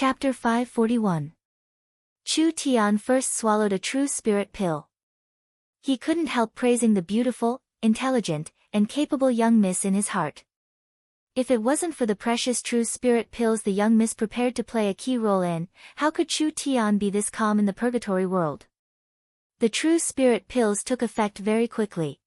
Chapter 541. Chu Tian first swallowed a true spirit pill. He couldn't help praising the beautiful, intelligent, and capable young miss in his heart. If it wasn't for the precious true spirit pills the young miss prepared to play a key role in, how could Chu Tian be this calm in the purgatory world? The true spirit pills took effect very quickly.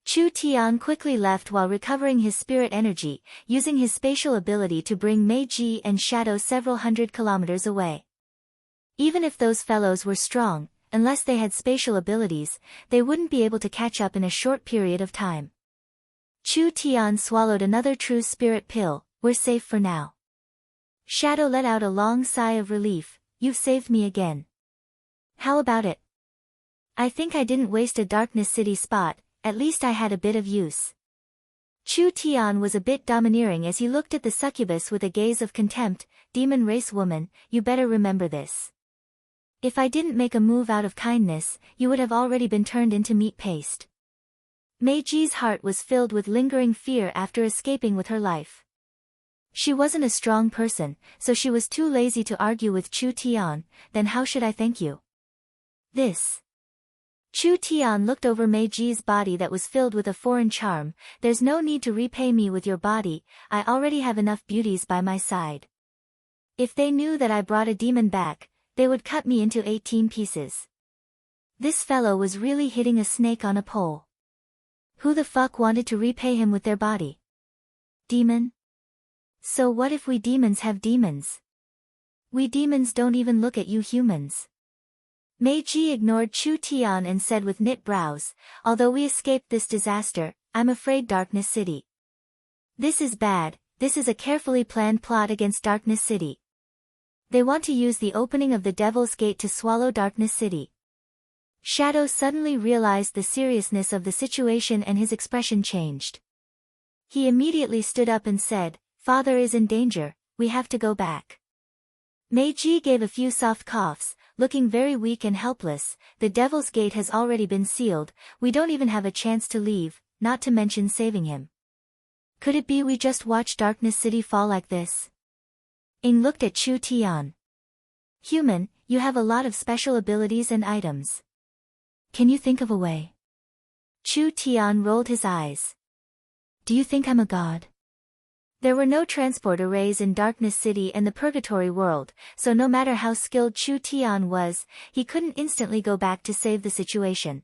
Chu Tian quickly left while recovering his spirit energy, using his spatial ability to bring Meiji and Shadow several hundred kilometers away. Even if those fellows were strong, unless they had spatial abilities, they wouldn't be able to catch up in a short period of time. Chu Tian swallowed another true spirit pill. We're safe for now. Shadow let out a long sigh of relief. You've saved me again. How about it? I think I didn't waste a Darkness City spot. At least I had a bit of use. Chu Tian was a bit domineering as he looked at the succubus with a gaze of contempt. Demon race woman, you better remember this. If I didn't make a move out of kindness, you would have already been turned into meat paste. Meiji's heart was filled with lingering fear after escaping with her life. She wasn't a strong person, so she was too lazy to argue with Chu Tian. Then how should I thank you? This. Chu Tian looked over Meiji's body that was filled with a foreign charm. There's no need to repay me with your body, I already have enough beauties by my side. If they knew that I brought a demon back, they would cut me into 18 pieces. This fellow was really hitting a snake on a pole. Who the fuck wanted to repay him with their body? Demon? So what if we demons have demons? We demons don't even look at you humans. Meiji ignored Chu Tian and said with knit brows, although we escaped this disaster, I'm afraid Darkness City. This is bad, this is a carefully planned plot against Darkness City. They want to use the opening of the Devil's Gate to swallow Darkness City. Shadow suddenly realized the seriousness of the situation and his expression changed. He immediately stood up and said, Father is in danger, we have to go back. Meiji gave a few soft coughs, looking very weak and helpless. The Devil's Gate has already been sealed, we don't even have a chance to leave, not to mention saving him. Could it be we just watch Darkness City fall like this? Ing looked at Chu Tian. Human, you have a lot of special abilities and items. Can you think of a way? Chu Tian rolled his eyes. Do you think I'm a god? There were no transport arrays in Darkness City and the Purgatory world, so no matter how skilled Chu Tian was, he couldn't instantly go back to save the situation.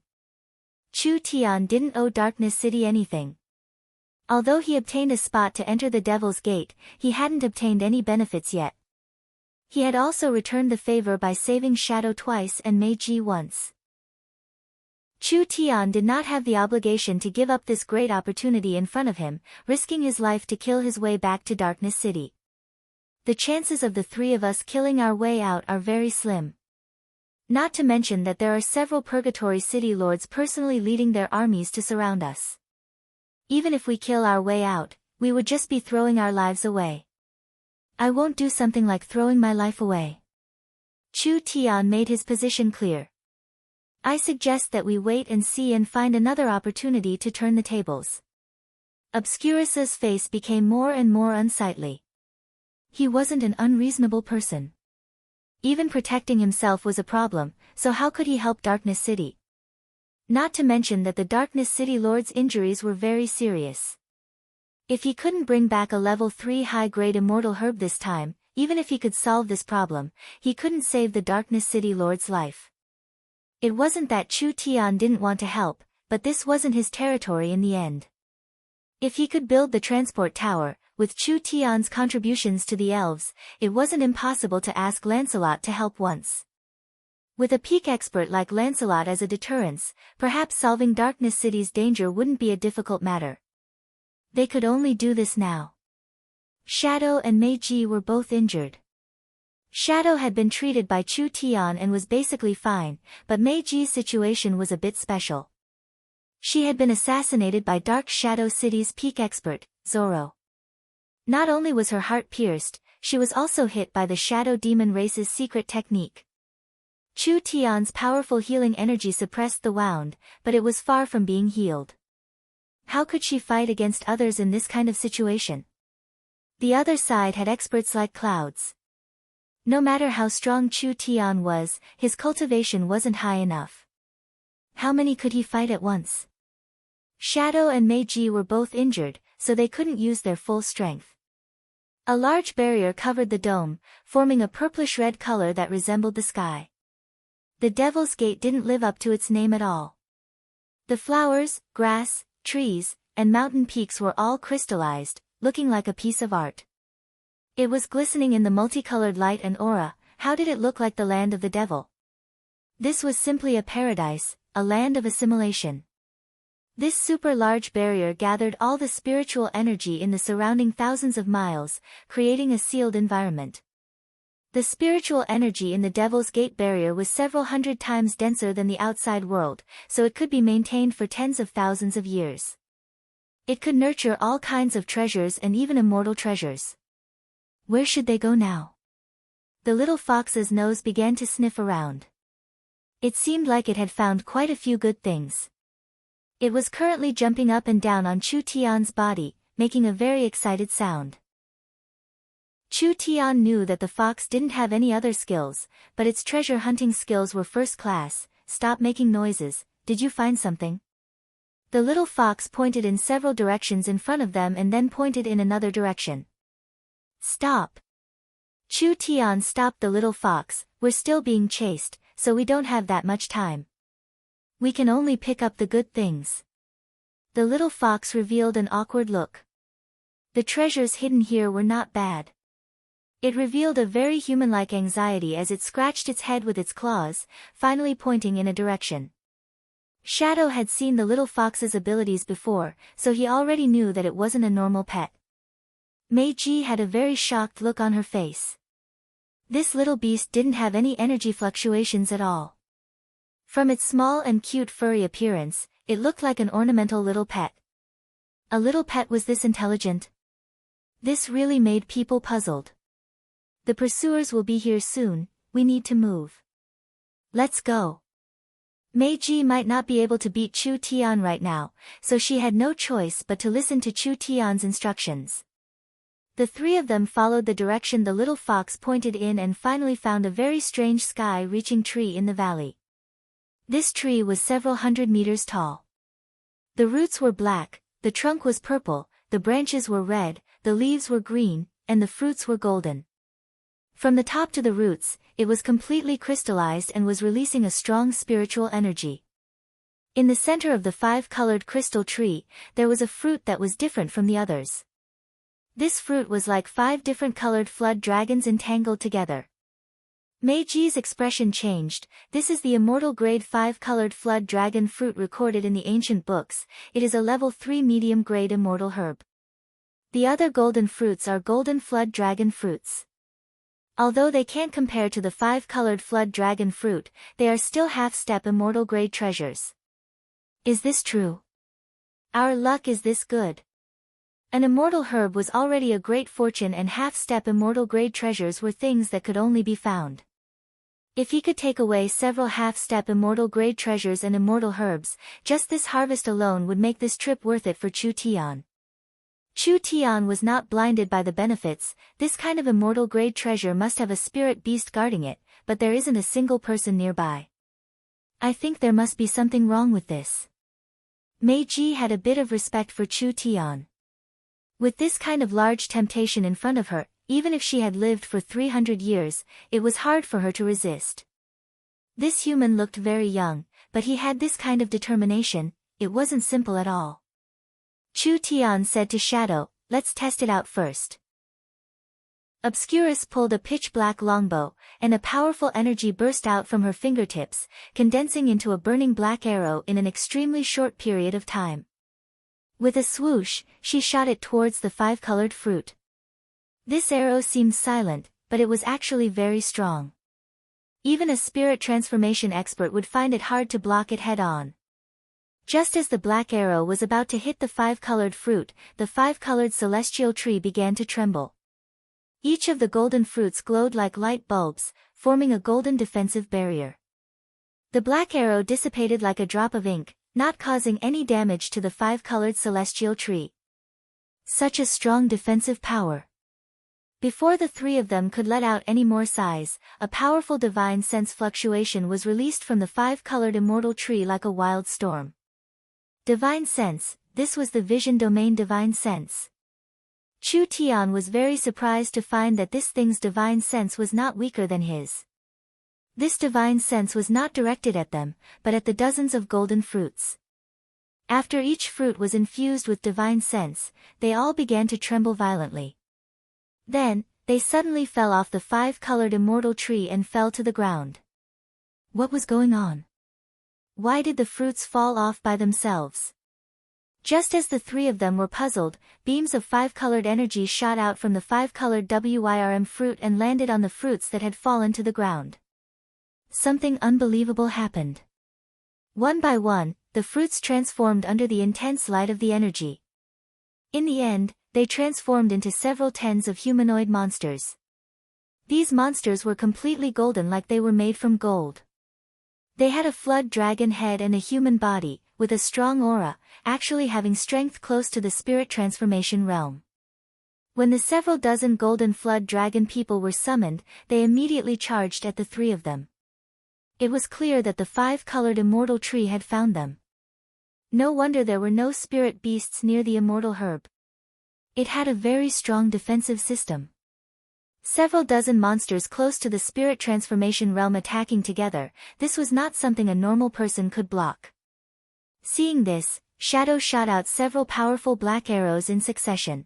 Chu Tian didn't owe Darkness City anything. Although he obtained a spot to enter the Devil's Gate, he hadn't obtained any benefits yet. He had also returned the favor by saving Shadow twice and Meiji once. Chu Tian did not have the obligation to give up this great opportunity in front of him, risking his life to kill his way back to Darkness City. The chances of the three of us killing our way out are very slim. Not to mention that there are several Purgatory City lords personally leading their armies to surround us. Even if we kill our way out, we would just be throwing our lives away. I won't do something like throwing my life away. Chu Tian made his position clear. I suggest that we wait and see and find another opportunity to turn the tables. Obscurus's face became more and more unsightly. He wasn't an unreasonable person. Even protecting himself was a problem, so how could he help Darkness City? Not to mention that the Darkness City Lord's injuries were very serious. If he couldn't bring back a level 3 high-grade immortal herb this time, even if he could solve this problem, he couldn't save the Darkness City Lord's life. It wasn't that Chu Tian didn't want to help, but this wasn't his territory in the end. If he could build the transport tower, with Chu Tian's contributions to the elves, it wasn't impossible to ask Lancelot to help once. With a peak expert like Lancelot as a deterrence, perhaps solving Darkness City's danger wouldn't be a difficult matter. They could only do this now. Shadow and Meiji were both injured. Shadow had been treated by Chu Tian and was basically fine, but Meiji's situation was a bit special. She had been assassinated by Dark Shadow City's peak expert, Zoro. Not only was her heart pierced, she was also hit by the Shadow Demon race's secret technique. Chu Tian's powerful healing energy suppressed the wound, but it was far from being healed. How could she fight against others in this kind of situation? The other side had experts like clouds. No matter how strong Chu Tian was, his cultivation wasn't high enough. How many could he fight at once? Shadow and Meiji were both injured, so they couldn't use their full strength. A large barrier covered the dome, forming a purplish-red color that resembled the sky. The Devil's Gate didn't live up to its name at all. The flowers, grass, trees, and mountain peaks were all crystallized, looking like a piece of art. It was glistening in the multicolored light and aura. How did it look like the land of the devil? This was simply a paradise, a land of assimilation. This super-large barrier gathered all the spiritual energy in the surrounding thousands of miles, creating a sealed environment. The spiritual energy in the Devil's Gate barrier was several hundred times denser than the outside world, so it could be maintained for tens of thousands of years. It could nurture all kinds of treasures and even immortal treasures. Where should they go now? The little fox's nose began to sniff around. It seemed like it had found quite a few good things. It was currently jumping up and down on Chu Tian's body, making a very excited sound. Chu Tian knew that the fox didn't have any other skills, but its treasure hunting skills were first class. Stop making noises, did you find something? The little fox pointed in several directions in front of them and then pointed in another direction. Stop! Chu Tian stopped the little fox. We're still being chased, so we don't have that much time. We can only pick up the good things. The little fox revealed an awkward look. The treasures hidden here were not bad. It revealed a very human-like anxiety as it scratched its head with its claws, finally pointing in a direction. Shadow had seen the little fox's abilities before, so he already knew that it wasn't a normal pet. Meiji had a very shocked look on her face. This little beast didn't have any energy fluctuations at all. From its small and cute furry appearance, it looked like an ornamental little pet. A little pet was this intelligent? This really made people puzzled. The pursuers will be here soon, we need to move. Let's go. Meiji might not be able to beat Chu Tian right now, so she had no choice but to listen to Chu Tian's instructions. The three of them followed the direction the little fox pointed in and finally found a very strange sky-reaching tree in the valley. This tree was several hundred meters tall. The roots were black, the trunk was purple, the branches were red, the leaves were green, and the fruits were golden. From the top to the roots, it was completely crystallized and was releasing a strong spiritual energy. In the center of the five-colored crystal tree, there was a fruit that was different from the others. This fruit was like 5 different colored flood dragons entangled together. Meiji's expression changed. This is the immortal grade 5-colored flood dragon fruit recorded in the ancient books. It is a level 3 medium grade immortal herb. The other golden fruits are golden flood dragon fruits. Although they can't compare to the 5-colored flood dragon fruit, they are still half-step immortal grade treasures. Is this true? Our luck is this good. An immortal herb was already a great fortune, and half-step immortal grade treasures were things that could only be found. If he could take away several half-step immortal grade treasures and immortal herbs, just this harvest alone would make this trip worth it for Chu Tian. Chu Tian was not blinded by the benefits. This kind of immortal grade treasure must have a spirit beast guarding it, but there isn't a single person nearby. I think there must be something wrong with this. Meiji had a bit of respect for Chu Tian. With this kind of large temptation in front of her, even if she had lived for 300 years, it was hard for her to resist. This human looked very young, but he had this kind of determination. It wasn't simple at all. Chu Tian said to Shadow, let's test it out first. Obscurus pulled a pitch-black longbow, and a powerful energy burst out from her fingertips, condensing into a burning black arrow in an extremely short period of time. With a swoosh, she shot it towards the 5-colored fruit. This arrow seemed silent, but it was actually very strong. Even a spirit transformation expert would find it hard to block it head-on. Just as the black arrow was about to hit the 5-colored fruit, the 5-colored celestial tree began to tremble. Each of the golden fruits glowed like light bulbs, forming a golden defensive barrier. The black arrow dissipated like a drop of ink, not causing any damage to the 5-colored celestial tree. Such a strong defensive power. Before the three of them could let out any more sighs, a powerful divine sense fluctuation was released from the five-colored immortal tree like a wild storm. Divine sense, this was the vision domain divine sense. Chu Tian was very surprised to find that this thing's divine sense was not weaker than his. This divine sense was not directed at them, but at the dozens of golden fruits. After each fruit was infused with divine sense, they all began to tremble violently. Then, they suddenly fell off the five-colored immortal tree and fell to the ground. What was going on? Why did the fruits fall off by themselves? Just as the three of them were puzzled, beams of five-colored energy shot out from the five-colored WYRM fruit and landed on the fruits that had fallen to the ground. Something unbelievable happened. One by one, the fruits transformed under the intense light of the energy. In the end, they transformed into several tens of humanoid monsters. These monsters were completely golden, like they were made from gold. They had a flood dragon head and a human body, with a strong aura, actually having strength close to the spirit transformation realm. When the several dozen golden flood dragon people were summoned, they immediately charged at the three of them. It was clear that the five-colored immortal tree had found them. No wonder there were no spirit beasts near the immortal herb. It had a very strong defensive system. Several dozen monsters close to the spirit transformation realm attacking together, this was not something a normal person could block. Seeing this, Shadow shot out several powerful black arrows in succession.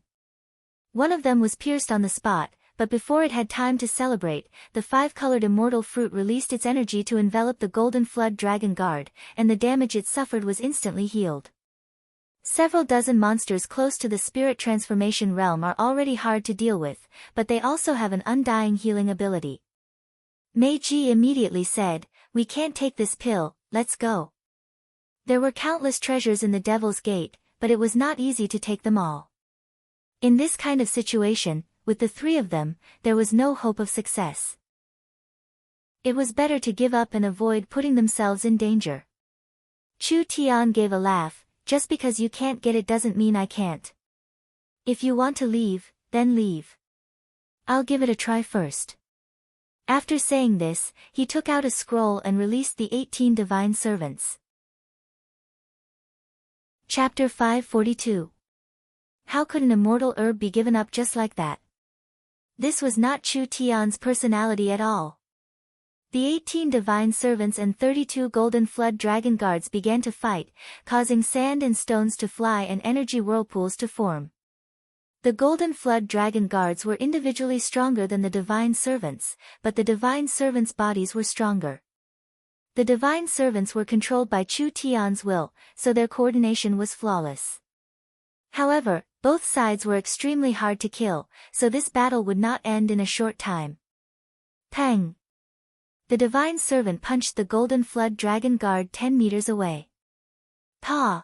One of them was pierced on the spot, but before it had time to celebrate, the five-colored immortal fruit released its energy to envelop the golden flood dragon guard, and the damage it suffered was instantly healed. Several dozen monsters close to the spirit transformation realm are already hard to deal with, but they also have an undying healing ability. Meiji immediately said, "We can't take this pill, let's go." There were countless treasures in the Devil's Gate, but it was not easy to take them all. In this kind of situation, with the three of them, there was no hope of success. It was better to give up and avoid putting themselves in danger. Chu Tian gave a laugh, "Just because you can't get it doesn't mean I can't. If you want to leave, then leave. I'll give it a try first." After saying this, he took out a scroll and released the 18 divine servants. Chapter 542. How could an immortal herb be given up just like that? This was not Chu Tian's personality at all. The 18 divine servants and 32 golden flood dragon guards began to fight, causing sand and stones to fly and energy whirlpools to form. The golden flood dragon guards were individually stronger than the divine servants, but the divine servants' bodies were stronger. The divine servants were controlled by Chu Tian's will, so their coordination was flawless. However, both sides were extremely hard to kill, so this battle would not end in a short time. Pang! The divine servant punched the golden flood dragon guard 10 meters away. Pa!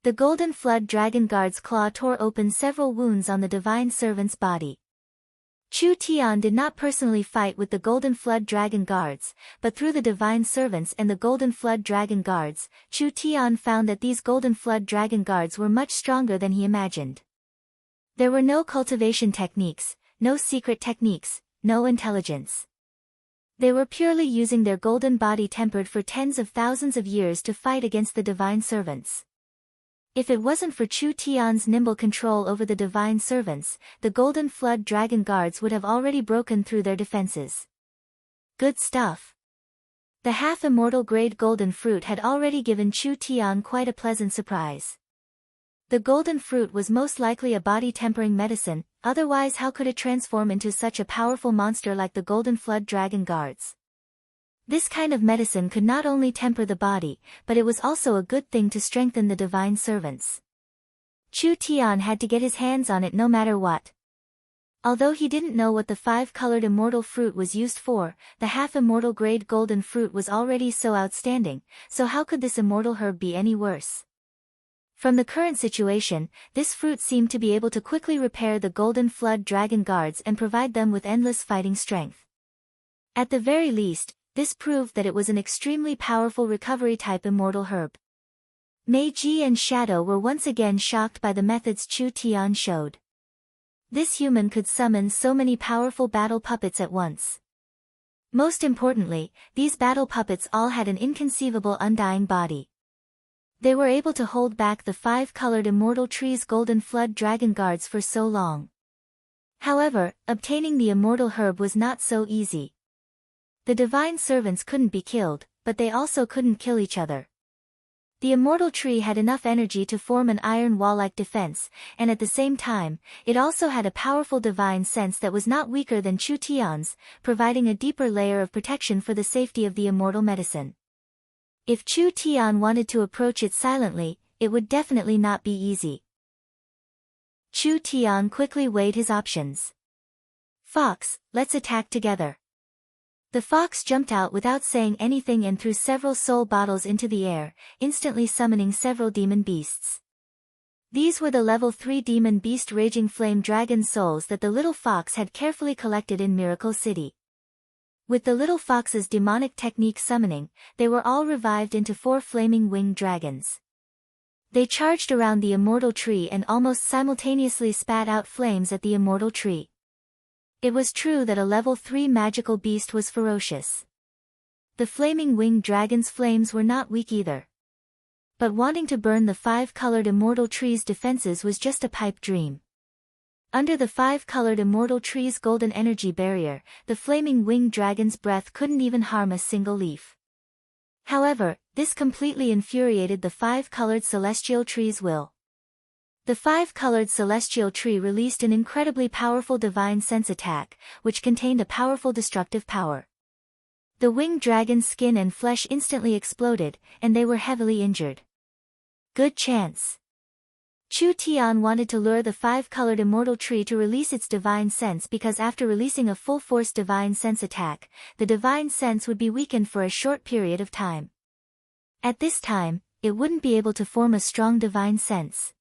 The golden flood dragon guard's claw tore open several wounds on the divine servant's body. Chu Tian did not personally fight with the golden flood dragon guards, but through the divine servants and the golden flood dragon guards, Chu Tian found that these golden flood dragon guards were much stronger than he imagined. There were no cultivation techniques, no secret techniques, no intelligence. They were purely using their golden body tempered for tens of thousands of years to fight against the divine servants. If it wasn't for Chu Tian's nimble control over the divine servants, the golden flood dragon guards would have already broken through their defenses. Good stuff. The half-immortal grade golden fruit had already given Chu Tian quite a pleasant surprise. The golden fruit was most likely a body-tempering medicine, otherwise how could it transform into such a powerful monster like the golden flood dragon guards? This kind of medicine could not only temper the body, but it was also a good thing to strengthen the divine servants. Chu Tian had to get his hands on it no matter what. Although he didn't know what the five-colored immortal fruit was used for, the half-immortal grade golden fruit was already so outstanding, so how could this immortal herb be any worse? From the current situation, this fruit seemed to be able to quickly repair the golden flood dragon guards and provide them with endless fighting strength. At the very least, this proved that it was an extremely powerful recovery-type immortal herb. Meiji and Shadow were once again shocked by the methods Chu Tian showed. This human could summon so many powerful battle puppets at once. Most importantly, these battle puppets all had an inconceivable undying body. They were able to hold back the five-colored immortal tree's golden flood dragon guards for so long. However, obtaining the immortal herb was not so easy. The divine servants couldn't be killed, but they also couldn't kill each other. The immortal tree had enough energy to form an iron wall-like defense, and at the same time, it also had a powerful divine sense that was not weaker than Chu Tian's, providing a deeper layer of protection for the safety of the immortal medicine. If Chu Tian wanted to approach it silently, it would definitely not be easy. Chu Tian quickly weighed his options. Fox, let's attack together. The fox jumped out without saying anything and threw several soul bottles into the air, instantly summoning several demon beasts. These were the level 3 demon beast raging flame dragon souls that the little fox had carefully collected in Miracle City. With the little fox's demonic technique summoning, they were all revived into 4 flaming winged dragons. They charged around the immortal tree and almost simultaneously spat out flames at the immortal tree. It was true that a level 3 magical beast was ferocious. The flaming winged dragon's flames were not weak either. But wanting to burn the 5-colored immortal tree's defenses was just a pipe dream. Under the 5-colored immortal tree's golden energy barrier, the flaming winged dragon's breath couldn't even harm a single leaf. However, this completely infuriated the 5-colored celestial tree's will. The 5-colored celestial tree released an incredibly powerful divine sense attack, which contained a powerful destructive power. The winged dragon's skin and flesh instantly exploded, and they were heavily injured. Good chance. Chu Tian wanted to lure the 5-colored immortal tree to release its divine sense because after releasing a full-force divine sense attack, the divine sense would be weakened for a short period of time. At this time, it wouldn't be able to form a strong divine sense.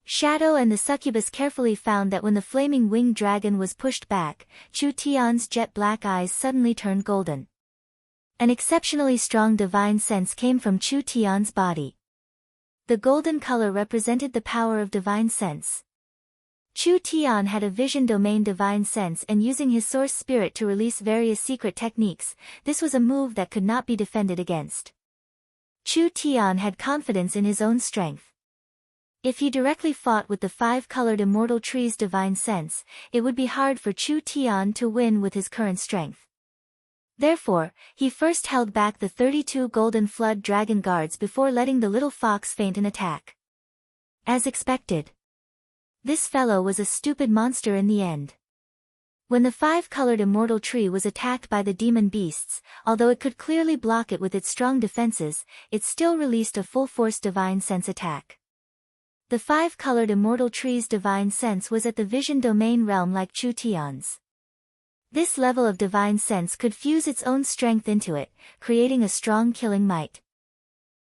Shadow and the succubus carefully found that when the flaming winged dragon was pushed back, Chu Tian's jet-black eyes suddenly turned golden. An exceptionally strong divine sense came from Chu Tian's body. The golden color represented the power of divine sense. Chu Tian had a vision domain divine sense, and using his source spirit to release various secret techniques, this was a move that could not be defended against. Chu Tian had confidence in his own strength. If he directly fought with the 5-colored immortal tree's divine sense, it would be hard for Chu Tian to win with his current strength. Therefore, he first held back the 32 golden flood dragon guards before letting the little fox feint an attack. As expected. This fellow was a stupid monster in the end. When the 5-colored immortal tree was attacked by the demon beasts, although it could clearly block it with its strong defenses, it still released a full-force divine sense attack. The 5-colored immortal tree's divine sense was at the vision domain realm like Chu Tian's. This level of divine sense could fuse its own strength into it, creating a strong killing might.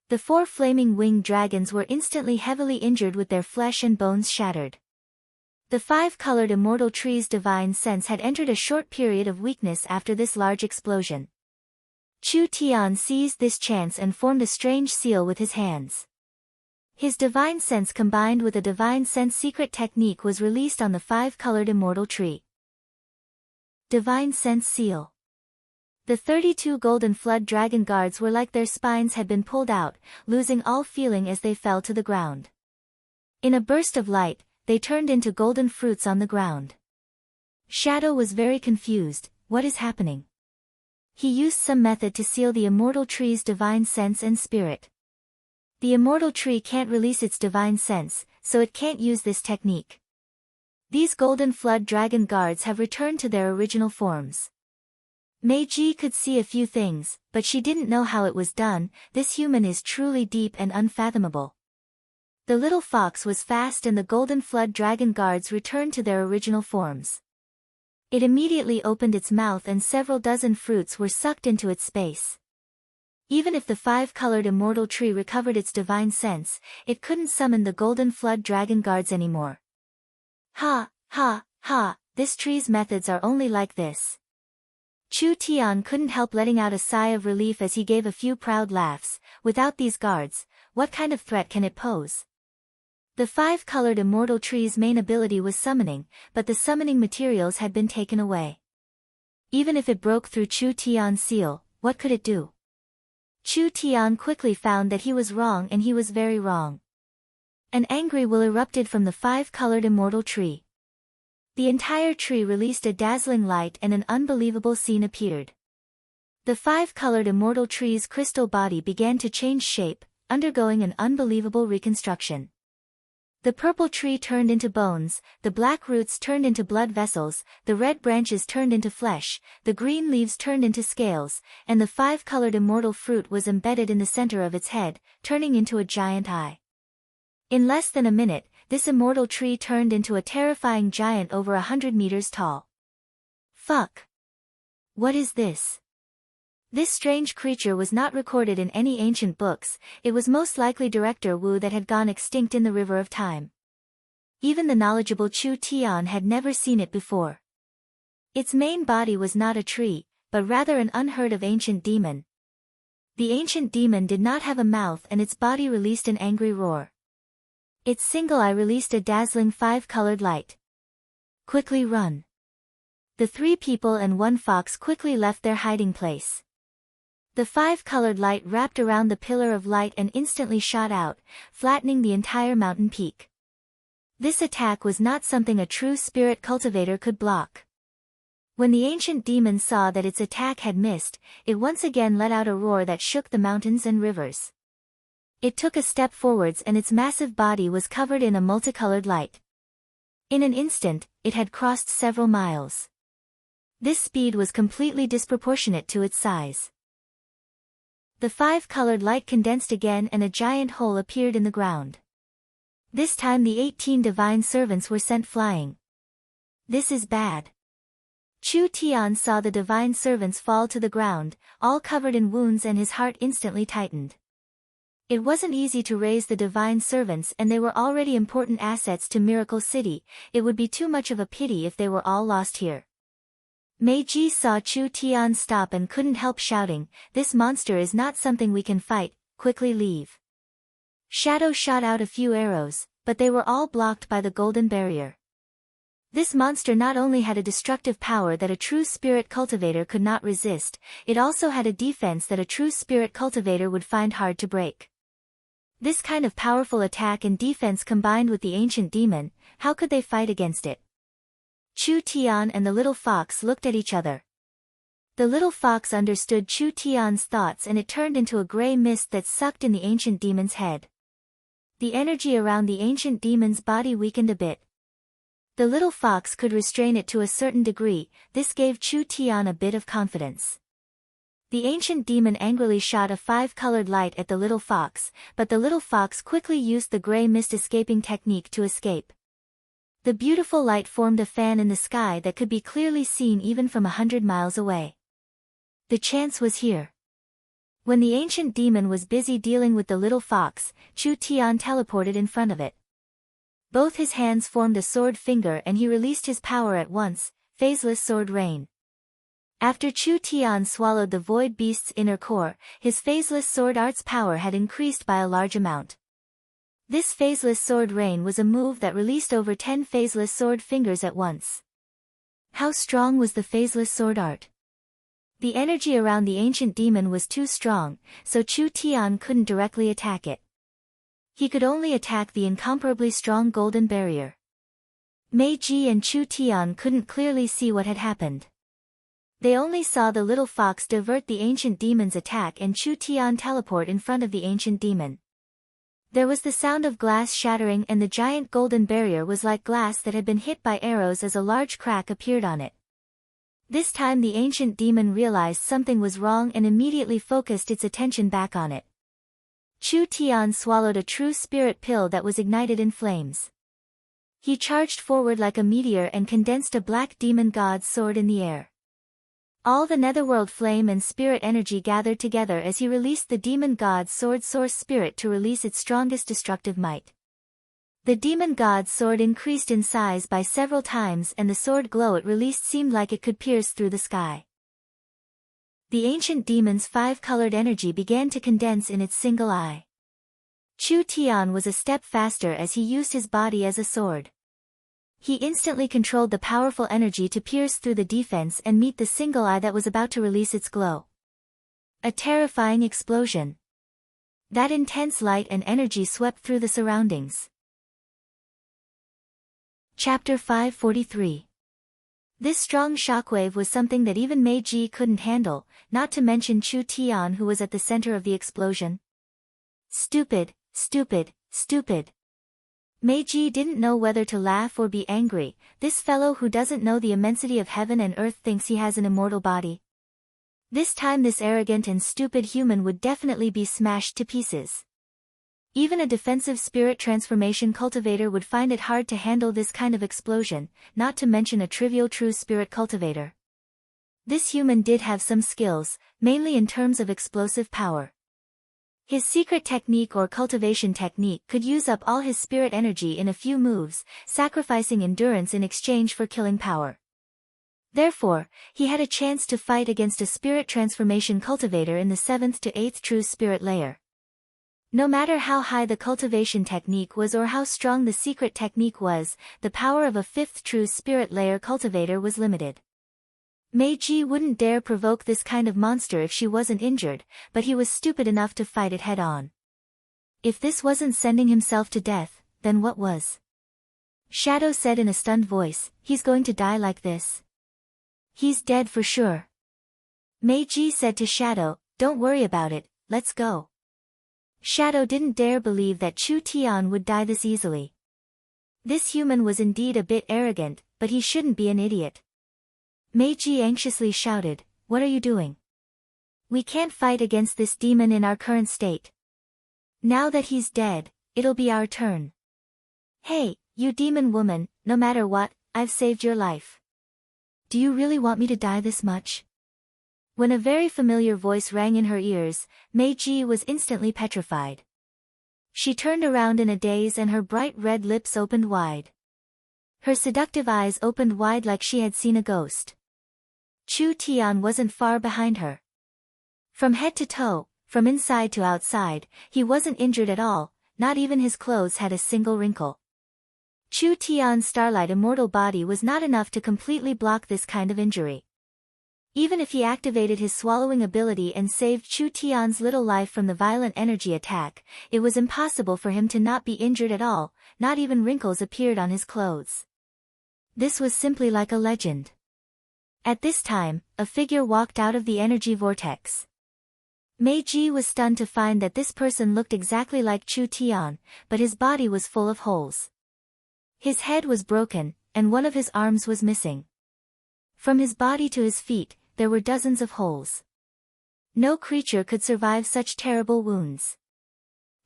The 4 flaming winged dragons were instantly heavily injured with their flesh and bones shattered. The 5-colored immortal tree's divine sense had entered a short period of weakness after this large explosion. Chu Tian seized this chance and formed a strange seal with his hands. His divine sense combined with a divine sense secret technique was released on the 5-colored immortal tree. Divine sense seal. The 32 golden flood dragon guards were like their spines had been pulled out, losing all feeling as they fell to the ground. In a burst of light, they turned into golden fruits on the ground. Shadow was very confused. What is happening? He used some method to seal the immortal tree's divine sense and spirit. The immortal tree can't release its divine sense, so it can't use this technique. These golden flood dragon guards have returned to their original forms. Meiji could see a few things, but she didn't know how it was done. This human is truly deep and unfathomable. The little fox was fast and the golden flood dragon guards returned to their original forms. It immediately opened its mouth and several dozen fruits were sucked into its space. Even if the 5-colored immortal tree recovered its divine sense, it couldn't summon the golden flood dragon guards anymore. Ha, ha, ha, this tree's methods are only like this. Chu Tian couldn't help letting out a sigh of relief as he gave a few proud laughs. Without these guards, what kind of threat can it pose? The five-colored immortal tree's main ability was summoning, but the summoning materials had been taken away. Even if it broke through Chu Tian's seal, what could it do? Chu Tian quickly found that he was wrong, and he was very wrong. An angry will erupted from the five-colored immortal tree. The entire tree released a dazzling light and an unbelievable scene appeared. The five-colored immortal tree's crystal body began to change shape, undergoing an unbelievable reconstruction. The purple tree turned into bones, the black roots turned into blood vessels, the red branches turned into flesh, the green leaves turned into scales, and the five-colored immortal fruit was embedded in the center of its head, turning into a giant eye. In less than a minute, this immortal tree turned into a terrifying giant over 100 meters tall. Fuck! What is this? This strange creature was not recorded in any ancient books. It was most likely Director Wu that had gone extinct in the river of time. Even the knowledgeable Chu Tian had never seen it before. Its main body was not a tree, but rather an unheard of ancient demon. The ancient demon did not have a mouth, and its body released an angry roar. Its single eye released a dazzling five-colored light. Quickly run! The three people and one fox quickly left their hiding place. The five-colored light wrapped around the pillar of light and instantly shot out, flattening the entire mountain peak. This attack was not something a true spirit cultivator could block. When the ancient demon saw that its attack had missed, it once again let out a roar that shook the mountains and rivers. It took a step forwards and its massive body was covered in a multicolored light. In an instant, it had crossed several miles. This speed was completely disproportionate to its size. The five-colored light condensed again and a giant hole appeared in the ground. This time the 18 divine servants were sent flying. This is bad. Chu Tian saw the divine servants fall to the ground, all covered in wounds, and his heart instantly tightened. It wasn't easy to raise the divine servants, and they were already important assets to Miracle City. It would be too much of a pity if they were all lost here. Meiji saw Chu Tian stop and couldn't help shouting, "This monster is not something we can fight, quickly leave." Shadow shot out a few arrows, but they were all blocked by the golden barrier. This monster not only had a destructive power that a true spirit cultivator could not resist, it also had a defense that a true spirit cultivator would find hard to break. This kind of powerful attack and defense combined with the ancient demon, how could they fight against it? Chu Tian and the little fox looked at each other. The little fox understood Chu Tian's thoughts, and it turned into a gray mist that sucked in the ancient demon's head. The energy around the ancient demon's body weakened a bit. The little fox could restrain it to a certain degree. This gave Chu Tian a bit of confidence. The ancient demon angrily shot a five-colored light at the little fox, but the little fox quickly used the gray mist escaping technique to escape. The beautiful light formed a fan in the sky that could be clearly seen even from 100 miles away. The chance was here. When the ancient demon was busy dealing with the little fox, Chu Tian teleported in front of it. Both his hands formed a sword finger and he released his power at once, phaseless sword rain. After Chu Tian swallowed the void beast's inner core, his phaseless sword art's power had increased by a large amount. This phaseless sword rain was a move that released over 10 phaseless sword fingers at once. How strong was the phaseless sword art? The energy around the ancient demon was too strong, so Chu Tian couldn't directly attack it. He could only attack the incomparably strong golden barrier. Meiji and Chu Tian couldn't clearly see what had happened. They only saw the little fox divert the ancient demon's attack and Chu Tian teleport in front of the ancient demon. There was the sound of glass shattering, and the giant golden barrier was like glass that had been hit by arrows as a large crack appeared on it. This time the ancient demon realized something was wrong and immediately focused its attention back on it. Chu Tian swallowed a true spirit pill that was ignited in flames. He charged forward like a meteor and condensed a black demon god's sword in the air. All the netherworld flame and spirit energy gathered together as he released the demon god's sword source spirit to release its strongest destructive might. The demon god's sword increased in size by several times, and the sword glow it released seemed like it could pierce through the sky. The ancient demon's five-colored energy began to condense in its single eye. Chu Tian was a step faster as he used his body as a sword. He instantly controlled the powerful energy to pierce through the defense and meet the single eye that was about to release its glow. A terrifying explosion. That intense light and energy swept through the surroundings. Chapter 543. This strong shockwave was something that even Meiji couldn't handle, not to mention Chu Tian, who was at the center of the explosion. Stupid, stupid, stupid. Meiji didn't know whether to laugh or be angry. This fellow who doesn't know the immensity of heaven and earth thinks he has an immortal body. This time this arrogant and stupid human would definitely be smashed to pieces. Even a defensive spirit transformation cultivator would find it hard to handle this kind of explosion, not to mention a trivial true spirit cultivator. This human did have some skills, mainly in terms of explosive power. His secret technique or cultivation technique could use up all his spirit energy in a few moves, sacrificing endurance in exchange for killing power. Therefore, he had a chance to fight against a spirit transformation cultivator in the 7th to 8th true spirit layer. No matter how high the cultivation technique was or how strong the secret technique was, the power of a 5th true spirit layer cultivator was limited. Meiji wouldn't dare provoke this kind of monster if she wasn't injured, but he was stupid enough to fight it head-on. If this wasn't sending himself to death, then what was? Shadow said in a stunned voice, "He's going to die like this. He's dead for sure." Meiji said to Shadow, "Don't worry about it, let's go." Shadow didn't dare believe that Chu Tian would die this easily. This human was indeed a bit arrogant, but he shouldn't be an idiot. Meiji anxiously shouted, "What are you doing? We can't fight against this demon in our current state. Now that he's dead, it'll be our turn. Hey, you demon woman, no matter what, I've saved your life. Do you really want me to die this much?" When a very familiar voice rang in her ears, Meiji was instantly petrified. She turned around in a daze and her bright red lips opened wide. Her seductive eyes opened wide like she had seen a ghost. Chu Tian wasn't far behind her. From head to toe, from inside to outside, he wasn't injured at all, not even his clothes had a single wrinkle. Chu Tian's starlight immortal body was not enough to completely block this kind of injury. Even if he activated his swallowing ability and saved Chu Tian's little life from the violent energy attack, it was impossible for him to not be injured at all, not even wrinkles appeared on his clothes. This was simply like a legend. At this time, a figure walked out of the energy vortex. Meiji was stunned to find that this person looked exactly like Chu Tian, but his body was full of holes. His head was broken, and one of his arms was missing. From his body to his feet, there were dozens of holes. No creature could survive such terrible wounds.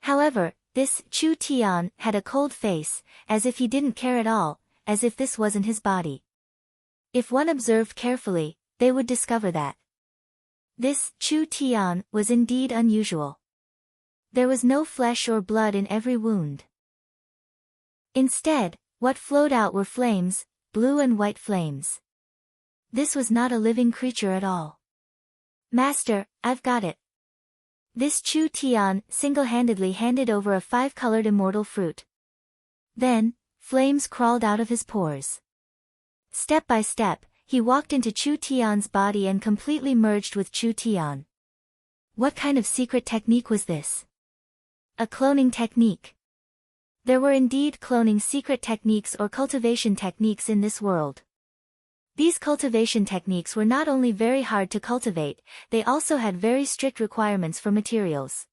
However, this Chu Tian had a cold face, as if he didn't care at all, as if this wasn't his body. If one observed carefully, they would discover that this Chu Tian was indeed unusual. There was no flesh or blood in every wound. Instead, what flowed out were flames, blue and white flames. This was not a living creature at all. "Master, I've got it." This Chu Tian single-handedly handed over a 5-colored immortal fruit. Then, flames crawled out of his pores. Step by step, he walked into Chu Tian's body and completely merged with Chu Tian. What kind of secret technique was this? A cloning technique. There were indeed cloning secret techniques or cultivation techniques in this world. These cultivation techniques were not only very hard to cultivate, they also had very strict requirements for materials.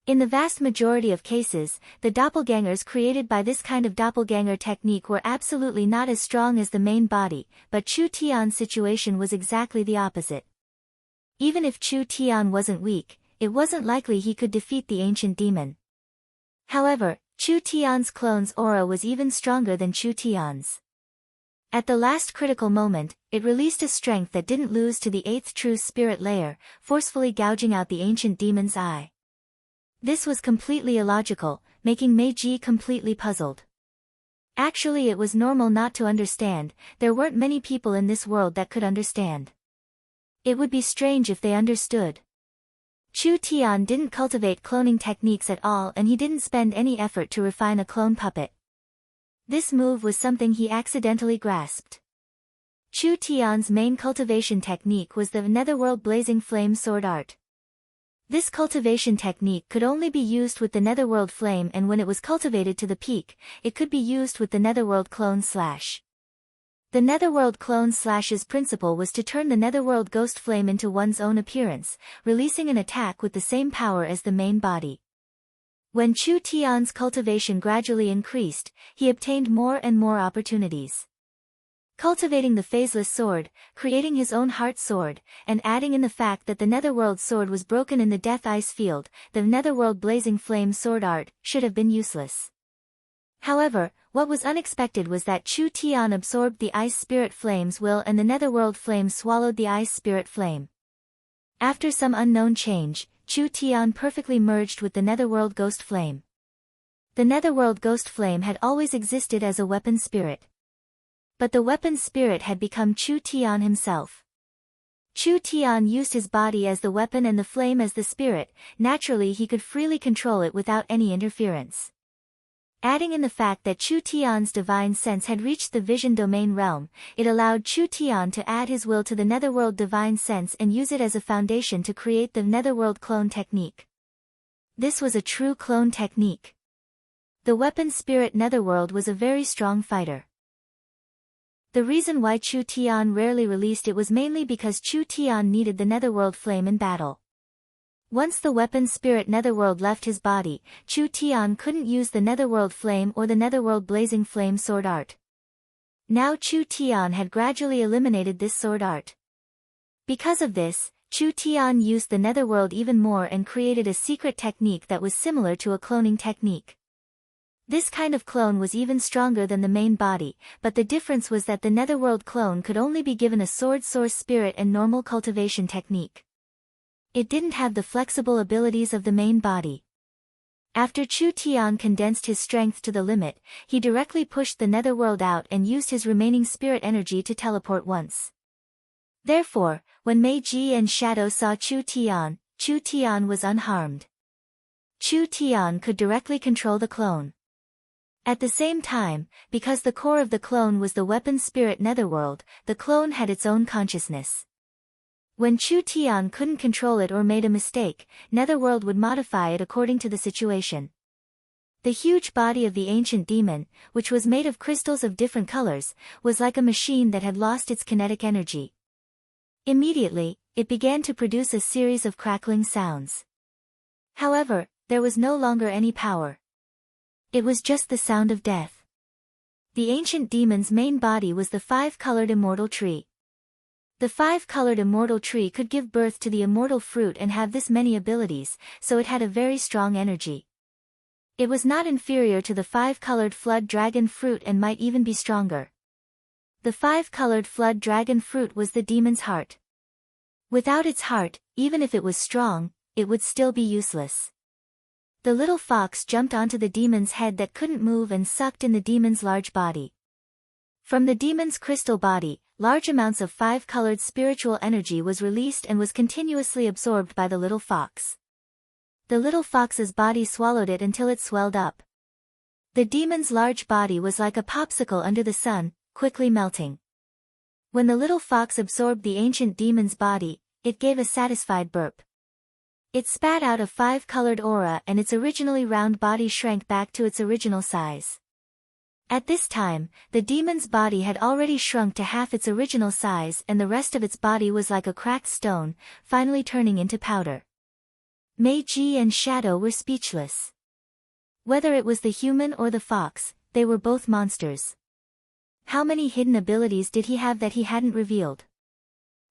In the vast majority of cases, the doppelgangers created by this kind of doppelganger technique were absolutely not as strong as the main body, but Chu Tian's situation was exactly the opposite. Even if Chu Tian wasn't weak, it wasn't likely he could defeat the ancient demon. However, Chu Tian's clone's aura was even stronger than Chu Tian's. At the last critical moment, it released a strength that didn't lose to the 8th true spirit layer, forcefully gouging out the ancient demon's eye. This was completely illogical, making Meiji completely puzzled. Actually, it was normal not to understand, there weren't many people in this world that could understand. It would be strange if they understood. Chu Tian didn't cultivate cloning techniques at all, and he didn't spend any effort to refine a clone puppet. This move was something he accidentally grasped. Chu Tian's main cultivation technique was the Netherworld Blazing Flame Sword Art. This cultivation technique could only be used with the Netherworld Flame, and when it was cultivated to the peak, it could be used with the Netherworld Clone Slash. The Netherworld Clone Slash's principle was to turn the Netherworld Ghost Flame into one's own appearance, releasing an attack with the same power as the main body. When Chu Tian's cultivation gradually increased, he obtained more and more opportunities. Cultivating the Phaseless Sword, creating his own Heart Sword, and adding in the fact that the Netherworld Sword was broken in the Death Ice Field, the Netherworld Blazing Flame Sword Art should have been useless. However, what was unexpected was that Chu Tian absorbed the Ice Spirit Flame's will, and the Netherworld Flame swallowed the Ice Spirit Flame. After some unknown change, Chu Tian perfectly merged with the Netherworld Ghost Flame. The Netherworld Ghost Flame had always existed as a weapon spirit. But the weapon spirit had become Chu Tian himself. Chu Tian used his body as the weapon and the flame as the spirit. Naturally, he could freely control it without any interference. Adding in the fact that Chu Tian's divine sense had reached the vision domain realm, it allowed Chu Tian to add his will to the Netherworld divine sense and use it as a foundation to create the Netherworld clone technique. This was a true clone technique. The weapon spirit Netherworld was a very strong fighter. The reason why Chu Tian rarely released it was mainly because Chu Tian needed the Netherworld Flame in battle. Once the weapon spirit Netherworld left his body, Chu Tian couldn't use the Netherworld Flame or the Netherworld Blazing Flame Sword Art. Now Chu Tian had gradually eliminated this sword art. Because of this, Chu Tian used the Netherworld even more and created a secret technique that was similar to a cloning technique. This kind of clone was even stronger than the main body, but the difference was that the Netherworld clone could only be given a sword source spirit and normal cultivation technique. It didn't have the flexible abilities of the main body. After Chu Tian condensed his strength to the limit, he directly pushed the Netherworld out and used his remaining spirit energy to teleport once. Therefore, when Mei Ji and Shadow saw Chu Tian was unharmed. Chu Tian could directly control the clone. At the same time, because the core of the clone was the weapon spirit Netherworld, the clone had its own consciousness. When Chu Tian couldn't control it or made a mistake, Netherworld would modify it according to the situation. The huge body of the ancient demon, which was made of crystals of different colors, was like a machine that had lost its kinetic energy. Immediately, it began to produce a series of crackling sounds. However, there was no longer any power. It was just the sound of death. The ancient demon's main body was the five-colored immortal tree. The five-colored immortal tree could give birth to the immortal fruit and have this many abilities, so it had a very strong energy. It was not inferior to the five-colored flood dragon fruit and might even be stronger. The five-colored flood dragon fruit was the demon's heart. Without its heart, even if it was strong, it would still be useless. The little fox jumped onto the demon's head that couldn't move and sucked in the demon's large body. From the demon's crystal body, large amounts of five-colored spiritual energy was released and was continuously absorbed by the little fox. The little fox's body swallowed it until it swelled up. The demon's large body was like a popsicle under the sun, quickly melting. When the little fox absorbed the ancient demon's body, it gave a satisfied burp. It spat out a five-colored aura and its originally round body shrank back to its original size. At this time, the demon's body had already shrunk to half its original size and the rest of its body was like a cracked stone, finally turning into powder. Mei Ji and Shadow were speechless. Whether it was the human or the fox, they were both monsters. How many hidden abilities did he have that he hadn't revealed?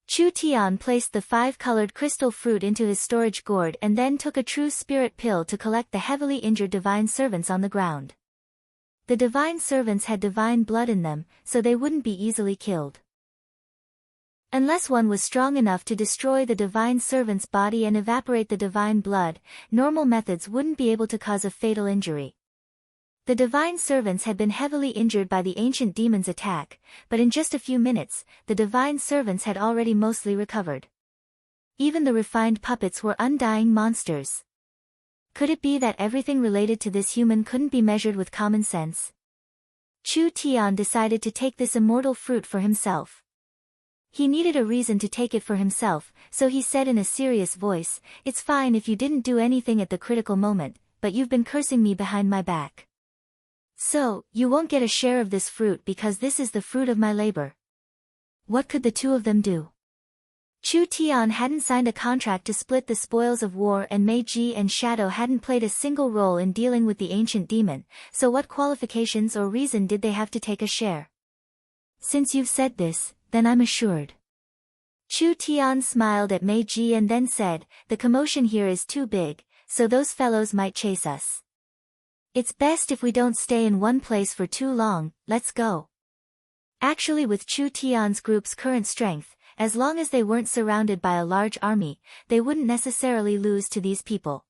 Chu Tian placed the five-colored crystal fruit into his storage gourd and then took a true spirit pill to collect the heavily injured divine servants on the ground. The divine servants had divine blood in them, so they wouldn't be easily killed. Unless one was strong enough to destroy the divine servant's body and evaporate the divine blood, normal methods wouldn't be able to cause a fatal injury. The divine servants had been heavily injured by the ancient demon's attack, but in just a few minutes, the divine servants had already mostly recovered. Even the refined puppets were undying monsters. Could it be that everything related to this human couldn't be measured with common sense? Chu Tian decided to take this immortal fruit for himself. He needed a reason to take it for himself, so he said in a serious voice, "It's fine if you didn't do anything at the critical moment, but you've been cursing me behind my back. So, you won't get a share of this fruit because this is the fruit of my labor." What could the two of them do? Chu Tian hadn't signed a contract to split the spoils of war, and Meiji and Shadow hadn't played a single role in dealing with the ancient demon, so what qualifications or reason did they have to take a share? "Since you've said this, then I'm assured." Chu Tian smiled at Meiji and then said, "The commotion here is too big, so those fellows might chase us. It's best if we don't stay in one place for too long, let's go." Actually, with Chu Tian's group's current strength, as long as they weren't surrounded by a large army, they wouldn't necessarily lose to these people.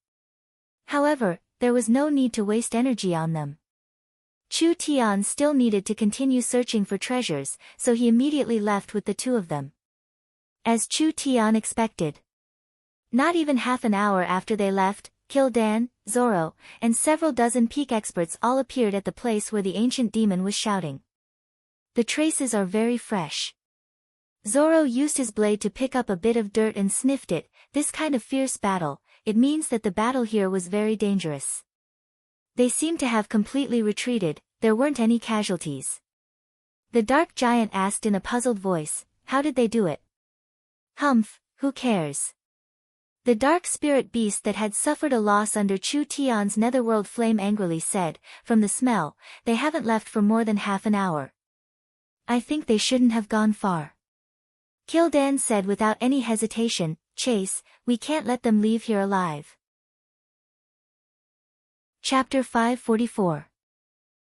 However, there was no need to waste energy on them. Chu Tian still needed to continue searching for treasures, so he immediately left with the two of them. As Chu Tian expected. Not even half an hour after they left, Kildan, Zoro, and several dozen peak experts all appeared at the place where the ancient demon was shouting. "The traces are very fresh." Zoro used his blade to pick up a bit of dirt and sniffed it. "This kind of fierce battle, it means that the battle here was very dangerous. They seem to have completely retreated, there weren't any casualties." The dark giant asked in a puzzled voice, "How did they do it?" "Humph, who cares?" The dark spirit beast that had suffered a loss under Chu Tian's netherworld flame angrily said, "From the smell, they haven't left for more than half an hour. I think they shouldn't have gone far." Kildan said without any hesitation, "Chase, we can't let them leave here alive." Chapter 544.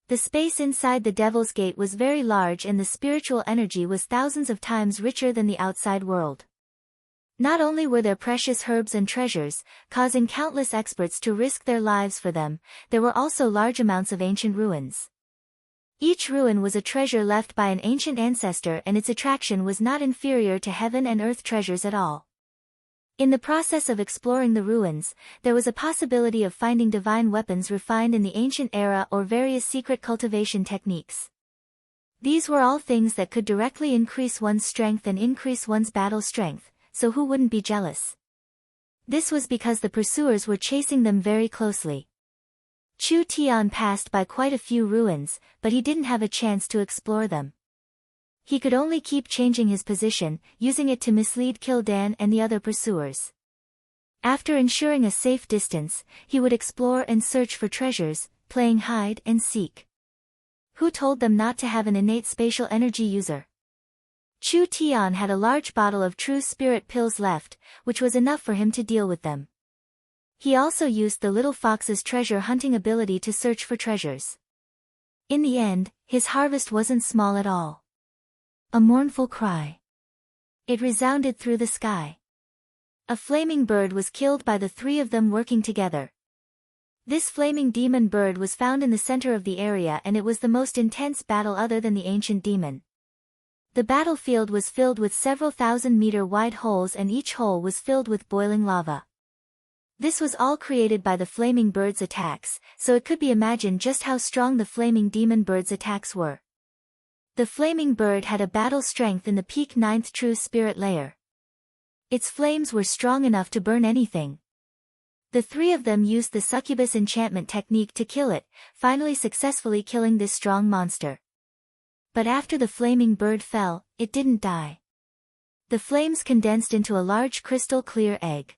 The space inside the Devil's Gate was very large, and the spiritual energy was thousands of times richer than the outside world. Not only were there precious herbs and treasures, causing countless experts to risk their lives for them, there were also large amounts of ancient ruins. Each ruin was a treasure left by an ancient ancestor, and its attraction was not inferior to heaven and earth treasures at all. In the process of exploring the ruins, there was a possibility of finding divine weapons refined in the ancient era or various secret cultivation techniques. These were all things that could directly increase one's strength and increase one's battle strength, so who wouldn't be jealous? This was because the pursuers were chasing them very closely. Chu Tian passed by quite a few ruins, but he didn't have a chance to explore them. He could only keep changing his position, using it to mislead Kildan and the other pursuers. After ensuring a safe distance, he would explore and search for treasures, playing hide and seek. Who told them not to have an innate spatial energy user? Chu Tian had a large bottle of true spirit pills left, which was enough for him to deal with them. He also used the little fox's treasure hunting ability to search for treasures. In the end, his harvest wasn't small at all. A mournful cry. It resounded through the sky. A flaming bird was killed by the three of them working together. This flaming demon bird was found in the center of the area, and it was the most intense battle other than the ancient demon. The battlefield was filled with several thousand-meter wide holes, and each hole was filled with boiling lava. This was all created by the flaming bird's attacks, so it could be imagined just how strong the flaming demon bird's attacks were. The flaming bird had a battle strength in the peak 9th true spirit layer. Its flames were strong enough to burn anything. The three of them used the succubus enchantment technique to kill it, finally successfully killing this strong monster. But after the flaming bird fell, it didn't die. The flames condensed into a large crystal-clear egg.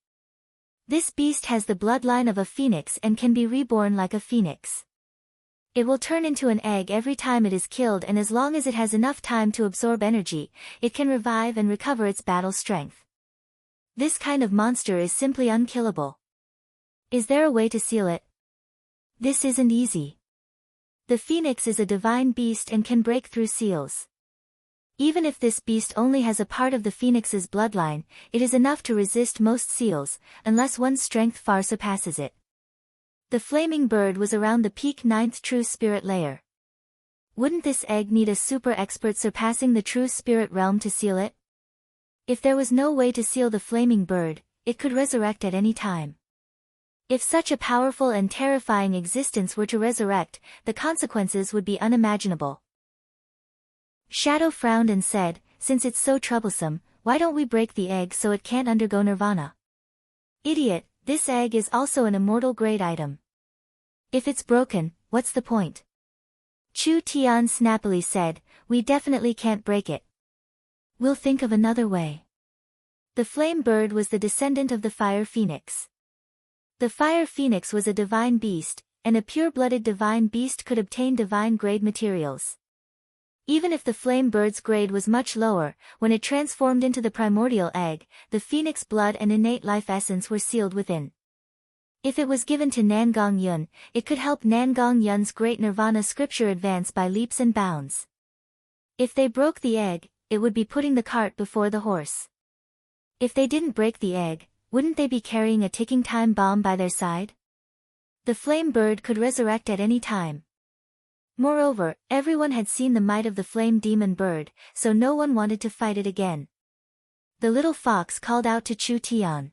This beast has the bloodline of a phoenix and can be reborn like a phoenix. It will turn into an egg every time it is killed, and as long as it has enough time to absorb energy, it can revive and recover its battle strength. This kind of monster is simply unkillable. Is there a way to seal it? This isn't easy. The phoenix is a divine beast and can break through seals. Even if this beast only has a part of the phoenix's bloodline, it is enough to resist most seals, unless one's strength far surpasses it. The flaming bird was around the peak 9th true spirit layer. Wouldn't this egg need a super expert surpassing the true spirit realm to seal it? If there was no way to seal the flaming bird, it could resurrect at any time. If such a powerful and terrifying existence were to resurrect, the consequences would be unimaginable. Shadow frowned and said, "Since it's so troublesome, why don't we break the egg so it can't undergo nirvana?" "Idiot, this egg is also an immortal grade item. If it's broken, what's the point?" Chu Tian snappily said, "We definitely can't break it. We'll think of another way." The flame bird was the descendant of the fire phoenix. The fire phoenix was a divine beast, and a pure-blooded divine beast could obtain divine-grade materials. Even if the flame bird's grade was much lower, when it transformed into the primordial egg, the phoenix blood and innate life essence were sealed within. If it was given to Nangong Yun, it could help Nangong Yun's great nirvana scripture advance by leaps and bounds. If they broke the egg, it would be putting the cart before the horse. If they didn't break the egg, wouldn't they be carrying a ticking time bomb by their side? The flame bird could resurrect at any time. Moreover, everyone had seen the might of the flame demon bird, so no one wanted to fight it again. The little fox called out to Chu Tian.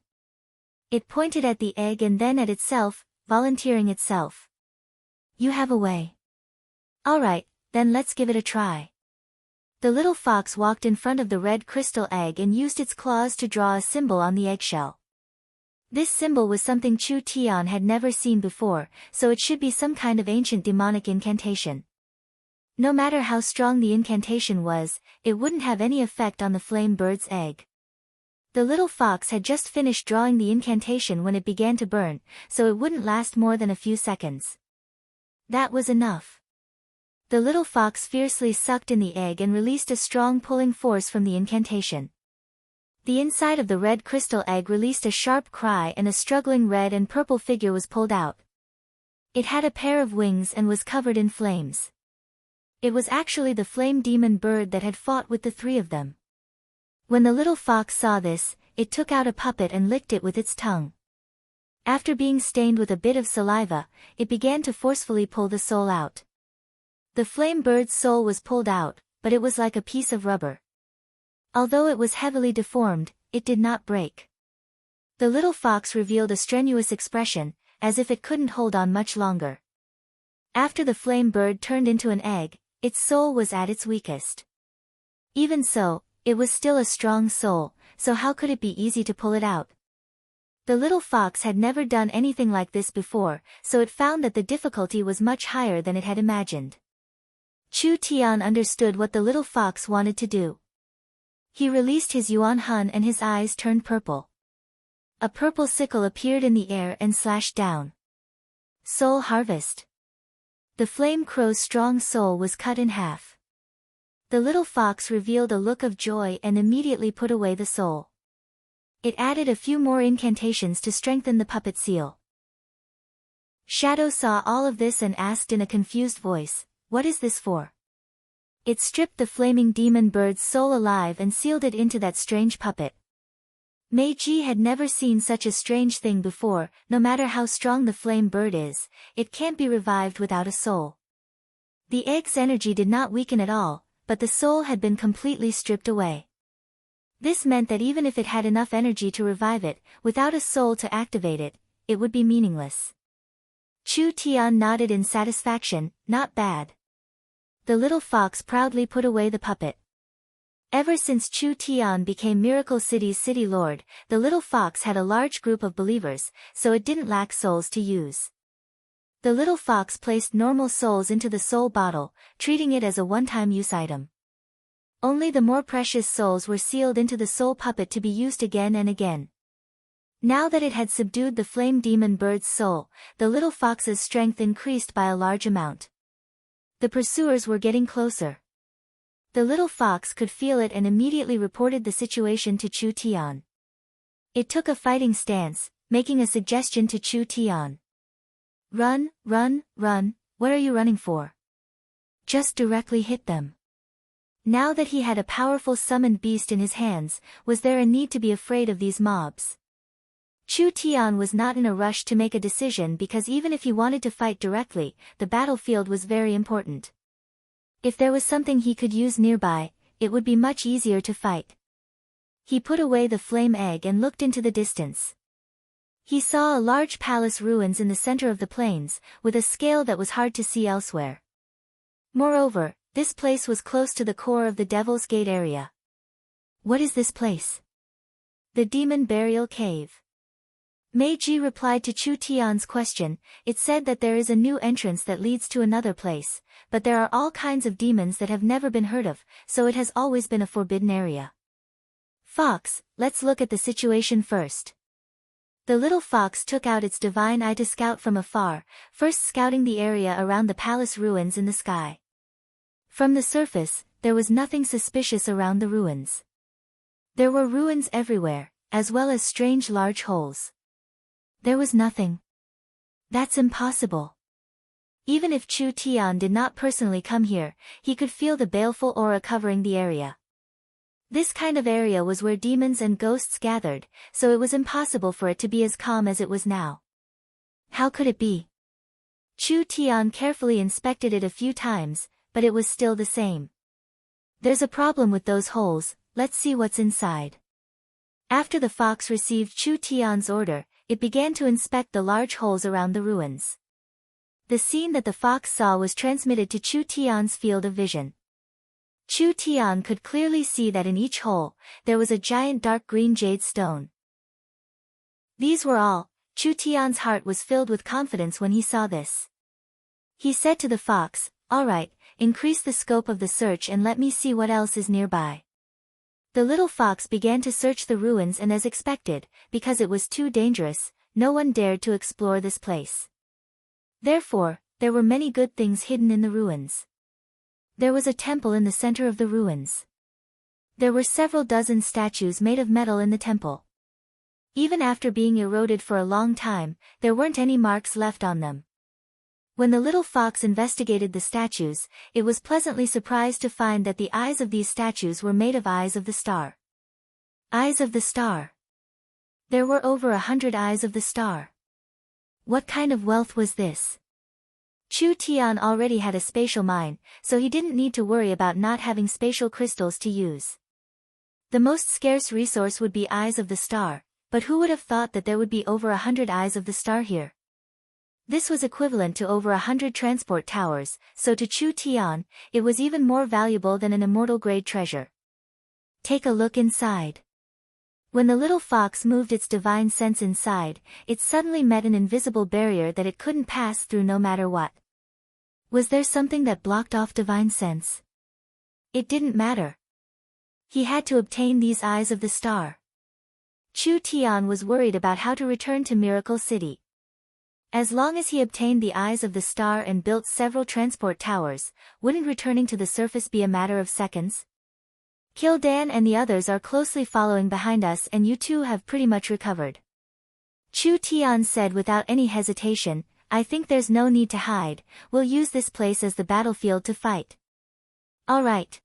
It pointed at the egg and then at itself, volunteering itself. "You have a way. All right, then let's give it a try." The little fox walked in front of the red crystal egg and used its claws to draw a symbol on the eggshell. This symbol was something Chu Tian had never seen before, so it should be some kind of ancient demonic incantation. No matter how strong the incantation was, it wouldn't have any effect on the flame bird's egg. The little fox had just finished drawing the incantation when it began to burn, so it wouldn't last more than a few seconds. That was enough. The little fox fiercely sucked in the egg and released a strong pulling force from the incantation. The inside of the red crystal egg released a sharp cry and a struggling red and purple figure was pulled out. It had a pair of wings and was covered in flames. It was actually the flame demon bird that had fought with the three of them. When the little fox saw this, it took out a puppet and licked it with its tongue. After being stained with a bit of saliva, it began to forcefully pull the soul out. The flame bird's soul was pulled out, but it was like a piece of rubber. Although it was heavily deformed, it did not break. The little fox revealed a strenuous expression, as if it couldn't hold on much longer. After the flame bird turned into an egg, its soul was at its weakest. Even so, it was still a strong soul, so how could it be easy to pull it out? The little fox had never done anything like this before, so it found that the difficulty was much higher than it had imagined. Chu Tian understood what the little fox wanted to do. He released his Yuan Hun and his eyes turned purple. A purple sickle appeared in the air and slashed down. Soul harvest. The flame crow's strong soul was cut in half. The little fox revealed a look of joy and immediately put away the soul. It added a few more incantations to strengthen the puppet seal. Shadow saw all of this and asked in a confused voice, "What is this for?" It stripped the flaming demon bird's soul alive and sealed it into that strange puppet. Meiji had never seen such a strange thing before. No matter how strong the flame bird is, it can't be revived without a soul. The egg's energy did not weaken at all, but the soul had been completely stripped away. This meant that even if it had enough energy to revive it, without a soul to activate it, it would be meaningless. Chu Tian nodded in satisfaction. "Not bad." The little fox proudly put away the puppet. Ever since Chu Tian became Miracle City's city lord, the little fox had a large group of believers, so it didn't lack souls to use. The little fox placed normal souls into the soul bottle, treating it as a one-time use item. Only the more precious souls were sealed into the soul puppet to be used again and again. Now that it had subdued the flame demon bird's soul, the little fox's strength increased by a large amount. The pursuers were getting closer. The little fox could feel it and immediately reported the situation to Chu Tian. It took a fighting stance, making a suggestion to Chu Tian. "Run, run, run, what are you running for? Just directly hit them." Now that he had a powerful summoned beast in his hands, was there a need to be afraid of these mobs? Chu Tian was not in a rush to make a decision because even if he wanted to fight directly, the battlefield was very important. If there was something he could use nearby, it would be much easier to fight. He put away the flame egg and looked into the distance. He saw a large palace ruins in the center of the plains, with a scale that was hard to see elsewhere. Moreover, this place was close to the core of the Devil's Gate area. What is this place? The Demon Burial Cave. Meiji replied to Chu Tian's question. It said that there is a new entrance that leads to another place, but there are all kinds of demons that have never been heard of, so it has always been a forbidden area. Fox, let's look at the situation first. The little fox took out its divine eye to scout from afar, first scouting the area around the palace ruins in the sky. From the surface, there was nothing suspicious around the ruins. There were ruins everywhere, as well as strange large holes. There was nothing. That's impossible. Even if Chu Tian did not personally come here, he could feel the baleful aura covering the area. This kind of area was where demons and ghosts gathered, so it was impossible for it to be as calm as it was now. How could it be? Chu Tian carefully inspected it a few times, but it was still the same. There's a problem with those holes, let's see what's inside. After the fox received Chu Tian's order, it began to inspect the large holes around the ruins. The scene that the fox saw was transmitted to Chu Tian's field of vision. Chu Tian could clearly see that in each hole, there was a giant dark green jade stone. These were all. Chu Tian's heart was filled with confidence when he saw this. He said to the fox, "All right, increase the scope of the search and let me see what else is nearby." The little fox began to search the ruins, and as expected, because it was too dangerous, no one dared to explore this place. Therefore, there were many good things hidden in the ruins. There was a temple in the center of the ruins. There were several dozen statues made of metal in the temple. Even after being eroded for a long time, there weren't any marks left on them. When the little fox investigated the statues, it was pleasantly surprised to find that the eyes of these statues were made of eyes of the star. Eyes of the star. There were over 100 eyes of the star. What kind of wealth was this? Chu Tian already had a spatial mine, so he didn't need to worry about not having spatial crystals to use. The most scarce resource would be eyes of the star, but who would have thought that there would be over 100 eyes of the star here? This was equivalent to over 100 transport towers, so to Chu Tian, it was even more valuable than an immortal-grade treasure. Take a look inside. When the little fox moved its divine sense inside, it suddenly met an invisible barrier that it couldn't pass through no matter what. Was there something that blocked off divine sense? It didn't matter. He had to obtain these eyes of the star. Chu Tian was worried about how to return to Miracle City. As long as he obtained the eyes of the star and built several transport towers, wouldn't returning to the surface be a matter of seconds? Kildan and the others are closely following behind us, and you two have pretty much recovered. Chu Tian said without any hesitation, "I think there's no need to hide, we'll use this place as the battlefield to fight." All right.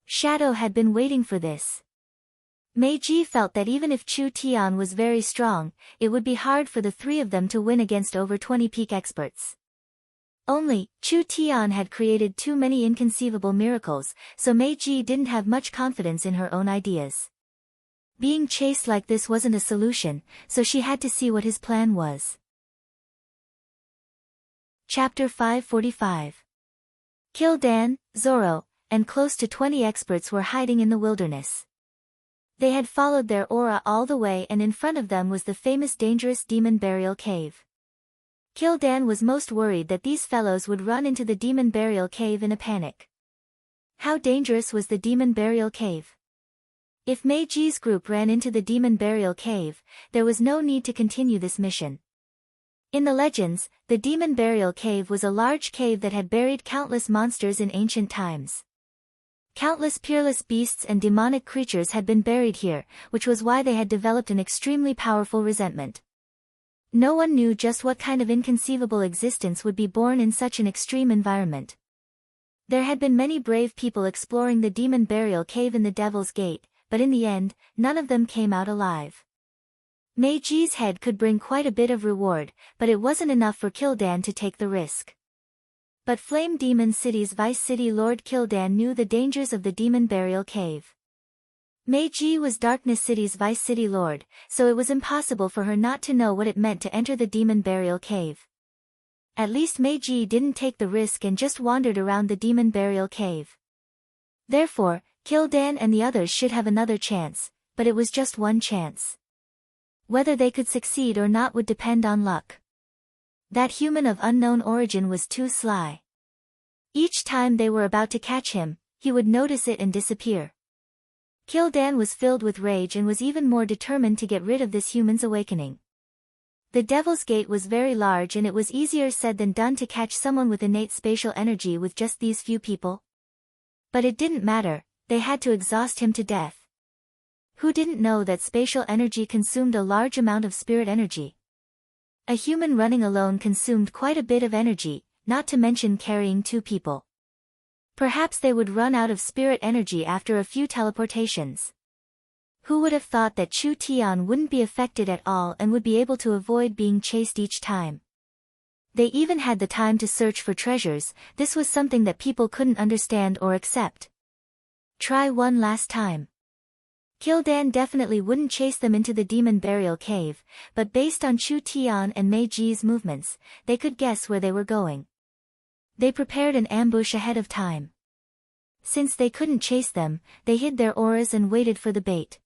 Shadow had been waiting for this. Meiji felt that even if Chu Tian was very strong, it would be hard for the three of them to win against over 20 peak experts. Only, Chu Tian had created too many inconceivable miracles, so Meiji didn't have much confidence in her own ideas. Being chased like this wasn't a solution, so she had to see what his plan was. Chapter 545. Kildan, Zoro, and close to 20 experts were hiding in the wilderness. They had followed their aura all the way, and in front of them was the famous dangerous Demon Burial Cave. Kildan was most worried that these fellows would run into the Demon Burial Cave in a panic. How dangerous was the Demon Burial Cave? If Meiji's group ran into the Demon Burial Cave, there was no need to continue this mission. In the legends, the Demon Burial Cave was a large cave that had buried countless monsters in ancient times. Countless peerless beasts and demonic creatures had been buried here, which was why they had developed an extremely powerful resentment. No one knew just what kind of inconceivable existence would be born in such an extreme environment. There had been many brave people exploring the Demon Burial Cave in the Devil's Gate, but in the end, none of them came out alive. Meiji's head could bring quite a bit of reward, but it wasn't enough for Kildan to take the risk. But Flame Demon City's Vice City Lord Kildan knew the dangers of the Demon Burial Cave. Meiji was Darkness City's Vice City Lord, so it was impossible for her not to know what it meant to enter the demon burial cave. At least Meiji didn't take the risk and just wandered around the demon burial cave. Therefore, Kil'dan and the others should have another chance, but it was just one chance. Whether they could succeed or not would depend on luck. That human of unknown origin was too sly. Each time they were about to catch him, he would notice it and disappear. Kil'dan was filled with rage and was even more determined to get rid of this human's awakening. The Devil's Gate was very large and it was easier said than done to catch someone with innate spatial energy with just these few people. But it didn't matter, they had to exhaust him to death. Who didn't know that spatial energy consumed a large amount of spirit energy? A human running alone consumed quite a bit of energy, not to mention carrying two people. Perhaps they would run out of spirit energy after a few teleportations. Who would have thought that Chu Tian wouldn't be affected at all and would be able to avoid being chased each time? They even had the time to search for treasures. This was something that people couldn't understand or accept. Try one last time. Kil'dan definitely wouldn't chase them into the demon burial cave, but based on Chu Tian and Meiji's movements, they could guess where they were going. They prepared an ambush ahead of time. Since they couldn't chase them, they hid their auras and waited for the bait.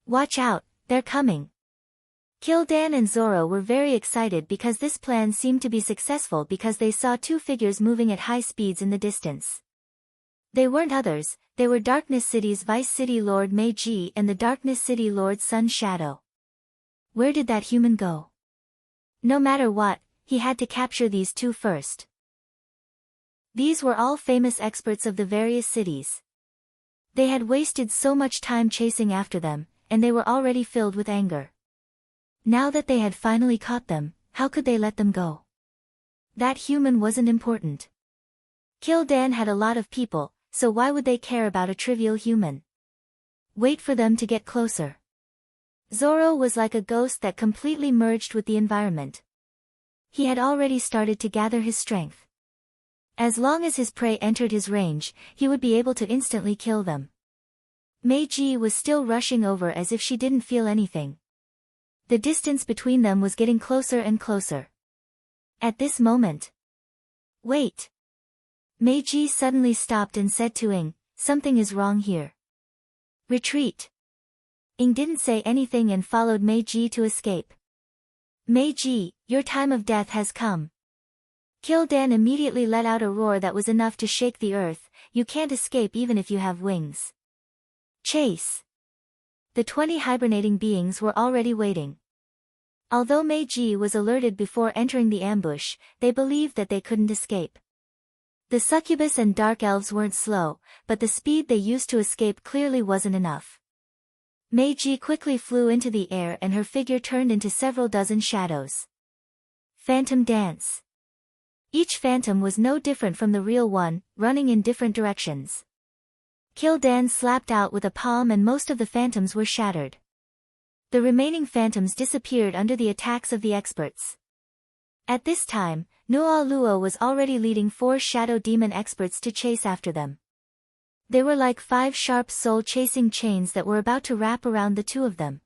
Watch out, they're coming. Kil'dan and Zoro were very excited because this plan seemed to be successful because they saw two figures moving at high speeds in the distance. They weren't others, they were Darkness City's Vice City Lord Meiji and the Darkness City Lord's son Shadow. Where did that human go? No matter what, he had to capture these two first. These were all famous experts of the various cities. They had wasted so much time chasing after them, and they were already filled with anger. Now that they had finally caught them, how could they let them go? That human wasn't important. Kil'dan had a lot of people, so why would they care about a trivial human? Wait for them to get closer. Zoro was like a ghost that completely merged with the environment. He had already started to gather his strength. As long as his prey entered his range, he would be able to instantly kill them. Meiji was still rushing over as if she didn't feel anything. The distance between them was getting closer and closer. At this moment. Wait. Meiji suddenly stopped and said to Ing, "Something is wrong here. Retreat." Ing didn't say anything and followed Meiji to escape. "Meiji, your time of death has come." Kil'dan immediately let out a roar that was enough to shake the earth. "You can't escape even if you have wings. Chase." The 20 hibernating beings were already waiting. Although Meiji was alerted before entering the ambush, they believed that they couldn't escape. The succubus and dark elves weren't slow, but the speed they used to escape clearly wasn't enough. Meiji quickly flew into the air and her figure turned into several dozen shadows. Phantom dance. Each phantom was no different from the real one, running in different directions. Kil'dan slapped out with a palm and most of the phantoms were shattered. The remaining phantoms disappeared under the attacks of the experts. At this time, Nuo Luo was already leading 4 shadow demon experts to chase after them. They were like 5 sharp soul-chasing chains that were about to wrap around the two of them.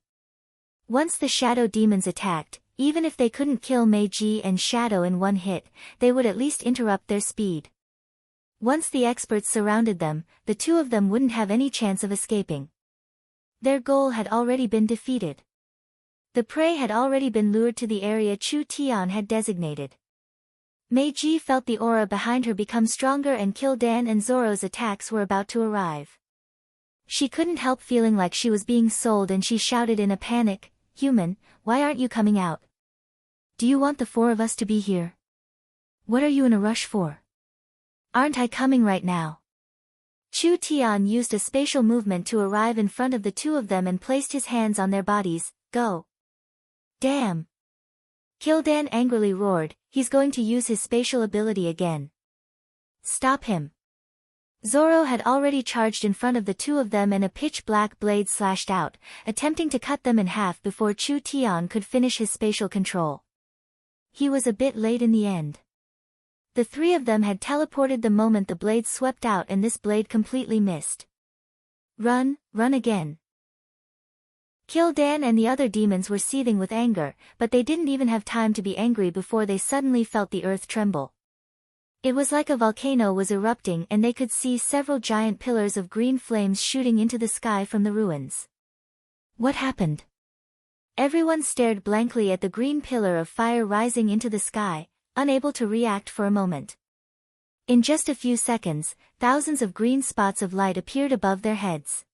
Once the shadow demons attacked, even if they couldn't kill Meiji and Shadow in one hit, they would at least interrupt their speed. Once the experts surrounded them, the two of them wouldn't have any chance of escaping. Their goal had already been defeated. The prey had already been lured to the area Chu Tian had designated. Meiji felt the aura behind her become stronger and Kil'dan and Zoro's attacks were about to arrive. She couldn't help feeling like she was being sold and she shouted in a panic, "Human, why aren't you coming out? Do you want the 4 of us to be here? What are you in a rush for? Aren't I coming right now?" Chu Tian used a spatial movement to arrive in front of the two of them and placed his hands on their bodies. "Go." "Damn!" Kil'dan angrily roared, "He's going to use his spatial ability again. Stop him." Zoro had already charged in front of the two of them and a pitch-black blade slashed out, attempting to cut them in half before Chu Tian could finish his spatial control. He was a bit late in the end. The 3 of them had teleported the moment the blade swept out and this blade completely missed. Run, run again. Kil'dan and the other demons were seething with anger, but they didn't even have time to be angry before they suddenly felt the earth tremble. It was like a volcano was erupting and they could see several giant pillars of green flames shooting into the sky from the ruins. What happened? Everyone stared blankly at the green pillar of fire rising into the sky, unable to react for a moment. In just a few seconds, thousands of green spots of light appeared above their heads.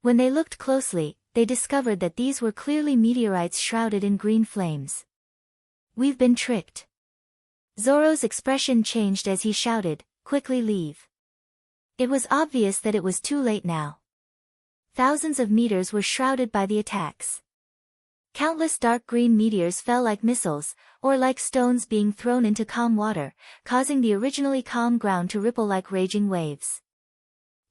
When they looked closely, they discovered that these were clearly meteorites shrouded in green flames. We've been tricked. Zoro's expression changed as he shouted, "Quickly leave." It was obvious that it was too late now. Thousands of meters were shrouded by the attacks. Countless dark green meteors fell like missiles, or like stones being thrown into calm water, causing the originally calm ground to ripple like raging waves.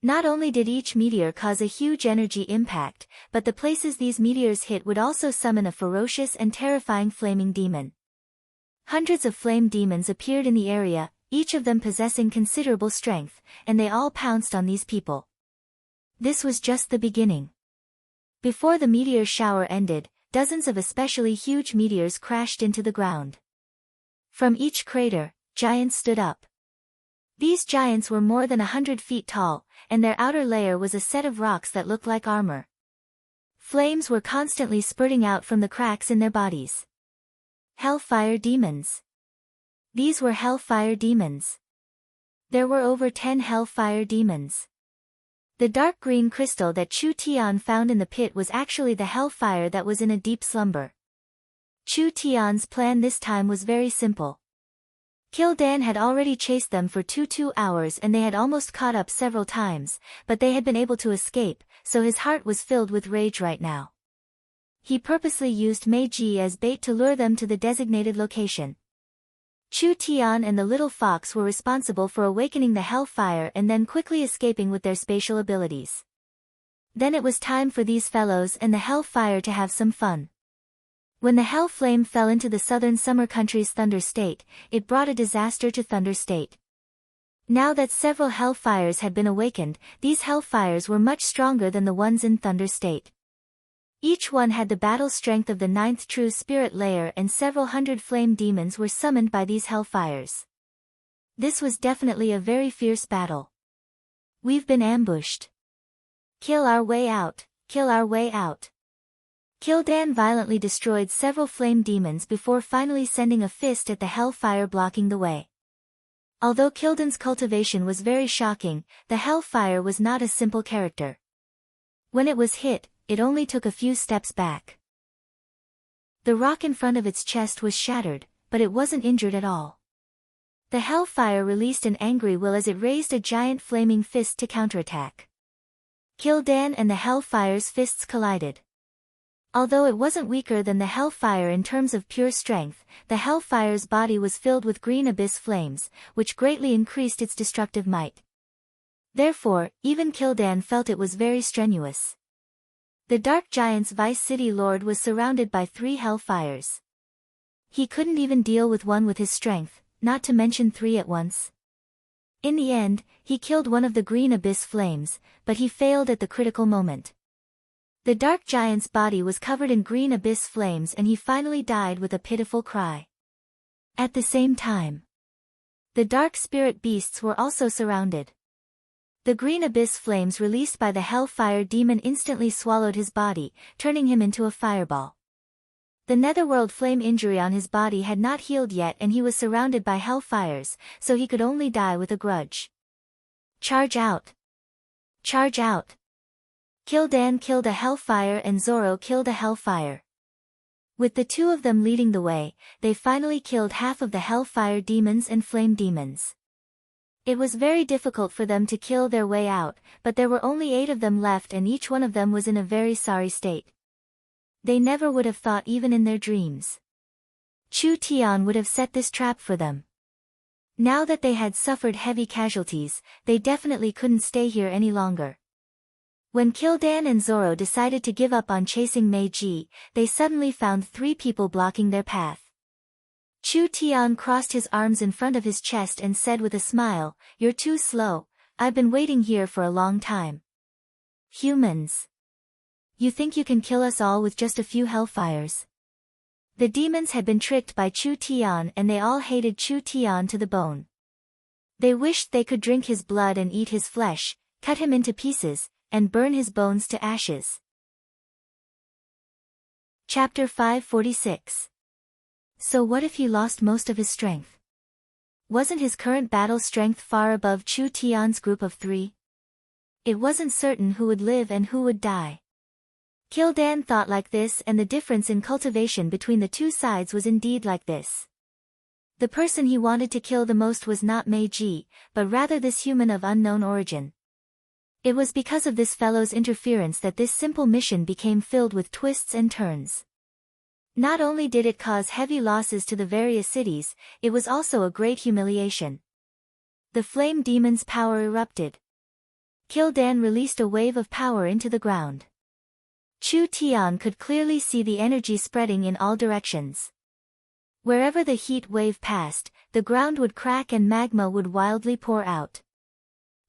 Not only did each meteor cause a huge energy impact, but the places these meteors hit would also summon a ferocious and terrifying flaming demon. Hundreds of flame demons appeared in the area, each of them possessing considerable strength, and they all pounced on these people. This was just the beginning. Before the meteor shower ended, dozens of especially huge meteors crashed into the ground. From each crater, giants stood up. These giants were more than 100 feet tall, and their outer layer was a set of rocks that looked like armor. Flames were constantly spurting out from the cracks in their bodies. Hellfire demons. These were hellfire demons. There were over 10 hellfire demons. The dark green crystal that Chu Tian found in the pit was actually the hellfire that was in a deep slumber. Chu Tian's plan this time was very simple. Kil'dan had already chased them for 2 hours and they had almost caught up several times, but they had been able to escape, so his heart was filled with rage right now. He purposely used Meiji as bait to lure them to the designated location. Chu Tian and the little fox were responsible for awakening the hellfire and then quickly escaping with their spatial abilities. Then it was time for these fellows and the hellfire to have some fun. When the hell flame fell into the southern summer country's Thunder State, it brought a disaster to Thunder State. Now that several hellfires had been awakened, these hellfires were much stronger than the ones in Thunder State. Each one had the battle strength of the 9th true spirit layer and several hundred flame demons were summoned by these hellfires. This was definitely a very fierce battle. We've been ambushed. Kill our way out, kill our way out. Kil'dan violently destroyed several flame demons before finally sending a fist at the hellfire blocking the way. Although Kil'dan's cultivation was very shocking, the hellfire was not a simple character. When it was hit, it only took a few steps back. The rock in front of its chest was shattered, but it wasn't injured at all. The hellfire released an angry will as it raised a giant flaming fist to counterattack. Kil'dan and the hellfire's fists collided. Although it wasn't weaker than the hellfire in terms of pure strength, the hellfire's body was filled with green abyss flames, which greatly increased its destructive might. Therefore, even Kil'dan felt it was very strenuous. The Dark Giant's Vice City Lord was surrounded by 3 hellfires. He couldn't even deal with one with his strength, not to mention 3 at once. In the end, he killed one of the green abyss flames, but he failed at the critical moment. The Dark Giant's body was covered in green abyss flames and he finally died with a pitiful cry. At the same time, the dark spirit beasts were also surrounded. The green abyss flames released by the hellfire demon instantly swallowed his body, turning him into a fireball. The netherworld flame injury on his body had not healed yet and he was surrounded by hellfires, so he could only die with a grudge. Charge out! Charge out! Kil'dan killed a hellfire and Zoro killed a hellfire. With the 2 of them leading the way, they finally killed half of the hellfire demons and flame demons. It was very difficult for them to kill their way out, but there were only 8 of them left and each one of them was in a very sorry state. They never would have thought even in their dreams. Chu Tian would have set this trap for them. Now that they had suffered heavy casualties, they definitely couldn't stay here any longer. When Kil'dan and Zoro decided to give up on chasing Meiji, they suddenly found 3 people blocking their path. Chu Tian crossed his arms in front of his chest and said with a smile, "You're too slow, I've been waiting here for a long time." Humans. You think you can kill us all with just a few hellfires? The demons had been tricked by Chu Tian and they all hated Chu Tian to the bone. They wished they could drink his blood and eat his flesh, cut him into pieces, and burn his bones to ashes. Chapter 546. So what if he lost most of his strength? Wasn't his current battle strength far above Chu Tian's group of 3? It wasn't certain who would live and who would die. Kil'dan thought like this, and the difference in cultivation between the two sides was indeed like this. The person he wanted to kill the most was not Meiji, but rather this human of unknown origin. It was because of this fellow's interference that this simple mission became filled with twists and turns. Not only did it cause heavy losses to the various cities, it was also a great humiliation. The flame demon's power erupted. Kil'dan released a wave of power into the ground. Chu Tian could clearly see the energy spreading in all directions. Wherever the heat wave passed, the ground would crack and magma would wildly pour out.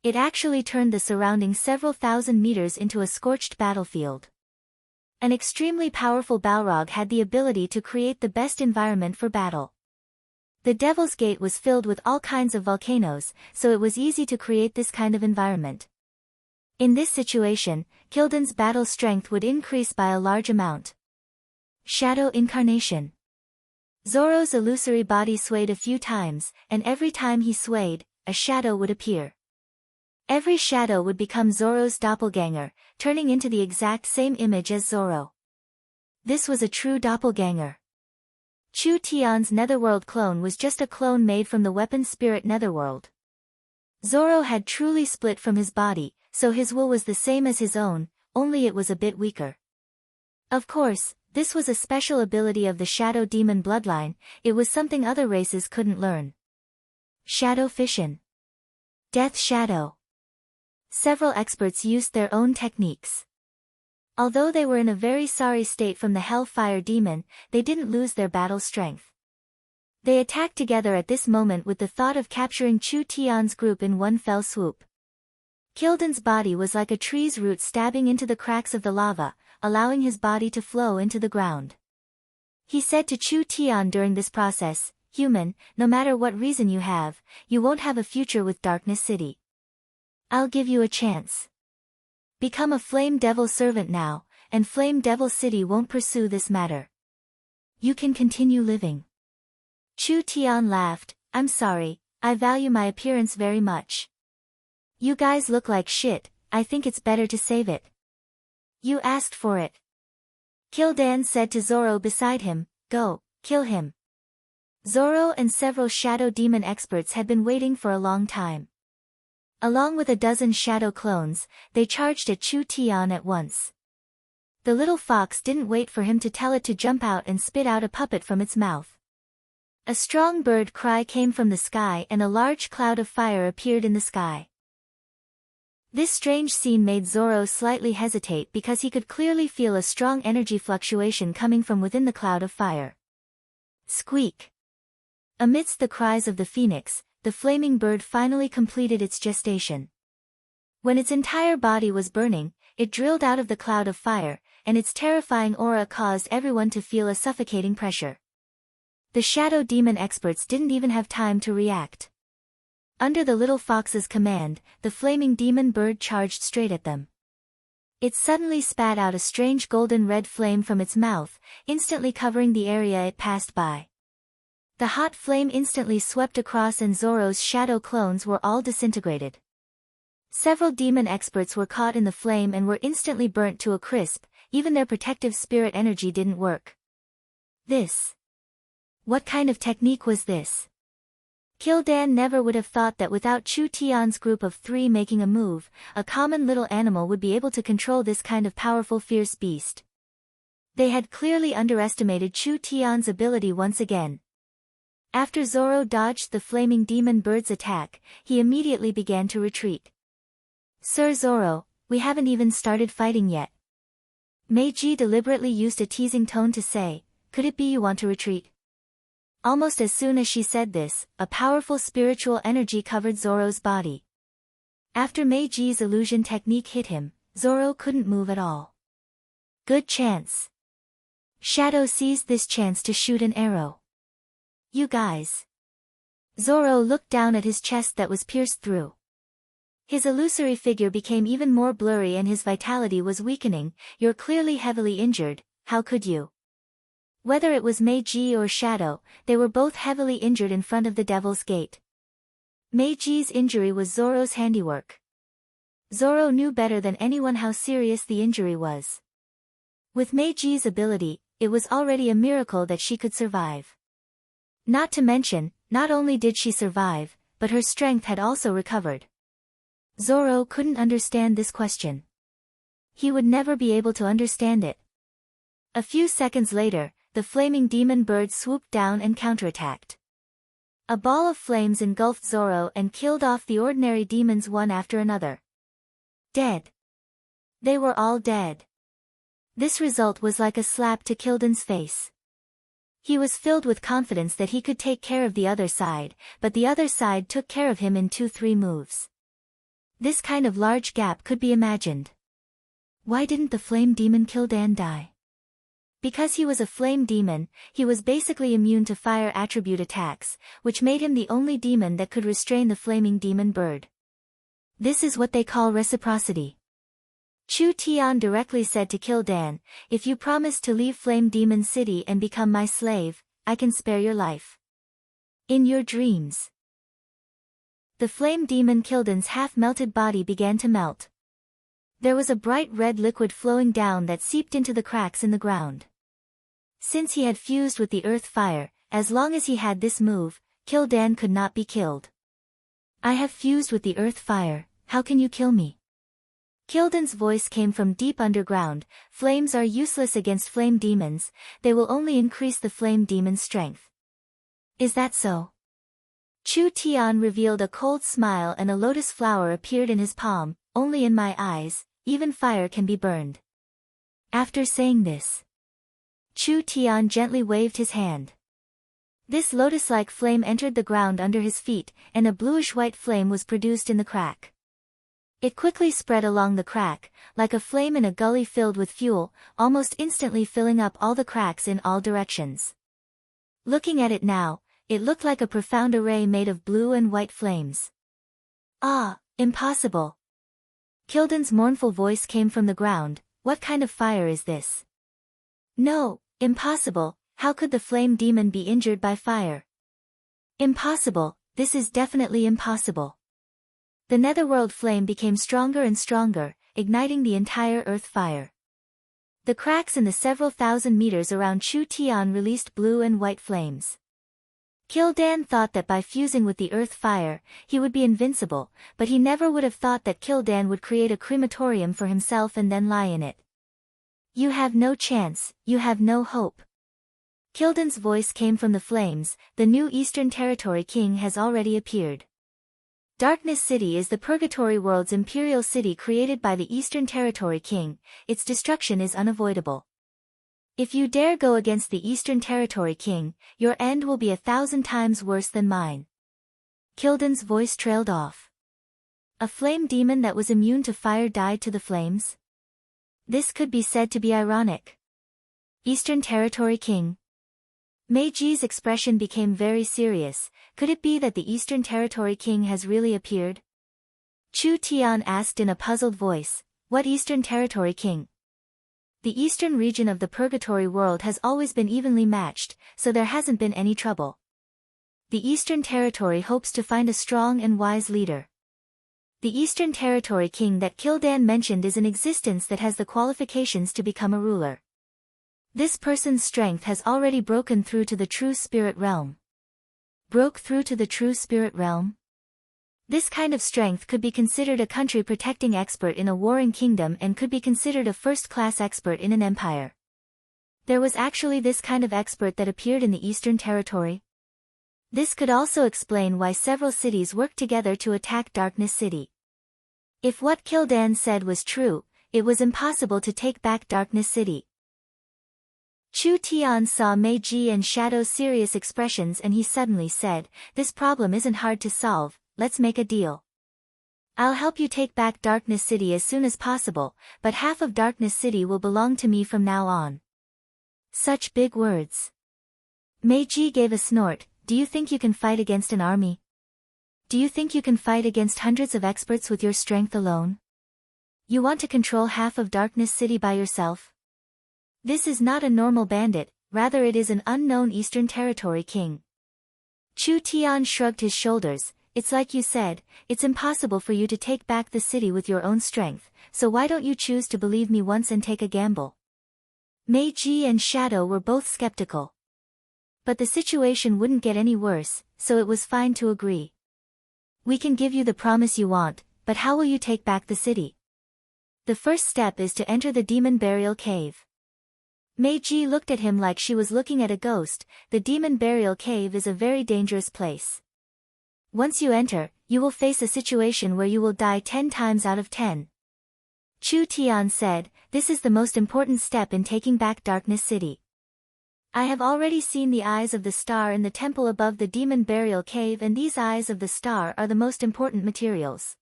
It actually turned the surrounding several thousand meters into a scorched battlefield. An extremely powerful Balrog had the ability to create the best environment for battle. The Devil's Gate was filled with all kinds of volcanoes, so it was easy to create this kind of environment. In this situation, Kil'dan's battle strength would increase by a large amount. Shadow Incarnation. Zoro's illusory body swayed a few times, and every time he swayed, a shadow would appear. Every shadow would become Zoro's doppelganger, turning into the exact same image as Zoro. This was a true doppelganger. Chu Tian's Netherworld clone was just a clone made from the weapon spirit Netherworld. Zoro had truly split from his body, so his will was the same as his own, only it was a bit weaker. Of course, this was a special ability of the Shadow Demon bloodline, it was something other races couldn't learn. Shadow Fission. Death Shadow. Several experts used their own techniques. Although they were in a very sorry state from the Hellfire Demon, they didn't lose their battle strength. They attacked together at this moment with the thought of capturing Chu Tian's group in one fell swoop. Kil'dan's body was like a tree's root stabbing into the cracks of the lava, allowing his body to flow into the ground. He said to Chu Tian during this process, "Human, no matter what reason you have, you won't have a future with Darkness City. I'll give you a chance. Become a Flame Devil servant now, and Flame Devil City won't pursue this matter. You can continue living." Chu Tian laughed, "I'm sorry, I value my appearance very much. You guys look like shit, I think it's better to save it." "You asked for it." Kil'dan said to Zoro beside him, "Go, kill him." Zoro and several Shadow Demon experts had been waiting for a long time. Along with a dozen shadow clones, they charged at Chu Tian at once. The little fox didn't wait for him to tell it to jump out and spit out a puppet from its mouth. A strong bird cry came from the sky and a large cloud of fire appeared in the sky. This strange scene made Zoro slightly hesitate because he could clearly feel a strong energy fluctuation coming from within the cloud of fire. Squeak! Amidst the cries of the phoenix, the flaming bird finally completed its gestation. When its entire body was burning, it drilled out of the cloud of fire, and its terrifying aura caused everyone to feel a suffocating pressure. The Shadow Demon experts didn't even have time to react. Under the little fox's command, the flaming demon bird charged straight at them. It suddenly spat out a strange golden red flame from its mouth, instantly covering the area it passed by. The hot flame instantly swept across and Zoro's shadow clones were all disintegrated. Several demon experts were caught in the flame and were instantly burnt to a crisp, even their protective spirit energy didn't work. What kind of technique was this? Kil'dan never would have thought that without Chu Tian's group of 3 making a move, a common little animal would be able to control this kind of powerful fierce beast. They had clearly underestimated Chu Tian's ability once again. After Zoro dodged the flaming demon bird's attack, he immediately began to retreat. "Sir Zoro, we haven't even started fighting yet." Meiji deliberately used a teasing tone to say, "Could it be you want to retreat?" Almost as soon as she said this, a powerful spiritual energy covered Zoro's body. After Meiji's illusion technique hit him, Zoro couldn't move at all. Good chance. Shadow seized this chance to shoot an arrow. You guys. Zoro looked down at his chest that was pierced through. His illusory figure became even more blurry and his vitality was weakening. You're clearly heavily injured, how could you? Whether it was Meiji or Shadow, they were both heavily injured in front of the Devil's Gate. Meiji's injury was Zoro's handiwork. Zoro knew better than anyone how serious the injury was. With Meiji's ability, it was already a miracle that she could survive. Not to mention, not only did she survive, but her strength had also recovered. Zoro couldn't understand this question. He would never be able to understand it. A few seconds later, the flaming demon bird swooped down and counterattacked. A ball of flames engulfed Zoro and killed off the ordinary demons one after another. Dead. They were all dead. This result was like a slap to Kildan's face. He was filled with confidence that he could take care of the other side, but the other side took care of him in 2-3 moves. This kind of large gap could be imagined. Why didn't the flame demon Kildan die? Because he was a flame demon, he was basically immune to fire attribute attacks, which made him the only demon that could restrain the flaming demon bird. This is what they call reciprocity. Chu Tian directly said to Kildan, if you promise to leave Flame Demon City and become my slave, I can spare your life. In your dreams. The flame demon Kildan's half-melted body began to melt. There was a bright red liquid flowing down that seeped into the cracks in the ground. Since he had fused with the earth fire, as long as he had this move, Kildan could not be killed. I have fused with the earth fire, how can you kill me? Kildan's voice came from deep underground, flames are useless against flame demons, they will only increase the flame demon's strength. Is that so? Chu Tian revealed a cold smile and a lotus flower appeared in his palm, only in my eyes, even fire can be burned. After saying this, Chu Tian gently waved his hand. This lotus-like flame entered the ground under his feet, and a bluish-white flame was produced in the crack. It quickly spread along the crack, like a flame in a gully filled with fuel, almost instantly filling up all the cracks in all directions. Looking at it now, it looked like a profound array made of blue and white flames. Ah, impossible! Kildan's mournful voice came from the ground, what kind of fire is this? No, impossible, how could the flame demon be injured by fire? Impossible, this is definitely impossible. The netherworld flame became stronger and stronger, igniting the entire earth fire. The cracks in the several thousand meters around Chu Tian released blue and white flames. Kildan thought that by fusing with the earth fire, he would be invincible, but he never would have thought that Kildan would create a crematorium for himself and then lie in it. You have no chance, you have no hope. Kildan's voice came from the flames, the new Eastern Territory king has already appeared. Darkness City is the Purgatory World's imperial city created by the Eastern Territory king, its destruction is unavoidable. If you dare go against the Eastern Territory king, your end will be 1,000 times worse than mine. Kildan's voice trailed off. A flame demon that was immune to fire died to the flames? This could be said to be ironic. Eastern Territory king. Meiji's expression became very serious, could it be that the Eastern Territory king has really appeared? Chu Tian asked in a puzzled voice, what Eastern Territory king? The eastern region of the Purgatory world has always been evenly matched, so there hasn't been any trouble. The Eastern Territory hopes to find a strong and wise leader. The Eastern Territory king that Kildan mentioned is an existence that has the qualifications to become a ruler. This person's strength has already broken through to the true spirit realm. Broke through to the true spirit realm? This kind of strength could be considered a country-protecting expert in a warring kingdom and could be considered a first-class expert in an empire. There was actually this kind of expert that appeared in the Eastern Territory. This could also explain why several cities worked together to attack Darkness City. If what Kildan said was true, it was impossible to take back Darkness City. Chu Tian saw Meiji and Shadow's serious expressions and he suddenly said, this problem isn't hard to solve, let's make a deal. I'll help you take back Darkness City as soon as possible, but half of Darkness City will belong to me from now on. Such big words. Meiji gave a snort. Do you think you can fight against an army? Do you think you can fight against hundreds of experts with your strength alone? You want to control half of Darkness City by yourself? This is not a normal bandit, rather it is an unknown Eastern Territory king. Chu Tian shrugged his shoulders. It's like you said, it's impossible for you to take back the city with your own strength, so why don't you choose to believe me once and take a gamble? Meiji and Shadow were both skeptical. But the situation wouldn't get any worse, so it was fine to agree. We can give you the promise you want, but how will you take back the city? The first step is to enter the Demon Burial Cave. Meiji looked at him like she was looking at a ghost. The Demon Burial Cave is a very dangerous place. Once you enter, you will face a situation where you will die 10 times out of 10. Chu Tian said, this is the most important step in taking back Darkness City. I have already seen the eyes of the star in the temple above the Demon Burial Cave, and these eyes of the star are the most important materials.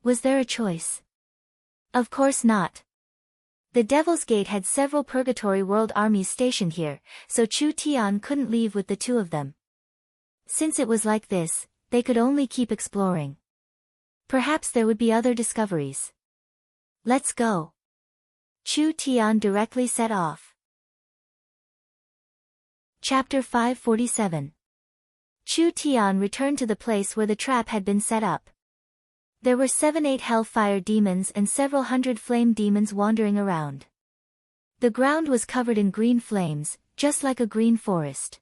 Was there a choice? Of course not. The Devil's Gate had several Purgatory World armies stationed here, so Chu Tian couldn't leave with the two of them. Since it was like this, they could only keep exploring. Perhaps there would be other discoveries. Let's go. Chu Tian directly set off. Chapter 547. Chu Tian returned to the place where the trap had been set up. There were 7-8 hellfire demons and several hundred flame demons wandering around. The ground was covered in green flames, just like a green forest.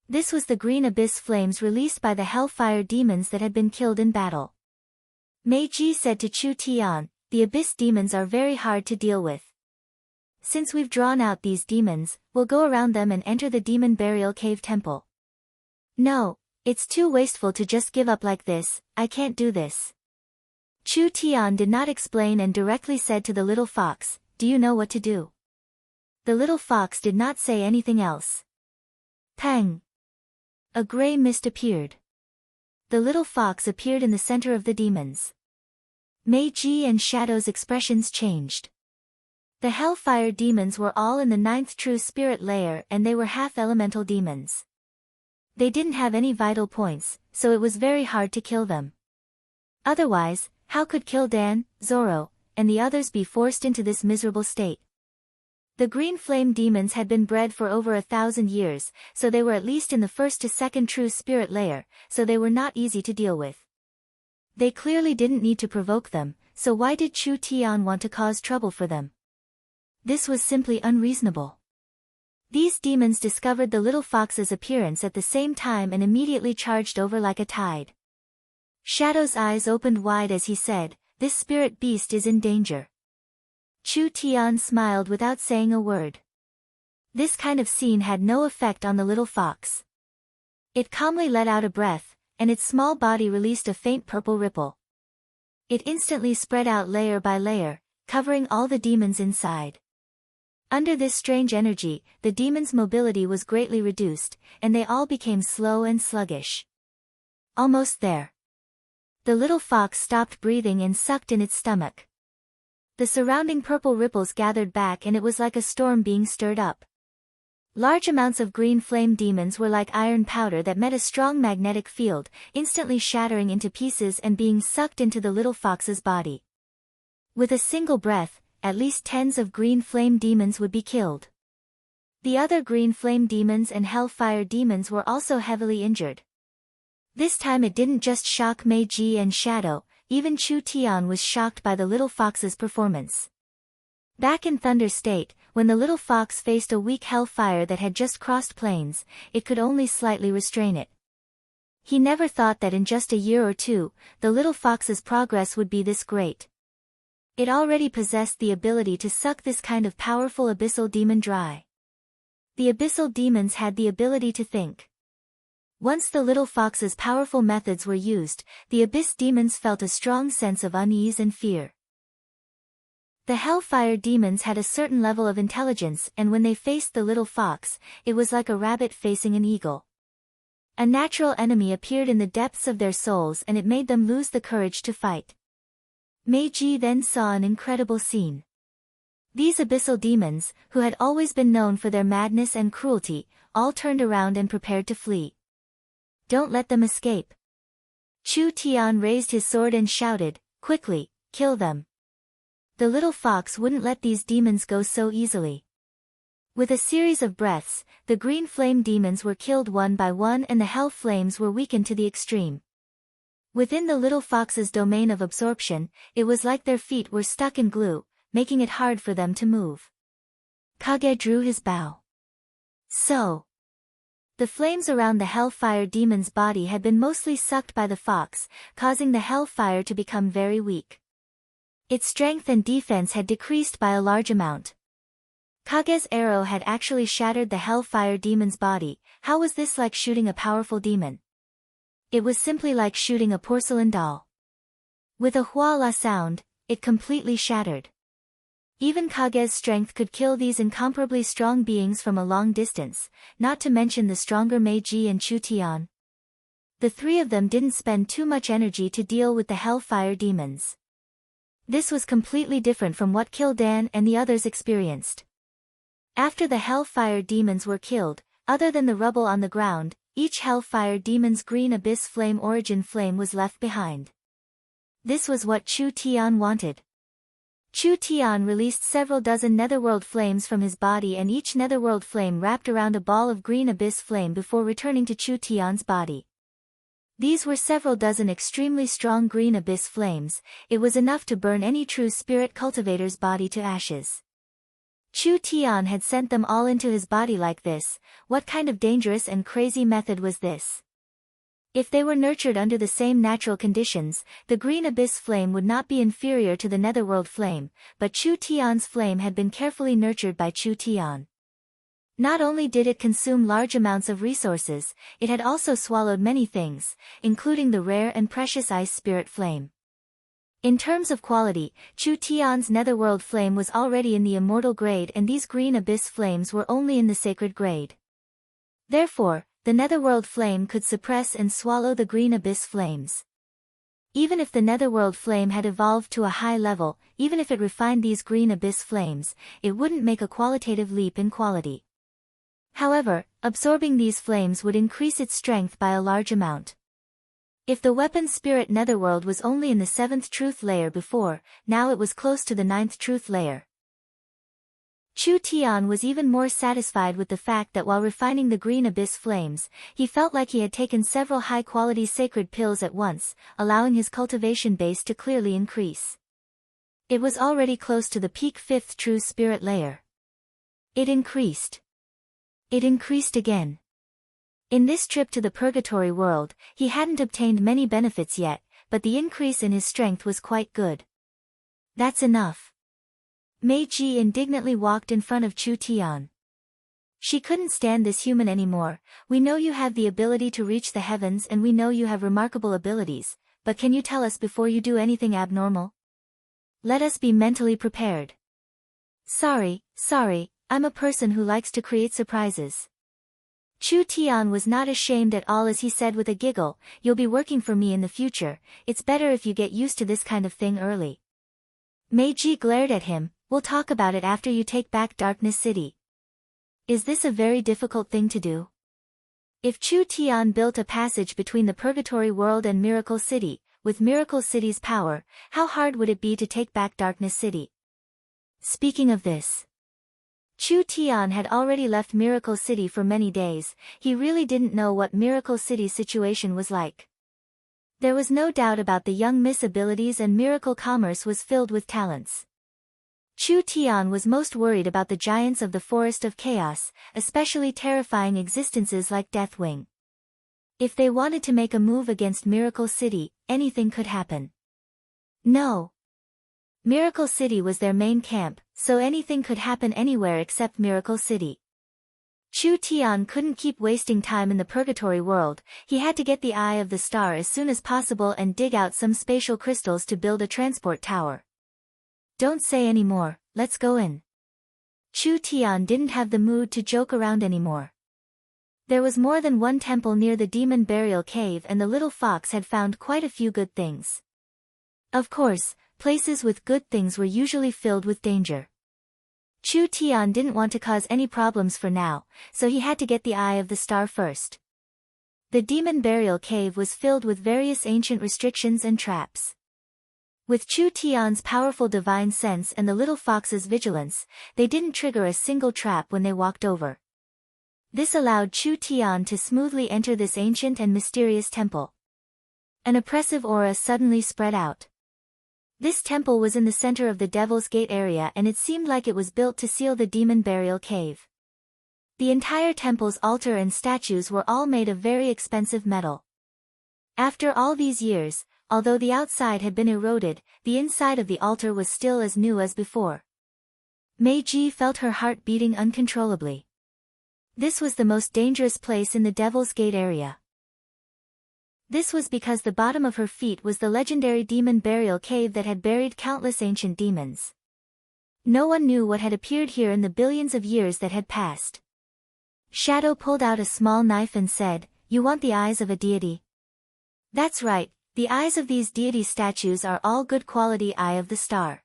This was the green abyss flames released by the hellfire demons that had been killed in battle. Meiji said to Chu Tian, the abyss demons are very hard to deal with. Since we've drawn out these demons, we'll go around them and enter the Demon Burial Cave temple. No, it's too wasteful to just give up like this, I can't do this. Chu Tian did not explain and directly said to the little fox, do you know what to do? The little fox did not say anything else. Pang! A gray mist appeared. The little fox appeared in the center of the demons. Meiji and Shadow's expressions changed. The hellfire demons were all in the 9th true spirit layer, and they were half-elemental demons. They didn't have any vital points, so it was very hard to kill them. Otherwise, how could Kil'dan, Zoro, and the others be forced into this miserable state? The green flame demons had been bred for over 1,000 years, so they were at least in the 1st to 2nd true spirit layer, so they were not easy to deal with. They clearly didn't need to provoke them, so why did Chu Tian want to cause trouble for them? This was simply unreasonable. These demons discovered the little fox's appearance at the same time and immediately charged over like a tide. Shadow's eyes opened wide as he said, this spirit beast is in danger. Chu Tian smiled without saying a word. This kind of scene had no effect on the little fox. It calmly let out a breath, and its small body released a faint purple ripple. It instantly spread out layer by layer, covering all the demons inside. Under this strange energy, the demons' mobility was greatly reduced, and they all became slow and sluggish. Almost there. The little fox stopped breathing and sucked in its stomach. The surrounding purple ripples gathered back, and it was like a storm being stirred up. Large amounts of green flame demons were like iron powder that met a strong magnetic field, instantly shattering into pieces and being sucked into the little fox's body. With a single breath, at least tens of green flame demons would be killed. The other green flame demons and hellfire demons were also heavily injured. This time it didn't just shock Meiji and Shadow, even Chu Tian was shocked by the little fox's performance. Back in Thunder State, when the little fox faced a weak hellfire that had just crossed plains, it could only slightly restrain it. He never thought that in just a year or two, the little fox's progress would be this great. It already possessed the ability to suck this kind of powerful abyssal demon dry. The abyssal demons had the ability to think. Once the little fox's powerful methods were used, the abyss demons felt a strong sense of unease and fear. The hellfire demons had a certain level of intelligence, and when they faced the little fox, it was like a rabbit facing an eagle. A natural enemy appeared in the depths of their souls and it made them lose the courage to fight. Meiji then saw an incredible scene. These abyssal demons, who had always been known for their madness and cruelty, all turned around and prepared to flee. Don't let them escape. Chu Tian raised his sword and shouted, quickly, kill them. The little fox wouldn't let these demons go so easily. With a series of breaths, the green flame demons were killed one by one and the hell flames were weakened to the extreme. Within the little fox's domain of absorption, it was like their feet were stuck in glue, making it hard for them to move. Kage drew his bow. So. The flames around the hellfire demon's body had been mostly sucked by the fox, causing the hellfire to become very weak. Its strength and defense had decreased by a large amount. Kage's arrow had actually shattered the hellfire demon's body. How was this like shooting a powerful demon? It was simply like shooting a porcelain doll. With a hua-la sound, it completely shattered. Even Kage's strength could kill these incomparably strong beings from a long distance, not to mention the stronger Meiji and Chu Tian. The three of them didn't spend too much energy to deal with the hellfire demons. This was completely different from what Kildan and the others experienced. After the hellfire demons were killed, other than the rubble on the ground, each hellfire demon's green abyss flame origin flame was left behind. This was what Chu Tian wanted. Chu Tian released several dozen netherworld flames from his body and each netherworld flame wrapped around a ball of green abyss flame before returning to Chu Tian's body. These were several dozen extremely strong green abyss flames. It was enough to burn any true spirit cultivator's body to ashes. Chu Tian had sent them all into his body like this. What kind of dangerous and crazy method was this? If they were nurtured under the same natural conditions, the green abyss flame would not be inferior to the netherworld flame, but Chu Tian's flame had been carefully nurtured by Chu Tian. Not only did it consume large amounts of resources, it had also swallowed many things, including the rare and precious ice spirit flame. In terms of quality, Chu Tian's netherworld flame was already in the immortal grade and these green abyss flames were only in the sacred grade. Therefore, the netherworld flame could suppress and swallow the green abyss flames. Even if the netherworld flame had evolved to a high level, even if it refined these green abyss flames, it wouldn't make a qualitative leap in quality. However, absorbing these flames would increase its strength by a large amount. If the weapon spirit netherworld was only in the 7th truth layer before, now it was close to the 9th truth layer. Chu Tian was even more satisfied with the fact that while refining the green abyss flames, he felt like he had taken several high-quality sacred pills at once, allowing his cultivation base to clearly increase. It was already close to the peak 5th true spirit layer. It increased. It increased again. In this trip to the purgatory world, he hadn't obtained many benefits yet, but the increase in his strength was quite good. That's enough. Meiji indignantly walked in front of Chu Tian. She couldn't stand this human anymore. We know you have the ability to reach the heavens and we know you have remarkable abilities, but can you tell us before you do anything abnormal? Let us be mentally prepared. Sorry, I'm a person who likes to create surprises. Chu Tian was not ashamed at all as he said with a giggle, you'll be working for me in the future, it's better if you get used to this kind of thing early. Meiji glared at him, we'll talk about it after you take back Darkness City. Is this a very difficult thing to do? If Chu Tian built a passage between the Purgatory World and Miracle City, with Miracle City's power, how hard would it be to take back Darkness City? Speaking of this, Chu Tian had already left Miracle City for many days. He really didn't know what Miracle City's situation was like. There was no doubt about the young Miss abilities and miracle commerce was filled with talents. Chu Tian was most worried about the giants of the Forest of Chaos, especially terrifying existences like Deathwing. If they wanted to make a move against Miracle City, anything could happen. No. Miracle City was their main camp, so anything could happen anywhere except Miracle City. Chu Tian couldn't keep wasting time in the Purgatory World, he had to get the Eye of the Star as soon as possible and dig out some spatial crystals to build a transport tower. Don't say any more, let's go in. Chu Tian didn't have the mood to joke around anymore. There was more than one temple near the demon burial cave, and the little fox had found quite a few good things. Of course, places with good things were usually filled with danger. Chu Tian didn't want to cause any problems for now, so he had to get the Eye of the Star first. The demon burial cave was filled with various ancient restrictions and traps. With Chu Tian's powerful divine sense and the little fox's vigilance, they didn't trigger a single trap when they walked over. This allowed Chu Tian to smoothly enter this ancient and mysterious temple. An oppressive aura suddenly spread out. This temple was in the center of the Devil's Gate area, and it seemed like it was built to seal the demon burial cave. The entire temple's altar and statues were all made of very expensive metal. After all these years, although the outside had been eroded, the inside of the altar was still as new as before. Meiji felt her heart beating uncontrollably. This was the most dangerous place in the Devil's Gate area. This was because the bottom of her feet was the legendary demon burial cave that had buried countless ancient demons. No one knew what had appeared here in the billions of years that had passed. Shadow pulled out a small knife and said, "You want the eyes of a deity?" "That's right, the eyes of these deity statues are all good quality Eye of the Star."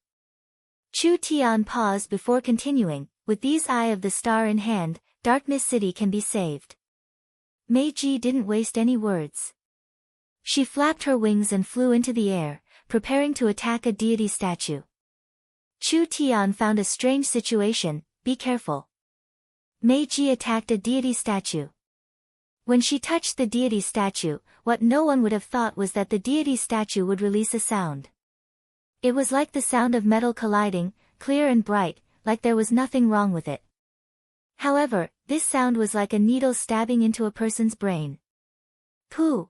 Chu Tian paused before continuing, "With these Eye of the Star in hand, Darkness City can be saved." Meiji didn't waste any words. She flapped her wings and flew into the air, preparing to attack a deity statue. Chu Tian found a strange situation, "Be careful." Meiji attacked a deity statue. When she touched the deity statue, what no one would have thought was that the deity statue would release a sound. It was like the sound of metal colliding, clear and bright, like there was nothing wrong with it. However, this sound was like a needle stabbing into a person's brain. Pooh!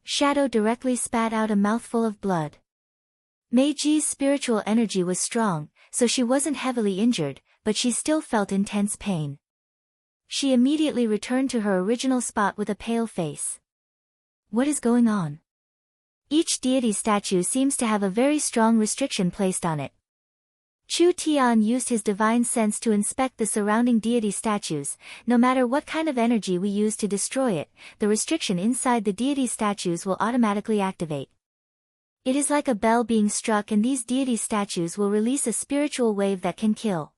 Shadow directly spat out a mouthful of blood. Meiji's spiritual energy was strong, so she wasn't heavily injured, but she still felt intense pain. She immediately returned to her original spot with a pale face. What is going on? Each deity statue seems to have a very strong restriction placed on it. Chu Tian used his divine sense to inspect the surrounding deity statues. No matter what kind of energy we use to destroy it, the restriction inside the deity statues will automatically activate. It is like a bell being struck, and these deity statues will release a spiritual wave that can kill.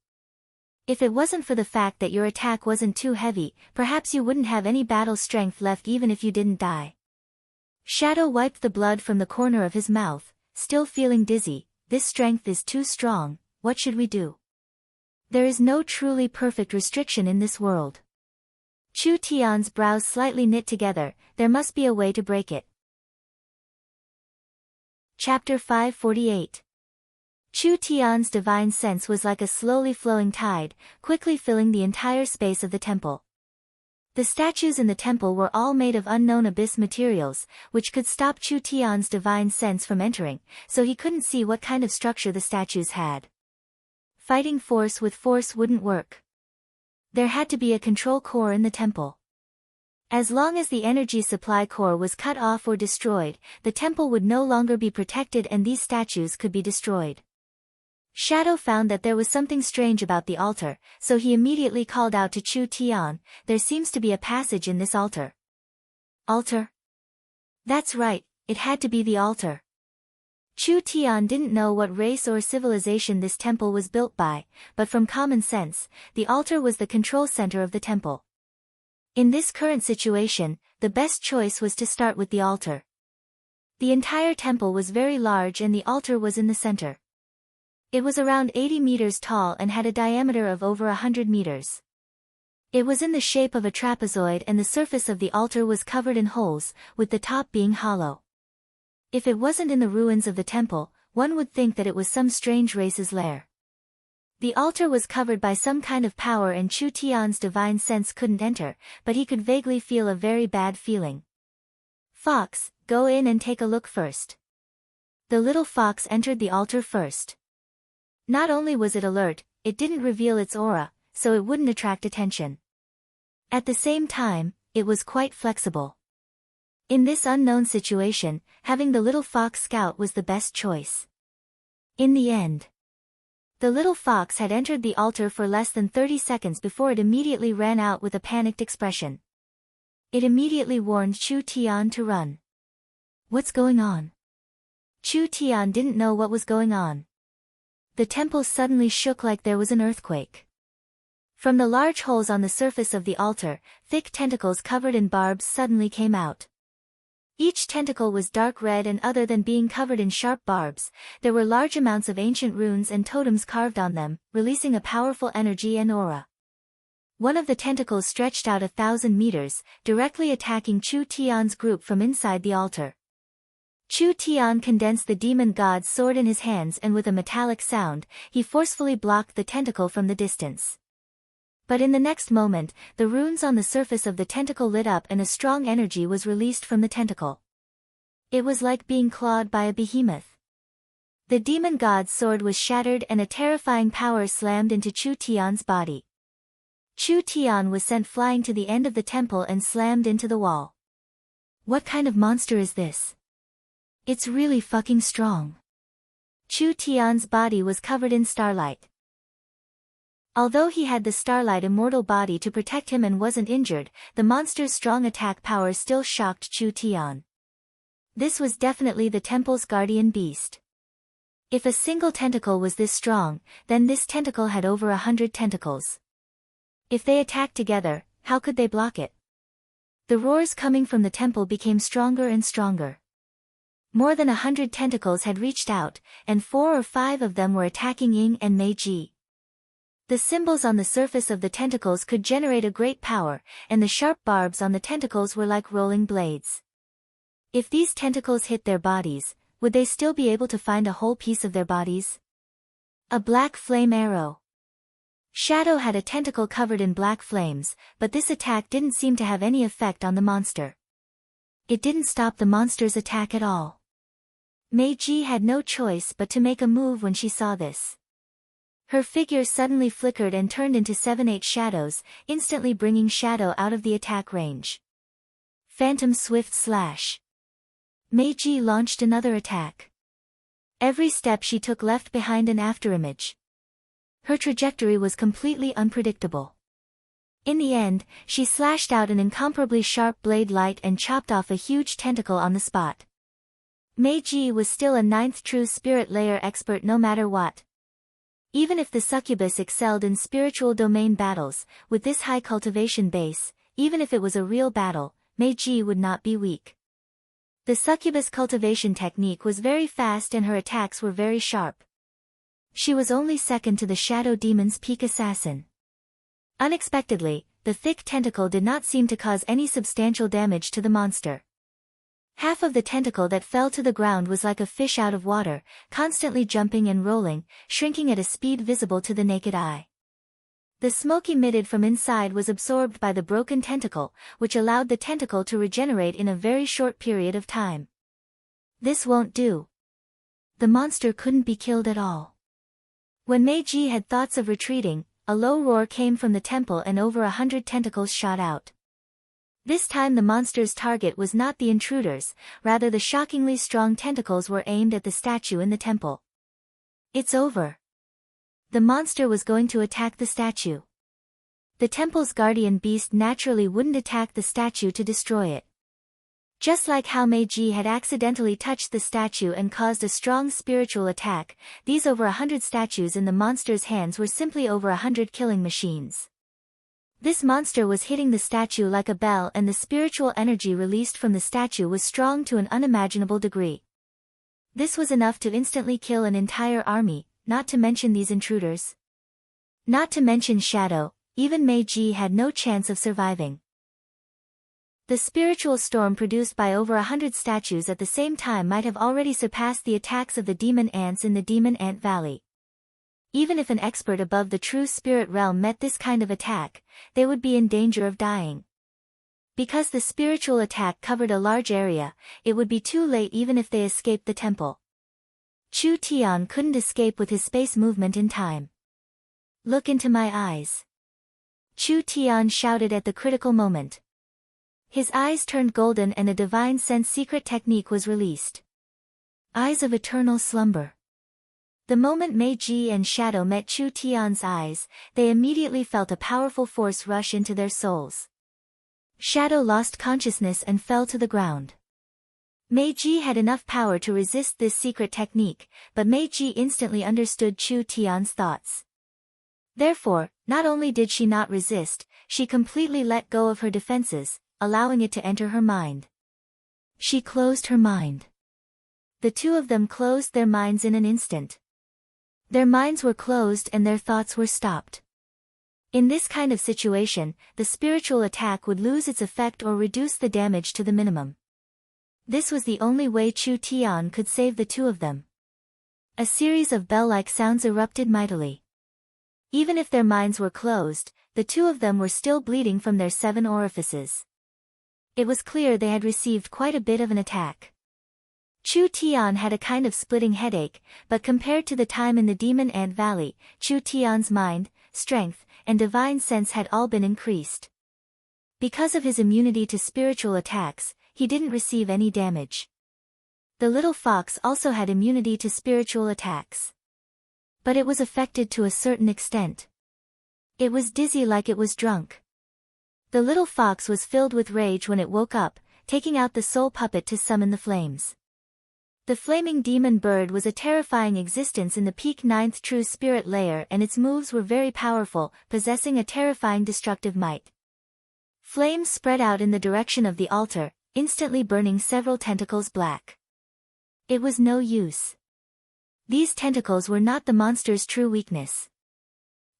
If it wasn't for the fact that your attack wasn't too heavy, perhaps you wouldn't have any battle strength left even if you didn't die. Shadow wiped the blood from the corner of his mouth, still feeling dizzy. This strength is too strong. What should we do? There is no truly perfect restriction in this world. Chu Tian's brows slightly knit together. There must be a way to break it. Chapter 548. Chu Tian's divine sense was like a slowly flowing tide, quickly filling the entire space of the temple. The statues in the temple were all made of unknown abyss materials, which could stop Chu Tian's divine sense from entering, so he couldn't see what kind of structure the statues had. Fighting force with force wouldn't work. There had to be a control core in the temple. As long as the energy supply core was cut off or destroyed, the temple would no longer be protected and these statues could be destroyed. Shadow found that there was something strange about the altar, so he immediately called out to Chu Tian, "There seems to be a passage in this altar." Altar? That's right, it had to be the altar. Chu Tian didn't know what race or civilization this temple was built by, but from common sense, the altar was the control center of the temple. In this current situation, the best choice was to start with the altar. The entire temple was very large and the altar was in the center. It was around 80 meters tall and had a diameter of over 100 meters. It was in the shape of a trapezoid and the surface of the altar was covered in holes, with the top being hollow. If it wasn't in the ruins of the temple, one would think that it was some strange race's lair. The altar was covered by some kind of power and Chu Tian's divine sense couldn't enter, but he could vaguely feel a very bad feeling. "Fox, go in and take a look first." The little fox entered the altar first. Not only was it alert, it didn't reveal its aura, so it wouldn't attract attention. At the same time, it was quite flexible. In this unknown situation, having the little fox scout was the best choice. In the end, the little fox had entered the altar for less than 30 seconds before it immediately ran out with a panicked expression. It immediately warned Chu Tian to run. What's going on? Chu Tian didn't know what was going on. The temple suddenly shook like there was an earthquake. From the large holes on the surface of the altar, thick tentacles covered in barbs suddenly came out. Each tentacle was dark red, and other than being covered in sharp barbs, there were large amounts of ancient runes and totems carved on them, releasing a powerful energy and aura. One of the tentacles stretched out 1,000 meters, directly attacking Chu Tian's group from inside the altar. Chu Tian condensed the demon god's sword in his hands, and with a metallic sound, he forcefully blocked the tentacle from the distance. But in the next moment, the runes on the surface of the tentacle lit up and a strong energy was released from the tentacle. It was like being clawed by a behemoth. The demon god's sword was shattered and a terrifying power slammed into Chu Tian's body. Chu Tian was sent flying to the end of the temple and slammed into the wall. What kind of monster is this? It's really fucking strong. Chu Tian's body was covered in starlight. Although he had the starlight immortal body to protect him and wasn't injured, the monster's strong attack power still shocked Chu Tian. This was definitely the temple's guardian beast. If a single tentacle was this strong, then this tentacle had over 100 tentacles. If they attacked together, how could they block it? The roars coming from the temple became stronger and stronger. More than 100 tentacles had reached out, and 4 or 5 of them were attacking Ying and Meiji. The symbols on the surface of the tentacles could generate a great power, and the sharp barbs on the tentacles were like rolling blades. If these tentacles hit their bodies, would they still be able to find a whole piece of their bodies? A black flame arrow. Shadow had a tentacle covered in black flames, but this attack didn't seem to have any effect on the monster. It didn't stop the monster's attack at all. Meiji had no choice but to make a move when she saw this. Her figure suddenly flickered and turned into 7-8 shadows, instantly bringing Shadow out of the attack range. Phantom Swift Slash. Meiji launched another attack. Every step she took left behind an afterimage. Her trajectory was completely unpredictable. In the end, she slashed out an incomparably sharp blade light and chopped off a huge tentacle on the spot. Meiji was still a 9th true spirit layer expert no matter what. Even if the succubus excelled in spiritual domain battles, with this high cultivation base, even if it was a real battle, Meiji would not be weak. The succubus cultivation technique was very fast and her attacks were very sharp. She was only second to the shadow demon's peak assassin. Unexpectedly, the thick tentacle did not seem to cause any substantial damage to the monster. Half of the tentacle that fell to the ground was like a fish out of water, constantly jumping and rolling, shrinking at a speed visible to the naked eye. The smoke emitted from inside was absorbed by the broken tentacle, which allowed the tentacle to regenerate in a very short period of time. This won't do. The monster couldn't be killed at all. When Meiji had thoughts of retreating, a low roar came from the temple and over 100 tentacles shot out. This time the monster's target was not the intruders, rather the shockingly strong tentacles were aimed at the statue in the temple. It's over. The monster was going to attack the statue. The temple's guardian beast naturally wouldn't attack the statue to destroy it. Just like how Meiji had accidentally touched the statue and caused a strong spiritual attack, these over 100 statues in the monster's hands were simply over 100 killing machines. This monster was hitting the statue like a bell, and the spiritual energy released from the statue was strong to an unimaginable degree. This was enough to instantly kill an entire army, not to mention these intruders. Not to mention Shadow, even Meiji had no chance of surviving. The spiritual storm produced by over 100 statues at the same time might have already surpassed the attacks of the demon ants in the Demon Ant Valley. Even if an expert above the true spirit realm met this kind of attack, they would be in danger of dying. Because the spiritual attack covered a large area, it would be too late even if they escaped the temple. Chu Tian couldn't escape with his space movement in time. Look into my eyes. Chu Tian shouted at the critical moment. His eyes turned golden and a divine sense secret technique was released. Eyes of eternal slumber. The moment Meiji and Shadow met Chu Tian's eyes, they immediately felt a powerful force rush into their souls. Shadow lost consciousness and fell to the ground. Meiji had enough power to resist this secret technique, but Meiji instantly understood Chu Tian's thoughts. Therefore, not only did she not resist, she completely let go of her defenses, allowing it to enter her mind. She closed her mind. The two of them closed their minds in an instant. Their minds were closed and their thoughts were stopped. In this kind of situation, the spiritual attack would lose its effect or reduce the damage to the minimum. This was the only way Chu Tian could save the two of them. A series of bell-like sounds erupted mightily. Even if their minds were closed, the two of them were still bleeding from their 7 orifices. It was clear they had received quite a bit of an attack. Chu Tian had a kind of splitting headache, but compared to the time in the Demon Ant Valley, Chu Tian's mind, strength, and divine sense had all been increased. Because of his immunity to spiritual attacks, he didn't receive any damage. The little fox also had immunity to spiritual attacks. But it was affected to a certain extent. It was dizzy like it was drunk. The little fox was filled with rage when it woke up, taking out the soul puppet to summon the flames. The flaming demon bird was a terrifying existence in the peak 9th true spirit layer, and its moves were very powerful, possessing a terrifying destructive might. Flames spread out in the direction of the altar, instantly burning several tentacles black. It was no use. These tentacles were not the monster's true weakness.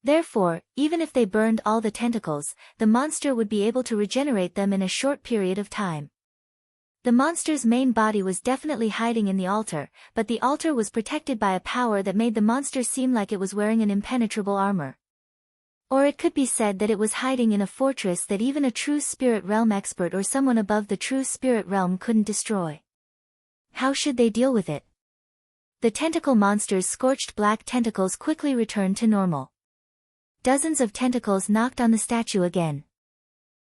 Therefore, even if they burned all the tentacles, the monster would be able to regenerate them in a short period of time. The monster's main body was definitely hiding in the altar, but the altar was protected by a power that made the monster seem like it was wearing an impenetrable armor. Or it could be said that it was hiding in a fortress that even a true spirit realm expert or someone above the true spirit realm couldn't destroy. How should they deal with it? The tentacle monster's scorched black tentacles quickly returned to normal. Dozens of tentacles knocked on the statue again.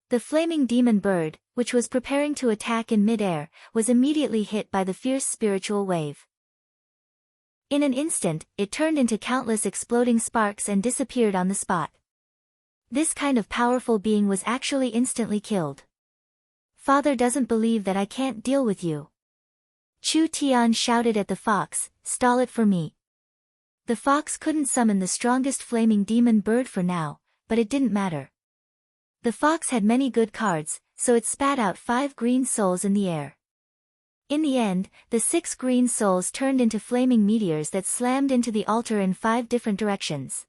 The flaming demon bird, which was preparing to attack in mid-air, was immediately hit by the fierce spiritual wave. In an instant, it turned into countless exploding sparks and disappeared on the spot. This kind of powerful being was actually instantly killed. Father doesn't believe that I can't deal with you. Chu Tian shouted at the fox, "Stall it for me." The fox couldn't summon the strongest flaming demon bird for now, but it didn't matter. The fox had many good cards, so it spat out 5 green souls in the air. In the end, the 6 green souls turned into flaming meteors that slammed into the altar in 5 different directions.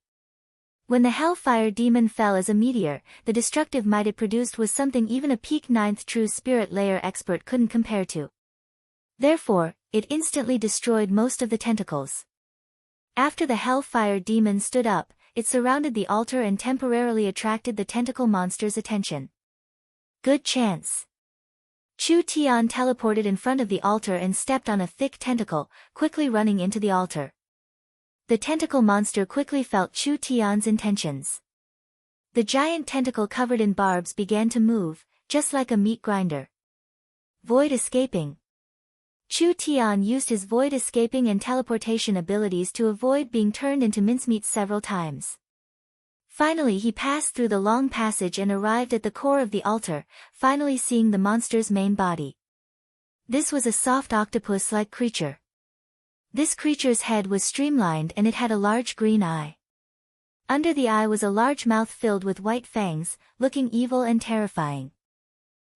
When the hellfire demon fell as a meteor, the destructive might it produced was something even a peak 9th true spirit layer expert couldn't compare to. Therefore, it instantly destroyed most of the tentacles. After the hellfire demon stood up, it surrounded the altar and temporarily attracted the tentacle monster's attention. Good chance. Chu Tian teleported in front of the altar and stepped on a thick tentacle, quickly running into the altar. The tentacle monster quickly felt Chu Tian's intentions. The giant tentacle covered in barbs began to move, just like a meat grinder. Void escaping. Chu Tian used his void escaping and teleportation abilities to avoid being turned into mincemeat several times. Finally he passed through the long passage and arrived at the core of the altar, finally seeing the monster's main body. This was a soft octopus-like creature. This creature's head was streamlined and it had a large green eye. Under the eye was a large mouth filled with white fangs, looking evil and terrifying.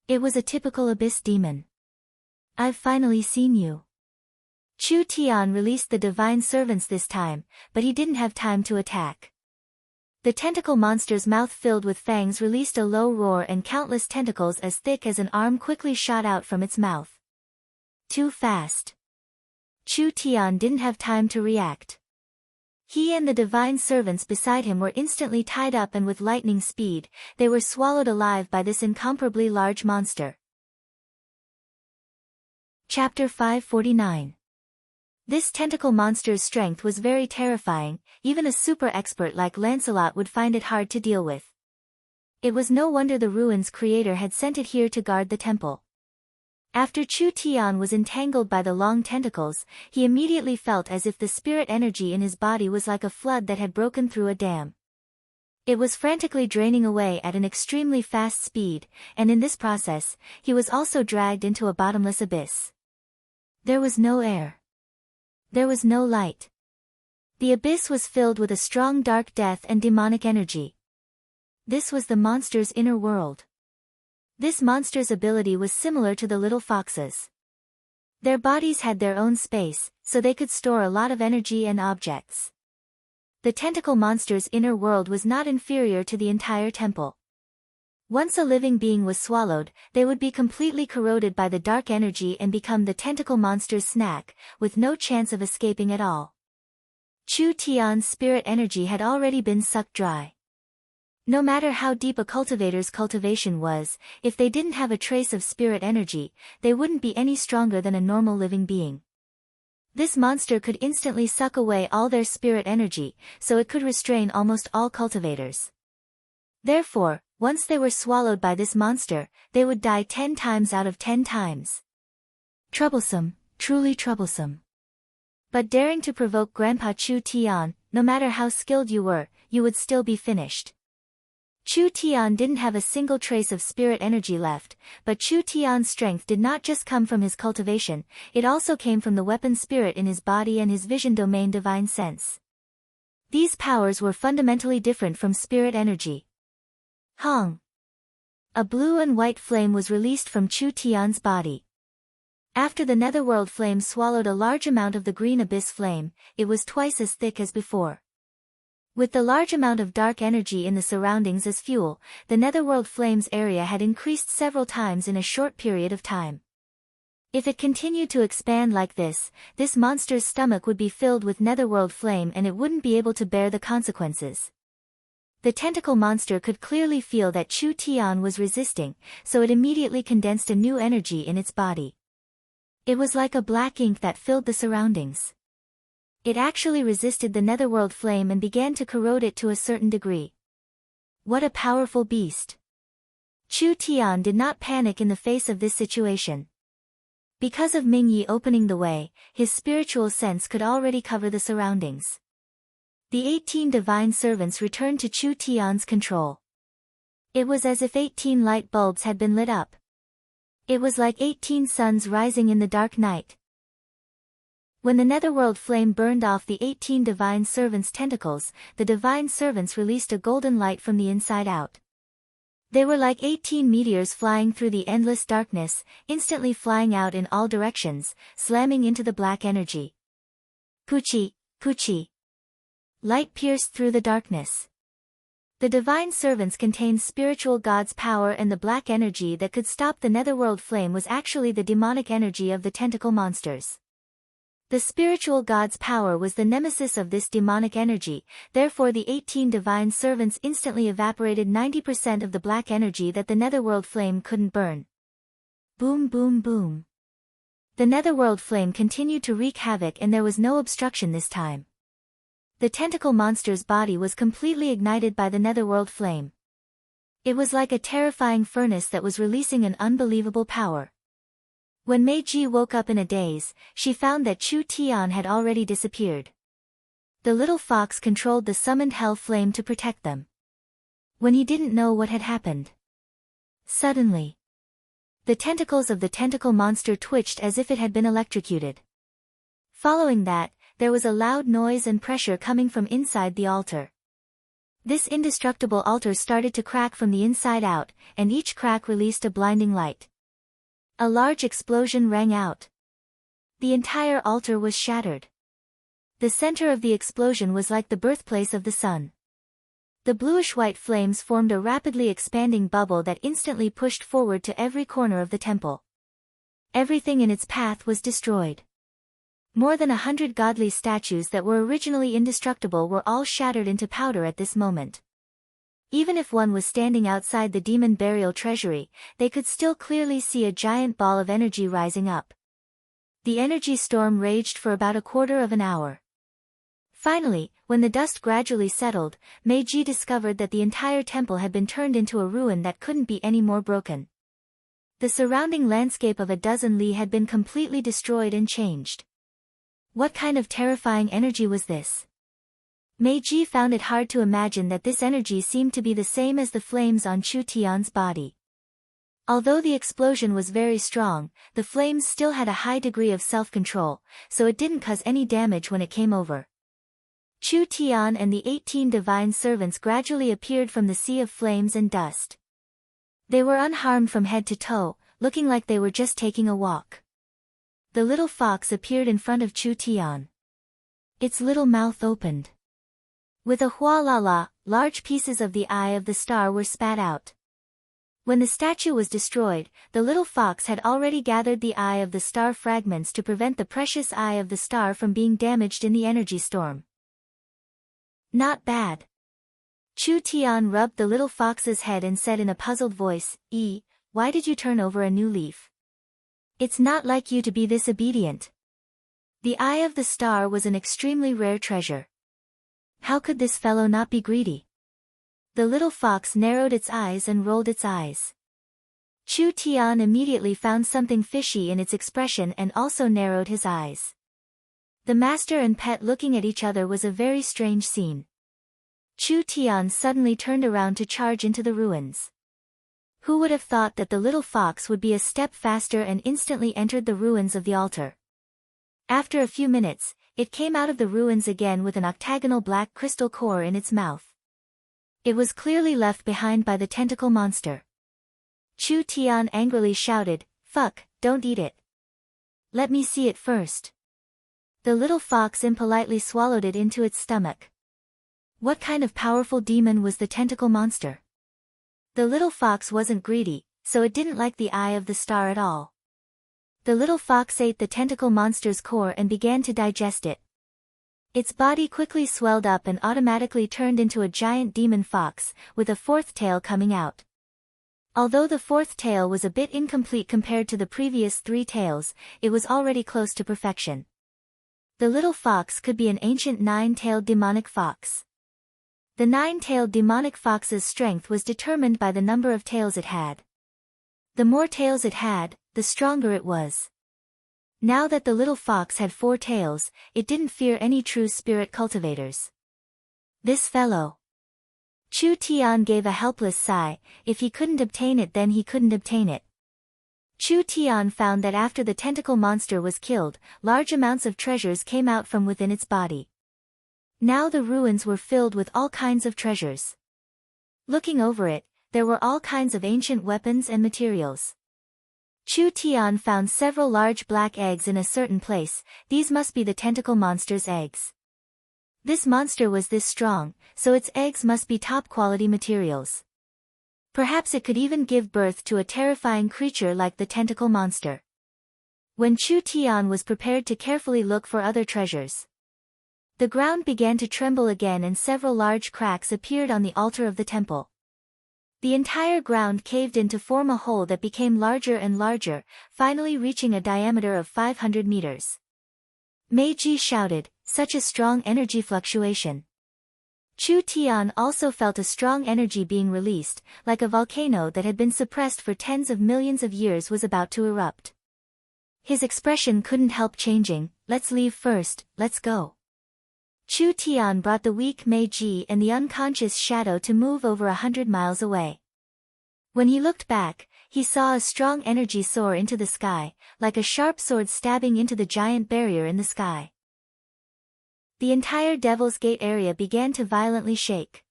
It was a typical abyss demon. I've finally seen you. Chu Tian released the divine servants this time, but he didn't have time to attack. The tentacle monster's mouth filled with fangs released a low roar and countless tentacles as thick as an arm quickly shot out from its mouth. Too fast. Chu Tian didn't have time to react. He and the divine servants beside him were instantly tied up, and with lightning speed, they were swallowed alive by this incomparably large monster. Chapter 549. This tentacle monster's strength was very terrifying, even a super expert like Lancelot would find it hard to deal with. It was no wonder the ruins creator had sent it here to guard the temple. After Chu Tian was entangled by the long tentacles, he immediately felt as if the spirit energy in his body was like a flood that had broken through a dam. It was frantically draining away at an extremely fast speed, and in this process, he was also dragged into a bottomless abyss. There was no air. There was no light. The abyss was filled with a strong dark death and demonic energy. This was the monster's inner world. This monster's ability was similar to the little foxes. Their bodies had their own space, so they could store a lot of energy and objects. The tentacle monster's inner world was not inferior to the entire temple. Once a living being was swallowed, they would be completely corroded by the dark energy and become the tentacle monster's snack, with no chance of escaping at all. Chu Tian's spirit energy had already been sucked dry. No matter how deep a cultivator's cultivation was, if they didn't have a trace of spirit energy, they wouldn't be any stronger than a normal living being. This monster could instantly suck away all their spirit energy, so it could restrain almost all cultivators. Therefore, once they were swallowed by this monster, they would die 10 times out of 10 times. Troublesome, truly troublesome. But daring to provoke Grandpa Chu Tian, no matter how skilled you were, you would still be finished. Chu Tian didn't have a single trace of spirit energy left, but Chu Tian's strength did not just come from his cultivation, it also came from the weapon spirit in his body and his vision domain divine sense. These powers were fundamentally different from spirit energy. Hong! A blue and white flame was released from Chu Tian's body. After the netherworld flame swallowed a large amount of the green abyss flame, it was twice as thick as before. With the large amount of dark energy in the surroundings as fuel, the netherworld flame's area had increased several times in a short period of time. If it continued to expand like this monster's stomach would be filled with netherworld flame and it wouldn't be able to bear the consequences. The tentacle monster could clearly feel that Chu Tian was resisting, so it immediately condensed a new energy in its body. It was like a black ink that filled the surroundings. It actually resisted the netherworld flame and began to corrode it to a certain degree. What a powerful beast! Chu Tian did not panic in the face of this situation. Because of Mingyi opening the way, his spiritual sense could already cover the surroundings. The 18 divine servants returned to Chu Tian's control. It was as if 18 light bulbs had been lit up. It was like 18 suns rising in the dark night. When the netherworld flame burned off the 18 divine servants' tentacles, the divine servants released a golden light from the inside out. They were like 18 meteors flying through the endless darkness, instantly flying out in all directions, slamming into the black energy. Puchi, Puchi. Light pierced through the darkness. The divine servants contained spiritual God's power, and the black energy that could stop the netherworld flame was actually the demonic energy of the tentacle monsters. The spiritual God's power was the nemesis of this demonic energy, therefore the 18 divine servants instantly evaporated 90% of the black energy that the netherworld flame couldn't burn. Boom boom boom. The netherworld flame continued to wreak havoc and there was no obstruction this time. The tentacle monster's body was completely ignited by the netherworld flame. It was like a terrifying furnace that was releasing an unbelievable power. When Meiji woke up in a daze, she found that Chu Tian had already disappeared. The little fox controlled the summoned hell flame to protect them. When he didn't know what had happened. Suddenly, the tentacles of the tentacle monster twitched as if it had been electrocuted. Following that, there was a loud noise and pressure coming from inside the altar. This indestructible altar started to crack from the inside out, and each crack released a blinding light. A large explosion rang out. The entire altar was shattered. The center of the explosion was like the birthplace of the sun. The bluish-white flames formed a rapidly expanding bubble that instantly pushed forward to every corner of the temple. Everything in its path was destroyed. More than 100 godly statues that were originally indestructible were all shattered into powder at this moment. Even if one was standing outside the demon burial treasury, they could still clearly see a giant ball of energy rising up. The energy storm raged for about a quarter of an hour. Finally, when the dust gradually settled, Meiji discovered that the entire temple had been turned into a ruin that couldn't be any more broken. The surrounding landscape of a dozen li had been completely destroyed and changed. What kind of terrifying energy was this? Meiji found it hard to imagine that this energy seemed to be the same as the flames on Chu Tian's body. Although the explosion was very strong, the flames still had a high degree of self-control, so it didn't cause any damage when it came over. Chu Tian and the 18 divine servants gradually appeared from the sea of flames and dust. They were unharmed from head to toe, looking like they were just taking a walk. The little fox appeared in front of Chu Tian. Its little mouth opened. With a hua-la-la, large pieces of the eye of the star were spat out. When the statue was destroyed, the little fox had already gathered the eye of the star fragments to prevent the precious eye of the star from being damaged in the energy storm. Not bad. Chu Tian rubbed the little fox's head and said in a puzzled voice, why did you turn over a new leaf? It's not like you to be this obedient. The eye of the star was an extremely rare treasure. How could this fellow not be greedy? The little fox narrowed its eyes and rolled its eyes. Chu Tian immediately found something fishy in its expression and also narrowed his eyes. The master and pet looking at each other was a very strange scene. Chu Tian suddenly turned around to charge into the ruins. Who would have thought that the little fox would be a step faster and instantly entered the ruins of the altar? After a few minutes, it came out of the ruins again with an octagonal black crystal core in its mouth. It was clearly left behind by the tentacle monster. Chu Tian angrily shouted, "Fuck, don't eat it. Let me see it first." The little fox impolitely swallowed it into its stomach. What kind of powerful demon was the tentacle monster? The little fox wasn't greedy, so it didn't like the eye of the star at all. The little fox ate the tentacle monster's core and began to digest it. Its body quickly swelled up and automatically turned into a giant demon fox, with a fourth tail coming out. Although the fourth tail was a bit incomplete compared to the previous 3 tails, it was already close to perfection. The little fox could be an ancient 9-tailed demonic fox. The 9-tailed demonic fox's strength was determined by the number of tails it had. The more tails it had, the stronger it was. Now that the little fox had 4 tails, it didn't fear any true spirit cultivators. This fellow. Chu Tian gave a helpless sigh. If he couldn't obtain it, then he couldn't obtain it. Chu Tian found that after the tentacle monster was killed, large amounts of treasures came out from within its body. Now the ruins were filled with all kinds of treasures. Looking over it, there were all kinds of ancient weapons and materials. Chu Tian found several large black eggs in a certain place. These must be the tentacle monster's eggs. This monster was this strong, so its eggs must be top-quality materials. Perhaps it could even give birth to a terrifying creature like the tentacle monster. When Chu Tian was prepared to carefully look for other treasures, the ground began to tremble again and several large cracks appeared on the altar of the temple. The entire ground caved in to form a hole that became larger and larger, finally reaching a diameter of 500 meters. Meiji shouted, "Such a strong energy fluctuation." Chu Tian also felt a strong energy being released, like a volcano that had been suppressed for tens of millions of years was about to erupt. His expression couldn't help changing. "Let's leave first, let's go." Chu Tian brought the weak Meiji and the unconscious Shadow to move over 100 miles away. When he looked back, he saw a strong energy soar into the sky, like a sharp sword stabbing into the giant barrier in the sky. The entire Devil's Gate area began to violently shake.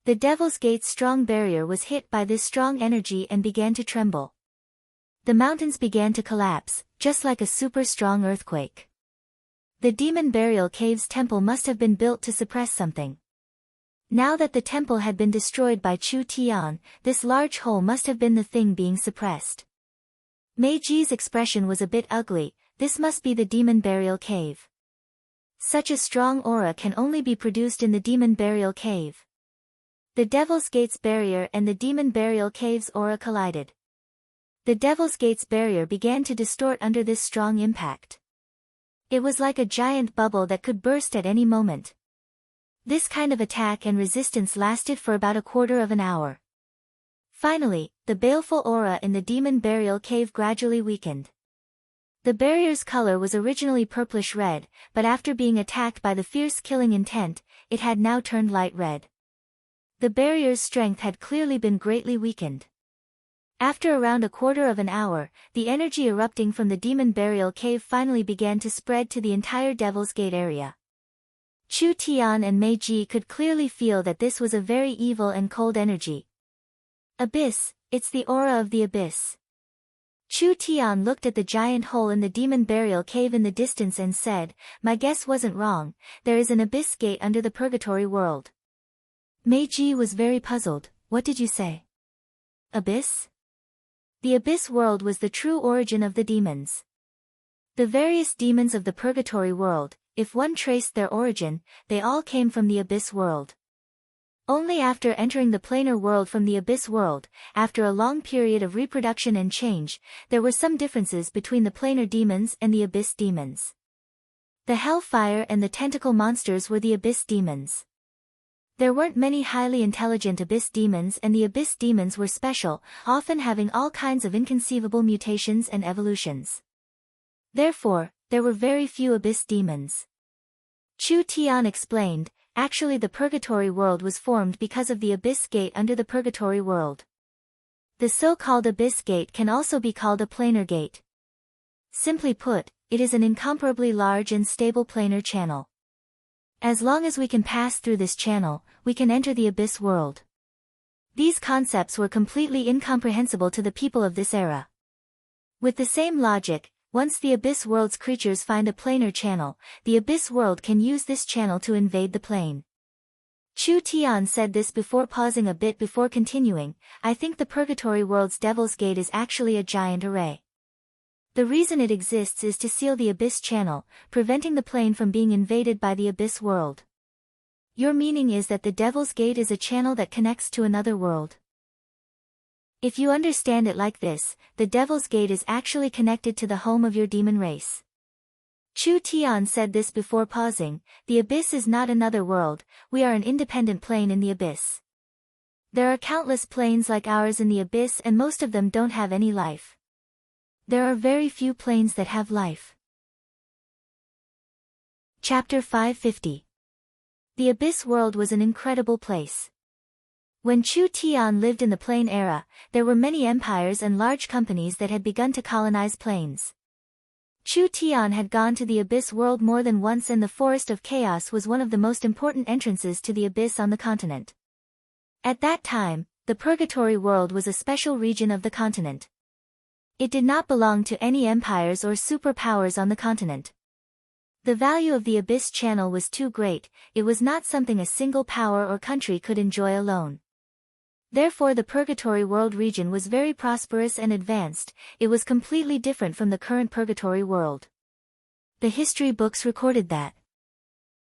The Devil's Gate's strong barrier was hit by this strong energy and began to tremble. The mountains began to collapse, just like a super strong earthquake. The Demon Burial Cave's temple must have been built to suppress something. Now that the temple had been destroyed by Chu Tian, this large hole must have been the thing being suppressed. Meiji's expression was a bit ugly. This must be the Demon Burial Cave. Such a strong aura can only be produced in the Demon Burial Cave. The Devil's Gate's barrier and the Demon Burial Cave's aura collided. The Devil's Gate's barrier began to distort under this strong impact. It was like a giant bubble that could burst at any moment. This kind of attack and resistance lasted for about a quarter of an hour. Finally, the baleful aura in the Demon Burial Cave gradually weakened. The barrier's color was originally purplish-red, but after being attacked by the fierce killing intent, it had now turned light red. The barrier's strength had clearly been greatly weakened. After around a quarter of an hour, the energy erupting from the demon burial cave finally began to spread to the entire Devil's Gate area. Chu Tian and Mei Ji could clearly feel that this was a very evil and cold energy. Abyss, it's the aura of the abyss. Chu Tian looked at the giant hole in the demon burial cave in the distance and said, "My guess wasn't wrong, there is an abyss gate under the purgatory world." Mei Ji was very puzzled. "What did you say? Abyss?" The abyss world was the true origin of the demons. The various demons of the purgatory world, if one traced their origin, they all came from the abyss world. Only after entering the planar world from the abyss world, after a long period of reproduction and change, there were some differences between the planar demons and the abyss demons. The hellfire and the tentacle monsters were the abyss demons. There weren't many highly intelligent abyss demons, and the abyss demons were special, often having all kinds of inconceivable mutations and evolutions. Therefore, there were very few abyss demons. Chu Tian explained, "Actually the purgatory world was formed because of the abyss gate under the purgatory world. The so-called abyss gate can also be called a planar gate. Simply put, it is an incomparably large and stable planar channel. As long as we can pass through this channel, we can enter the abyss world." These concepts were completely incomprehensible to the people of this era. With the same logic, once the abyss world's creatures find a planar channel, the abyss world can use this channel to invade the plane. Chu Tian said this before pausing a bit before continuing, "I think the purgatory world's Devil's Gate is actually a giant array. The reason it exists is to seal the abyss channel, preventing the plane from being invaded by the abyss world." Your meaning is that the Devil's Gate is a channel that connects to another world. If you understand it like this, the Devil's Gate is actually connected to the home of your demon race. Chu Tian said this before pausing, "The abyss is not another world, we are an independent plane in the abyss. There are countless planes like ours in the abyss and most of them don't have any life. There are very few planes that have life." Chapter 550. The abyss world was an incredible place. When Chu Tian lived in the plane era, there were many empires and large companies that had begun to colonize planes. Chu Tian had gone to the abyss world more than once, and the Forest of Chaos was one of the most important entrances to the abyss on the continent. At that time, the purgatory world was a special region of the continent. It did not belong to any empires or superpowers on the continent. The value of the abyss channel was too great, it was not something a single power or country could enjoy alone. Therefore the purgatory world region was very prosperous and advanced, it was completely different from the current purgatory world. The history books recorded that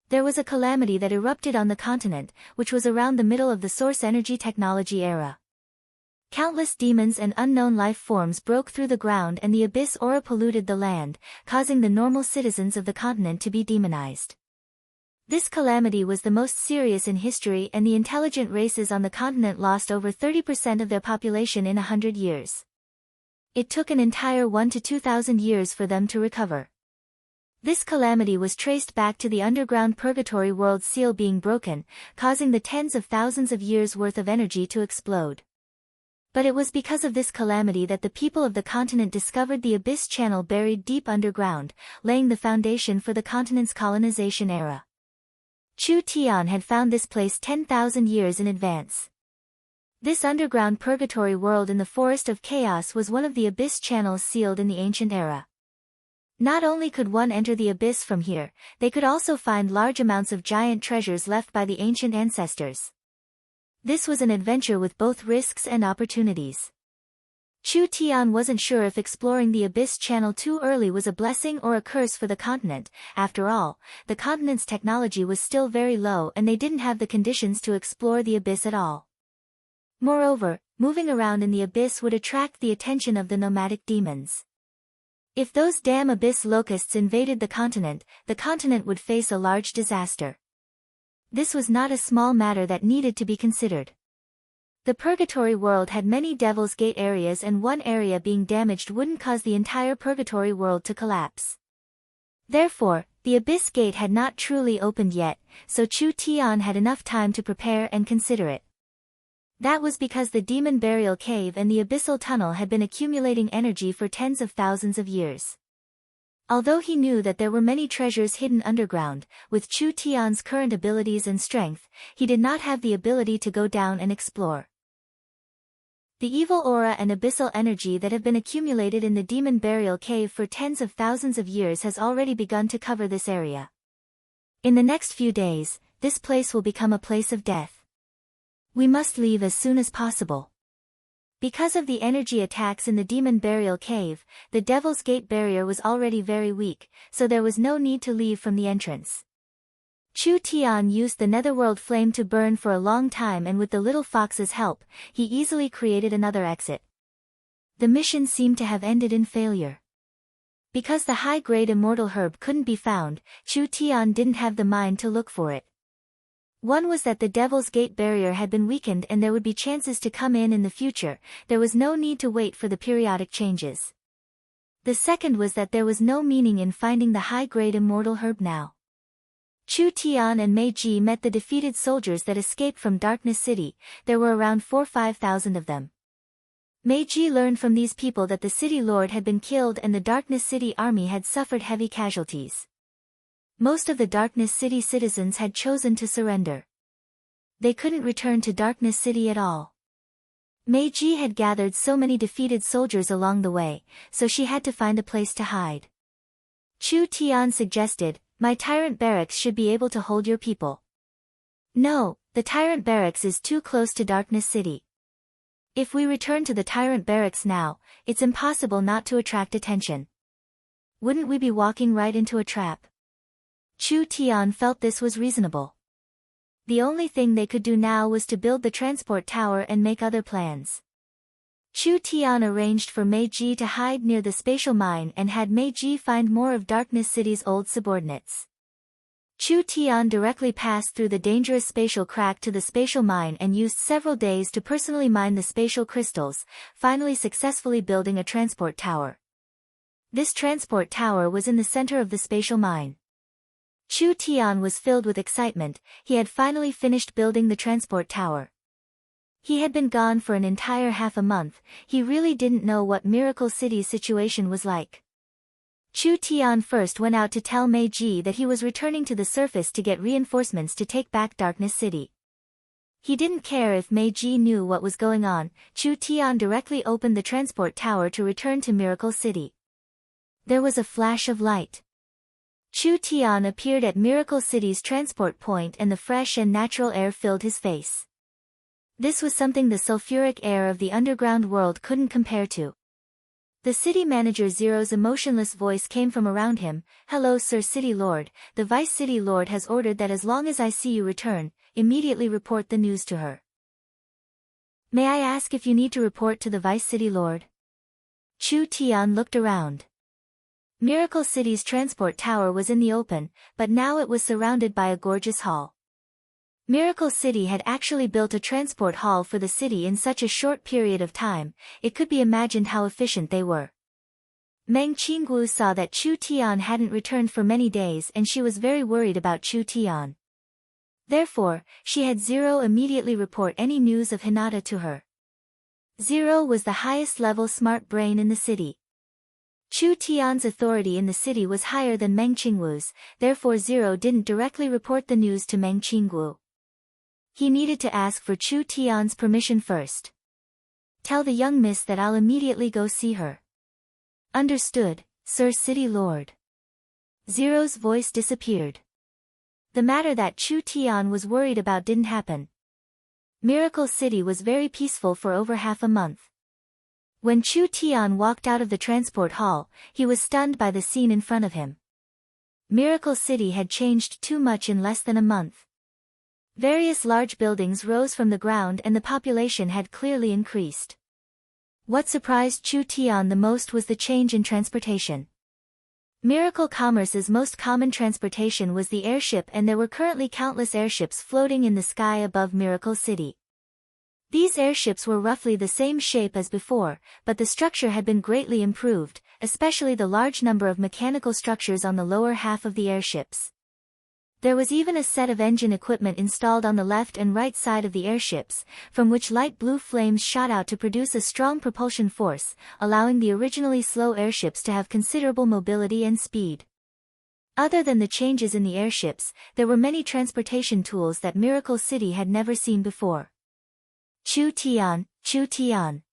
there was a calamity that erupted on the continent, which was around the middle of the source energy technology era. Countless demons and unknown life forms broke through the ground and the abyss aura polluted the land, causing the normal citizens of the continent to be demonized. This calamity was the most serious in history, and the intelligent races on the continent lost over 30% of their population in 100 years. It took an entire 1 to 2,000 years for them to recover. This calamity was traced back to the underground purgatory world seal being broken, causing the tens of thousands of years' worth of energy to explode. But it was because of this calamity that the people of the continent discovered the abyss channel buried deep underground, laying the foundation for the continent's colonization era. Chu Tian had found this place 10,000 years in advance. This underground purgatory world in the Forest of Chaos was one of the abyss channels sealed in the ancient era. Not only could one enter the abyss from here, they could also find large amounts of giant treasures left by the ancient ancestors. This was an adventure with both risks and opportunities. Chu Tian wasn't sure if exploring the abyss channel too early was a blessing or a curse for the continent. After all, the continent's technology was still very low and they didn't have the conditions to explore the abyss at all. Moreover, moving around in the abyss would attract the attention of the nomadic demons. If those damn abyss locusts invaded the continent would face a large disaster. This was not a small matter that needed to be considered. The purgatory world had many Devil's Gate areas, and one area being damaged wouldn't cause the entire purgatory world to collapse. Therefore, The Abyss Gate had not truly opened yet, so Chu Tian had enough time to prepare and consider it. That was because the Demon Burial Cave and the Abyssal Tunnel had been accumulating energy for tens of thousands of years. Although he knew that there were many treasures hidden underground, with Chu Tian's current abilities and strength, he did not have the ability to go down and explore. The evil aura and abyssal energy that have been accumulated in the Demon Burial Cave for tens of thousands of years has already begun to cover this area. In the next few days, this place will become a place of death. We must leave as soon as possible. Because of the energy attacks in the Demon Burial Cave, the Devil's Gate barrier was already very weak, so there was no need to leave from the entrance. Chu Tian used the netherworld flame to burn for a long time, and with the little fox's help, he easily created another exit. The mission seemed to have ended in failure. Because the high-grade immortal herb couldn't be found, Chu Tian didn't have the mind to look for it. One was that the Devil's Gate barrier had been weakened and there would be chances to come in the future, there was no need to wait for the periodic changes. The second was that there was no meaning in finding the high-grade immortal herb now. Chu Tian and Mei Ji met the defeated soldiers that escaped from Darkness City, there were around 4,000–5,000 of them. Mei Ji learned from these people that the city lord had been killed and the Darkness City army had suffered heavy casualties. Most of the Darkness City citizens had chosen to surrender. They couldn't return to Darkness City at all. Mei Ji had gathered so many defeated soldiers along the way, so she had to find a place to hide. Chu Tian suggested, "My tyrant barracks should be able to hold your people." "No, the tyrant barracks is too close to Darkness City. If we return to the tyrant barracks now, it's impossible not to attract attention. Wouldn't we be walking right into a trap?" Chu Tian felt this was reasonable. The only thing they could do now was to build the transport tower and make other plans. Chu Tian arranged for Mei Ji to hide near the spatial mine and had Mei Ji find more of Darkness City's old subordinates. Chu Tian directly passed through the dangerous spatial crack to the spatial mine and used several days to personally mine the spatial crystals, finally successfully building a transport tower. This transport tower was in the center of the spatial mine. Chu Tian was filled with excitement, he had finally finished building the transport tower. He had been gone for an entire half a month, he really didn't know what Miracle City's situation was like. Chu Tian first went out to tell Mei Ji that he was returning to the surface to get reinforcements to take back Darkness City. He didn't care if Mei Ji knew what was going on, Chu Tian directly opened the transport tower to return to Miracle City. There was a flash of light. Chu Tian appeared at Miracle City's transport point and the fresh and natural air filled his face. This was something the sulfuric air of the underground world couldn't compare to. The city manager Zero's emotionless voice came from around him, "Hello Sir City Lord, the Vice City Lord has ordered that as long as I see you return, immediately report the news to her." "May I ask if you need to report to the Vice City Lord?" Chu Tian looked around. Miracle City's transport tower was in the open, but now it was surrounded by a gorgeous hall. Miracle City had actually built a transport hall for the city in such a short period of time, it could be imagined how efficient they were. Meng Qinggu saw that Chu Tian hadn't returned for many days and she was very worried about Chu Tian. Therefore, she had Zero immediately report any news of Hinata to her. Zero was the highest level smart brain in the city. Chu Tian's authority in the city was higher than Meng Qinggu's, therefore Zero didn't directly report the news to Meng Qinggu. He needed to ask for Chu Tian's permission first. "Tell the young miss that I'll immediately go see her." "Understood, Sir City Lord." Zero's voice disappeared. The matter that Chu Tian was worried about didn't happen. Miracle City was very peaceful for over half a month. When Chu Tian walked out of the transport hall, he was stunned by the scene in front of him. Miracle City had changed too much in less than a month. Various large buildings rose from the ground and the population had clearly increased. What surprised Chu Tian the most was the change in transportation. Miracle Commerce's most common transportation was the airship, and there were currently countless airships floating in the sky above Miracle City. These airships were roughly the same shape as before, but the structure had been greatly improved, especially the large number of mechanical structures on the lower half of the airships. There was even a set of engine equipment installed on the left and right side of the airships, from which light blue flames shot out to produce a strong propulsion force, allowing the originally slow airships to have considerable mobility and speed. Other than the changes in the airships, there were many transportation tools that Miracle City had never seen before. Chu Tian, Chu Tian.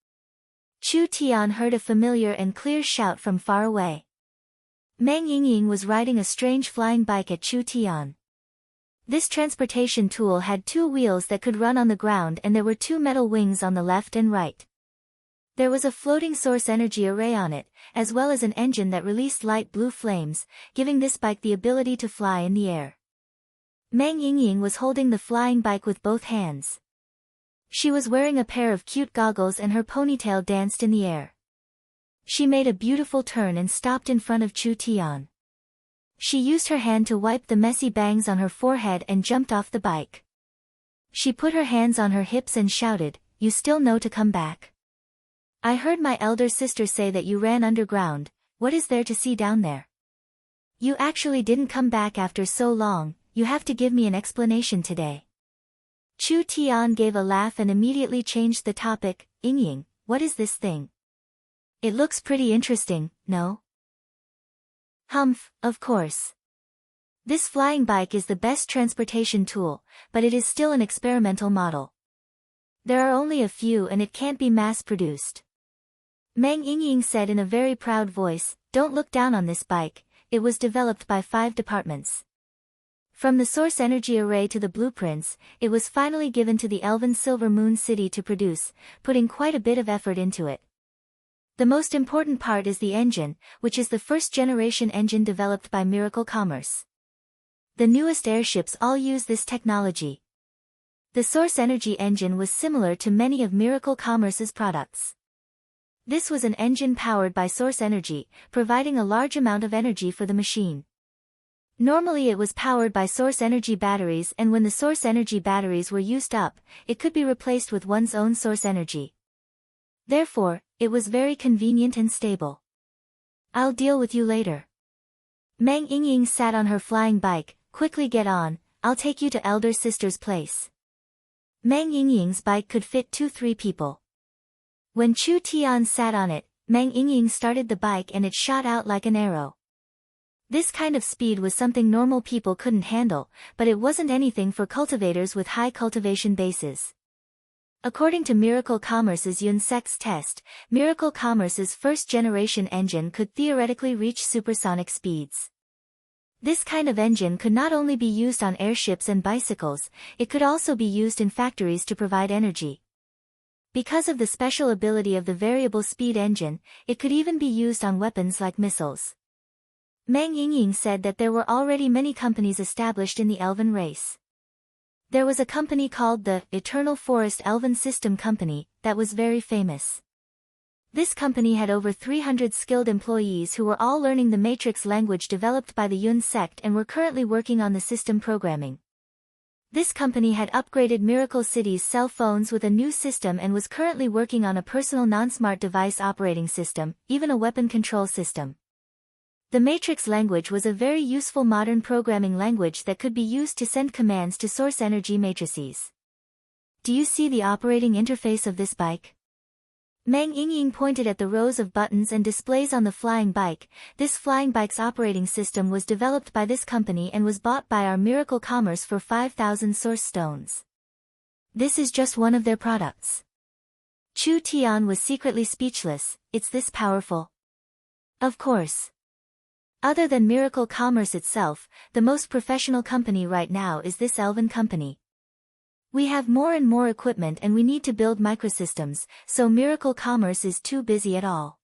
Chu Tian heard a familiar and clear shout from far away. Meng Yingying was riding a strange flying bike at Chu Tian. This transportation tool had 2 wheels that could run on the ground, and there were 2 metal wings on the left and right. There was a floating source energy array on it, as well as an engine that released light blue flames, giving this bike the ability to fly in the air. Meng Yingying was holding the flying bike with both hands. She was wearing a pair of cute goggles and her ponytail danced in the air. She made a beautiful turn and stopped in front of Chu Tian. She used her hand to wipe the messy bangs on her forehead and jumped off the bike. She put her hands on her hips and shouted, "You still know to come back? I heard my elder sister say that you ran underground. What is there to see down there? You actually didn't come back after so long. You have to give me an explanation today." Chu Tian gave a laugh and immediately changed the topic. "Yingying, what is this thing? It looks pretty interesting, no?" "Humph, of course. This flying bike is the best transportation tool, but it is still an experimental model. There are only a few and it can't be mass-produced." Meng Yingying said in a very proud voice, "Don't look down on this bike, it was developed by 5 departments. From the source energy array to the blueprints, it was finally given to the Elven Silver Moon City to produce, putting quite a bit of effort into it. The most important part is the engine, which is the first-generation engine developed by Miracle Commerce. The newest airships all use this technology. The source energy engine was similar to many of Miracle Commerce's products. This was an engine powered by source energy, providing a large amount of energy for the machine. Normally it was powered by source energy batteries, and when the source energy batteries were used up, it could be replaced with one's own source energy. Therefore, it was very convenient and stable. "I'll deal with you later." Meng Yingying sat on her flying bike. "Quickly get on, I'll take you to elder sister's place." Meng Yingying's bike could fit 2-3 people. When Chu Tian sat on it, Meng Yingying started the bike and it shot out like an arrow. This kind of speed was something normal people couldn't handle, but it wasn't anything for cultivators with high cultivation bases. According to Miracle Commerce's Yunsek's test, Miracle Commerce's first-generation engine could theoretically reach supersonic speeds. This kind of engine could not only be used on airships and bicycles, it could also be used in factories to provide energy. Because of the special ability of the variable speed engine, it could even be used on weapons like missiles. Meng Yingying said that there were already many companies established in the Elven race. There was a company called the Eternal Forest Elven System Company that was very famous. This company had over 300 skilled employees who were all learning the Matrix language developed by the Yun sect and were currently working on the system programming. This company had upgraded Miracle City's cell phones with a new system and was currently working on a personal non-smart device operating system, even a weapon control system. The Matrix language was a very useful modern programming language that could be used to send commands to source energy matrices. "Do you see the operating interface of this bike?" Meng Yingying pointed at the rows of buttons and displays on the flying bike. This flying bike's operating system was developed by this company and was bought by our Miracle Commerce for 5,000 source stones. This is just one of their products. Chu Tian was secretly speechless. "It's this powerful?" "Of course. Other than Miracle Commerce itself, the most professional company right now is this Elven company. We have more and more equipment and we need to build microsystems, so Miracle Commerce is too busy at all.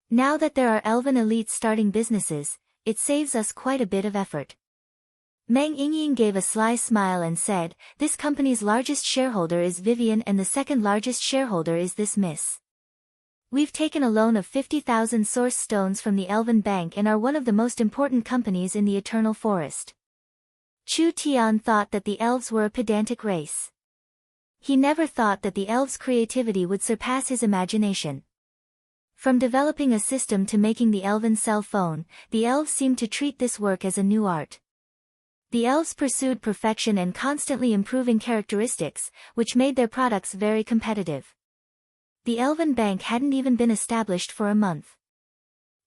Now that there are Elven elites starting businesses, it saves us quite a bit of effort." Meng Yingying gave a sly smile and said, "This company's largest shareholder is Vivian and the second largest shareholder is this Miss. We've taken a loan of 50,000 source stones from the Elven Bank and are one of the most important companies in the Eternal Forest." Chu Tian thought that the elves were a pedantic race. He never thought that the elves' creativity would surpass his imagination. From developing a system to making the elven cell phone, the elves seemed to treat this work as a new art. The elves pursued perfection and constantly improving characteristics, which made their products very competitive. The elven bank hadn't even been established for a month.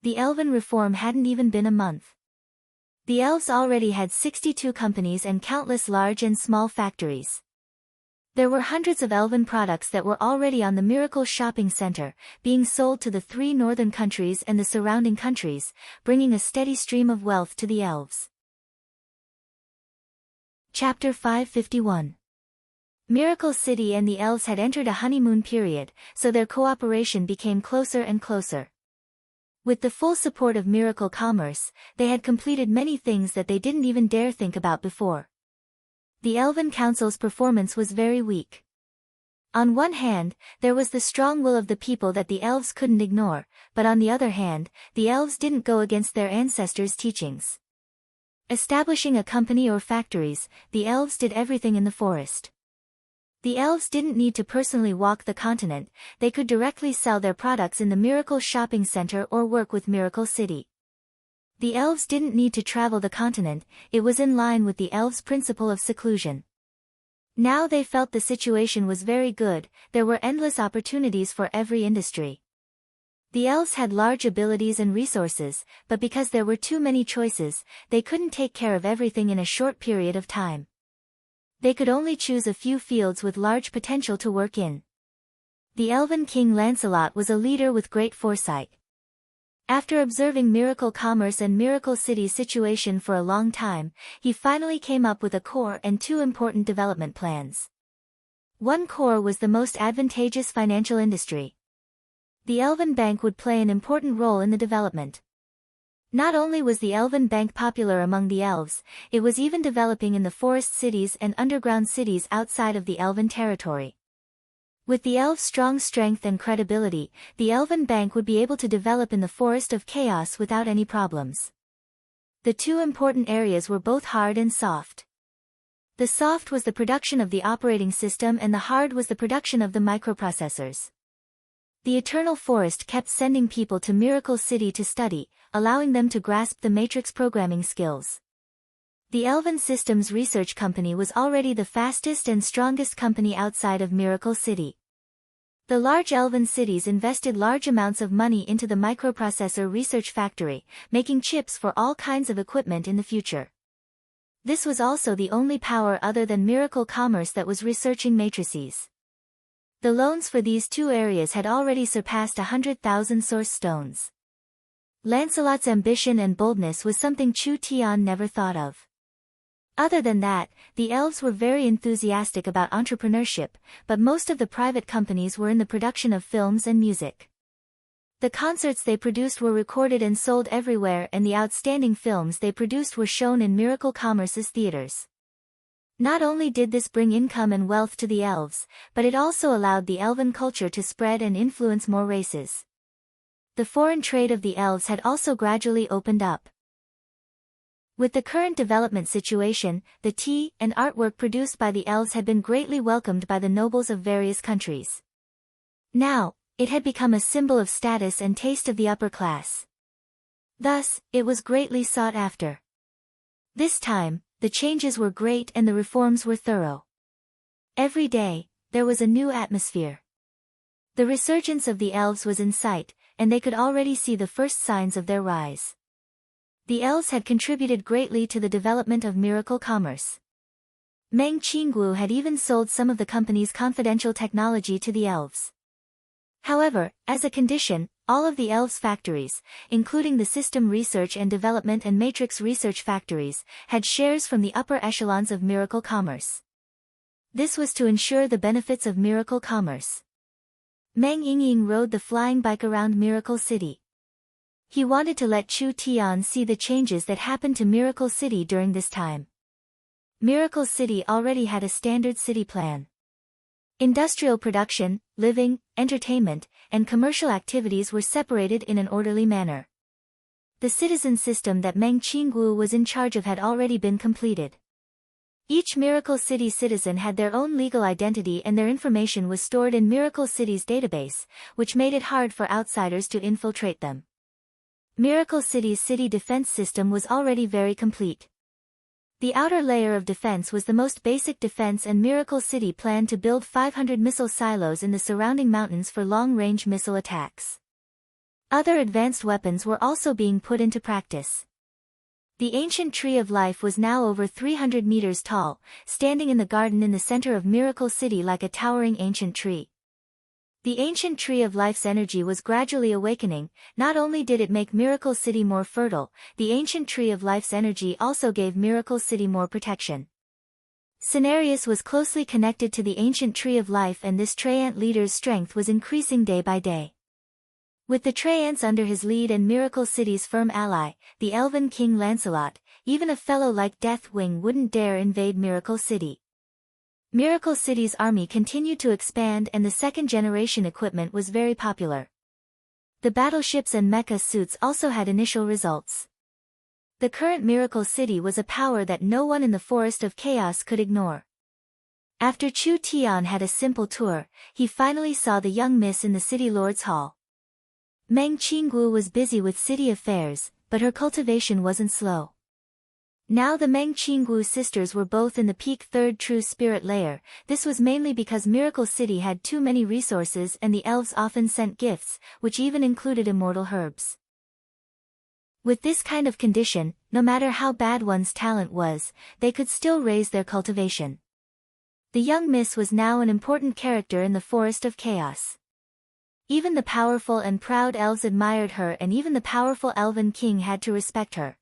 The elven reform hadn't even been a month. The elves already had 62 companies and countless large and small factories. There were hundreds of elven products that were already on the Miracle shopping center, being sold to the 3 northern countries and the surrounding countries, bringing a steady stream of wealth to the elves. Chapter 551. Miracle City and the elves had entered a honeymoon period, so their cooperation became closer and closer. With the full support of Miracle Commerce, they had completed many things that they didn't even dare think about before. The Elven Council's performance was very weak. On one hand, there was the strong will of the people that the elves couldn't ignore, but on the other hand, the elves didn't go against their ancestors' teachings. Establishing a company or factories, the elves did everything in the forest. The elves didn't need to personally walk the continent, they could directly sell their products in the Miracle shopping center or work with Miracle City. The elves didn't need to travel the continent, it was in line with the elves' principle of seclusion. Now they felt the situation was very good, there were endless opportunities for every industry. The elves had large abilities and resources, but because there were too many choices, they couldn't take care of everything in a short period of time. They could only choose a few fields with large potential to work in. The Elven King Lancelot was a leader with great foresight. After observing Miracle Commerce and Miracle City's situation for a long time, he finally came up with a core and 2 important development plans. One core was the most advantageous financial industry. The Elven Bank would play an important role in the development. Not only was the Elven Bank popular among the elves, it was even developing in the forest cities and underground cities outside of the Elven territory. With the elves' strong strength and credibility, the Elven Bank would be able to develop in the Forest of Chaos without any problems. The 2 important areas were both hard and soft. The soft was the production of the operating system and the hard was the production of the microprocessors. The Eternal Forest kept sending people to Miracle City to study, allowing them to grasp the Matrix programming skills. The Elven Systems Research Company was already the fastest and strongest company outside of Miracle City. The large Elven cities invested large amounts of money into the microprocessor research factory, making chips for all kinds of equipment in the future. This was also the only power other than Miracle Commerce that was researching matrices. The loans for these 2 areas had already surpassed 100,000 source stones. Lancelot's ambition and boldness was something Chu Tian never thought of. Other than that, the elves were very enthusiastic about entrepreneurship, but most of the private companies were in the production of films and music. The concerts they produced were recorded and sold everywhere and the outstanding films they produced were shown in Miracle Commerce's theaters. Not only did this bring income and wealth to the elves, but it also allowed the elven culture to spread and influence more races. The foreign trade of the elves had also gradually opened up. With the current development situation, the tea and artwork produced by the elves had been greatly welcomed by the nobles of various countries. Now, it had become a symbol of status and taste of the upper class. Thus, it was greatly sought after. This time, the changes were great and the reforms were thorough. Every day, there was a new atmosphere. The resurgence of the elves was in sight, and they could already see the first signs of their rise. The elves had contributed greatly to the development of Miracle Commerce. Meng Qingguo had even sold some of the company's confidential technology to the elves. However, as a condition, all of the elves' factories, including the System Research and Development and Matrix Research factories, had shares from the upper echelons of Miracle Commerce. This was to ensure the benefits of Miracle Commerce. Meng Yingying rode the flying bike around Miracle City. He wanted to let Chu Tian see the changes that happened to Miracle City during this time. Miracle City already had a standard city plan. Industrial production, living, entertainment, and commercial activities were separated in an orderly manner. The citizen system that Meng Qingguo was in charge of had already been completed. Each Miracle City citizen had their own legal identity and their information was stored in Miracle City's database, which made it hard for outsiders to infiltrate them. Miracle City's city defense system was already very complete. The outer layer of defense was the most basic defense, and Miracle City planned to build 500 missile silos in the surrounding mountains for long-range missile attacks. Other advanced weapons were also being put into practice. The ancient tree of life was now over 300 meters tall, standing in the garden in the center of Miracle City like a towering ancient tree. The ancient tree of life's energy was gradually awakening. Not only did it make Miracle City more fertile, the ancient tree of life's energy also gave Miracle City more protection. Cenarius was closely connected to the ancient tree of life, and this Treant leader's strength was increasing day by day. With the Treants under his lead and Miracle City's firm ally, the Elven King Lancelot, even a fellow like Deathwing wouldn't dare invade Miracle City. Miracle City's army continued to expand, and the second-generation equipment was very popular. The battleships and mecha suits also had initial results. The current Miracle City was a power that no one in the Forest of Chaos could ignore. After Chu Tian had a simple tour, he finally saw the young miss in the City Lord's Hall. Meng Qinggu was busy with city affairs, but her cultivation wasn't slow. Now the Meng Qinggu sisters were both in the peak third true spirit layer. This was mainly because Miracle City had too many resources and the elves often sent gifts, which even included immortal herbs. With this kind of condition, no matter how bad one's talent was, they could still raise their cultivation. The young miss was now an important character in the Forest of Chaos. Even the powerful and proud elves admired her, and even the powerful elven king had to respect her.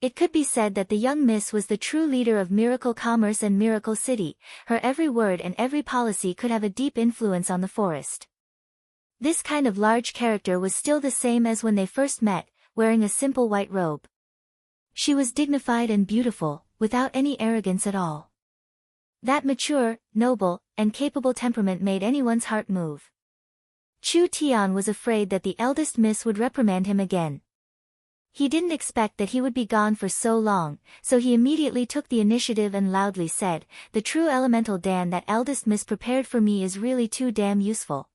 It could be said that the young miss was the true leader of Miracle Commerce and Miracle City. Her every word and every policy could have a deep influence on the forest. This kind of large character was still the same as when they first met, wearing a simple white robe. She was dignified and beautiful, without any arrogance at all. That mature, noble, and capable temperament made anyone's heart move. Chu Tian was afraid that the eldest miss would reprimand him again. He didn't expect that he would be gone for so long, so he immediately took the initiative and loudly said, "The true elemental Dan that eldest miss prepared for me is really too damn useful.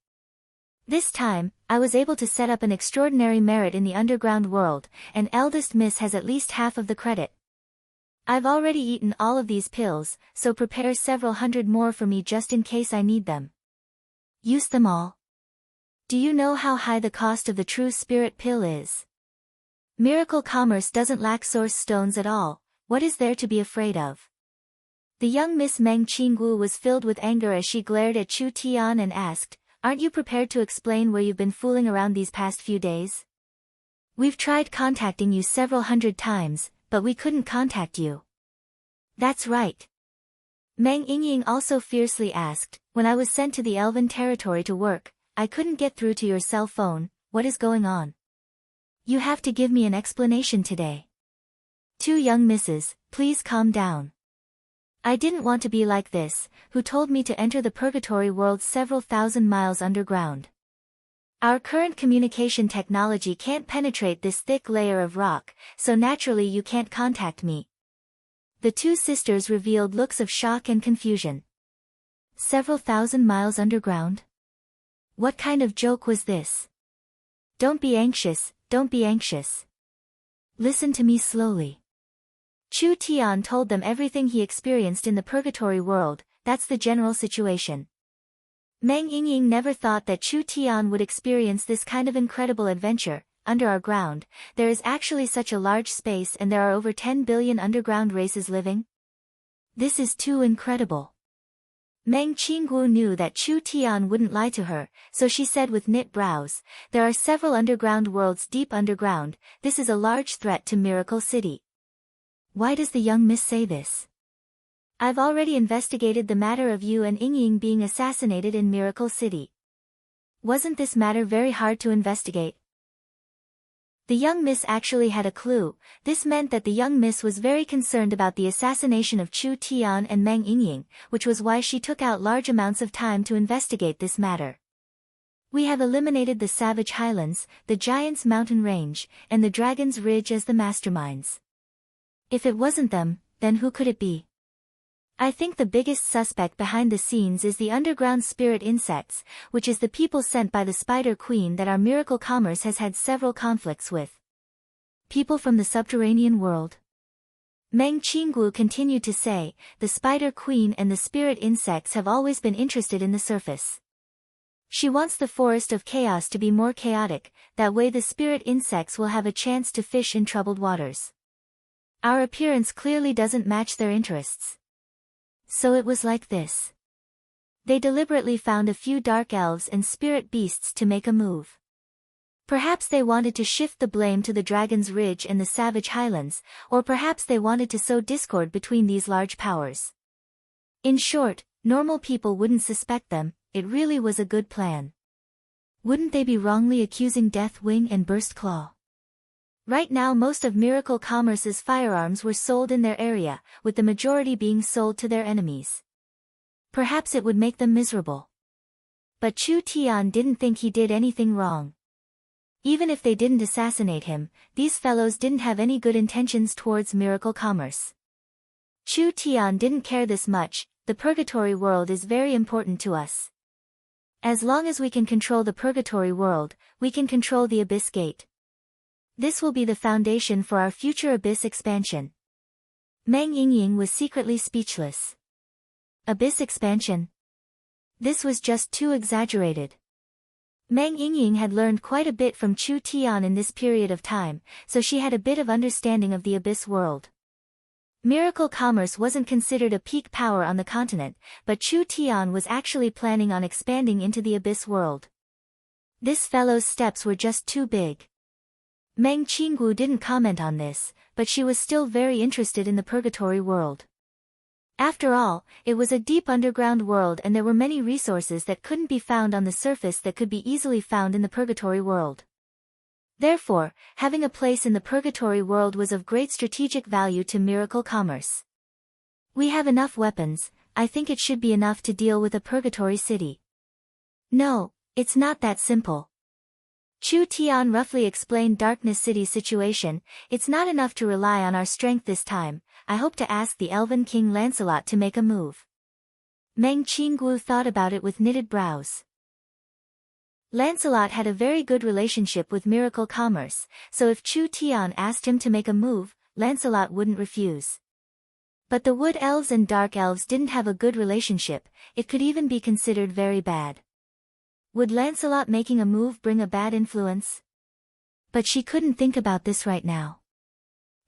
This time, I was able to set up an extraordinary merit in the underground world, and eldest miss has at least half of the credit. I've already eaten all of these pills, so prepare several hundred more for me just in case I need them. Use them all. Do you know how high the cost of the true spirit pill is? Miracle Commerce doesn't lack source stones at all. What is there to be afraid of?" The young Miss Meng Qinggu was filled with anger as she glared at Chu Tian and asked, "Aren't you prepared to explain where you've been fooling around these past few days? We've tried contacting you several hundred times, but we couldn't contact you." "That's right." Meng Yingying also fiercely asked, "When I was sent to the Elven territory to work, I couldn't get through to your cell phone. What is going on? You have to give me an explanation today." "Two young misses, please calm down. I didn't want to be like this. Who told me to enter the purgatory world several thousand miles underground? Our current communication technology can't penetrate this thick layer of rock, so naturally you can't contact me." The two sisters revealed looks of shock and confusion. Several thousand miles underground? What kind of joke was this? Don't be anxious, don't be anxious. Listen to me slowly. Chu Tian told them everything he experienced in the purgatory world. That's the general situation. Meng Yingying never thought that Chu Tian would experience this kind of incredible adventure. Under our ground, there is actually such a large space, and there are over 10 billion underground races living? This is too incredible. Meng Qinggu knew that Chu Tian wouldn't lie to her, so she said with knit brows, "There are several underground worlds deep underground. This is a large threat to Miracle City." "Why does the young miss say this?" "I've already investigated the matter of you and Yingying being assassinated in Miracle City. Wasn't this matter very hard to investigate?" The young miss actually had a clue. This meant that the young miss was very concerned about the assassination of Chu Tian and Meng Yingying, which was why she took out large amounts of time to investigate this matter. "We have eliminated the Savage Highlands, the Giants Mountain Range, and the Dragon's Ridge as the masterminds. If it wasn't them, then who could it be? I think the biggest suspect behind the scenes is the underground spirit insects, which is the people sent by the Spider Queen that our miracle commerce has had several conflicts with. People from the subterranean world. Meng Qinggu continued to say, the Spider Queen and the spirit insects have always been interested in the surface. She wants the forest of chaos to be more chaotic, that way the spirit insects will have a chance to fish in troubled waters. Our appearance clearly doesn't match their interests. So it was like this. They deliberately found a few dark elves and spirit beasts to make a move. Perhaps they wanted to shift the blame to the Dragon's Ridge and the Savage Highlands, or perhaps they wanted to sow discord between these large powers. In short, normal people wouldn't suspect them. It really was a good plan. Wouldn't they be wrongly accusing Death Wing and Burst Claw? Right now most of Miracle Commerce's firearms were sold in their area, with the majority being sold to their enemies. Perhaps it would make them miserable. But Chu Tian didn't think he did anything wrong. Even if they didn't assassinate him, these fellows didn't have any good intentions towards Miracle Commerce. Chu Tian didn't care this much. The purgatory world is very important to us. As long as we can control the purgatory world, we can control the Abyss Gate. This will be the foundation for our future Abyss expansion. Meng Yingying was secretly speechless. Abyss expansion? This was just too exaggerated. Meng Yingying had learned quite a bit from Chu Tian in this period of time, so she had a bit of understanding of the Abyss world. Miracle Commerce wasn't considered a peak power on the continent, but Chu Tian was actually planning on expanding into the Abyss world. This fellow's steps were just too big. Meng Qinggu didn't comment on this, but she was still very interested in the purgatory world. After all, it was a deep underground world and there were many resources that couldn't be found on the surface that could be easily found in the purgatory world. Therefore, having a place in the purgatory world was of great strategic value to Miracle Commerce. We have enough weapons, I think it should be enough to deal with a purgatory city. No, it's not that simple. Chu Tian roughly explained Darkness City's situation. It's not enough to rely on our strength this time. I hope to ask the Elven King Lancelot to make a move. Meng Qinggu thought about it with knitted brows. Lancelot had a very good relationship with Miracle Commerce, so if Chu Tian asked him to make a move, Lancelot wouldn't refuse. But the Wood Elves and Dark Elves didn't have a good relationship, it could even be considered very bad. Would Lancelot making a move bring a bad influence? But she couldn't think about this right now.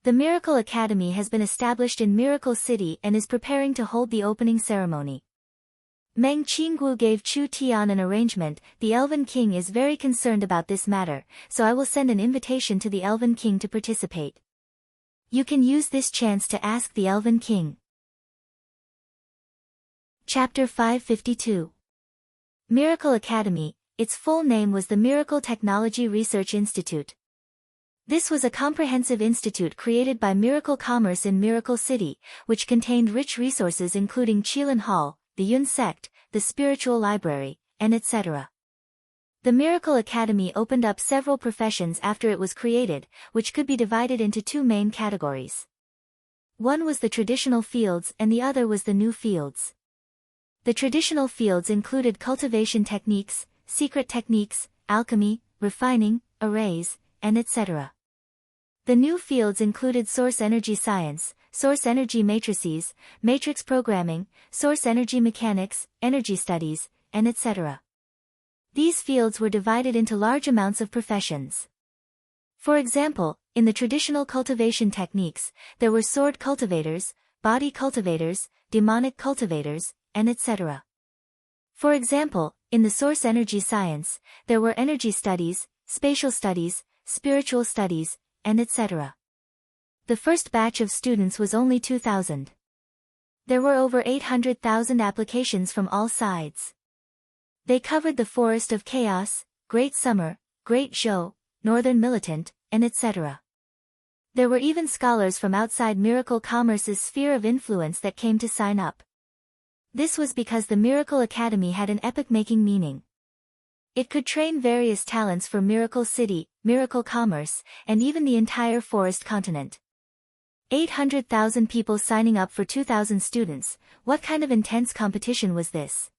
The Miracle Academy has been established in Miracle City and is preparing to hold the opening ceremony. Meng Qinggu gave Chu Tian an arrangement. The Elven King is very concerned about this matter, so I will send an invitation to the Elven King to participate. You can use this chance to ask the Elven King. Chapter 552. Miracle Academy. Its full name was the Miracle Technology Research Institute. This was a comprehensive institute created by Miracle Commerce in Miracle City, which contained rich resources including Qilin Hall, the Yun Sect, the Spiritual Library, and etc. The Miracle Academy opened up several professions after it was created, which could be divided into two main categories. One was the traditional fields and the other was the new fields. The traditional fields included cultivation techniques, secret techniques, alchemy, refining, arrays, and etc. The new fields included source energy science, source energy matrices, matrix programming, source energy mechanics, energy studies, and etc. These fields were divided into large amounts of professions. For example, in the traditional cultivation techniques, there were sword cultivators, body cultivators, demonic cultivators, and etc. For example, in the source energy science, there were energy studies, spatial studies, spiritual studies, and etc. The first batch of students was only 2,000. There were over 800,000 applications from all sides. They covered the Forest of Chaos, Great Summer, Great Zhou, Northern Militant, and etc. There were even scholars from outside Miracle Commerce's sphere of influence that came to sign up. This was because the Miracle Academy had an epoch-making meaning. It could train various talents for Miracle City, Miracle Commerce, and even the entire Forest continent. 800,000 people signing up for 2,000 students. What kind of intense competition was this?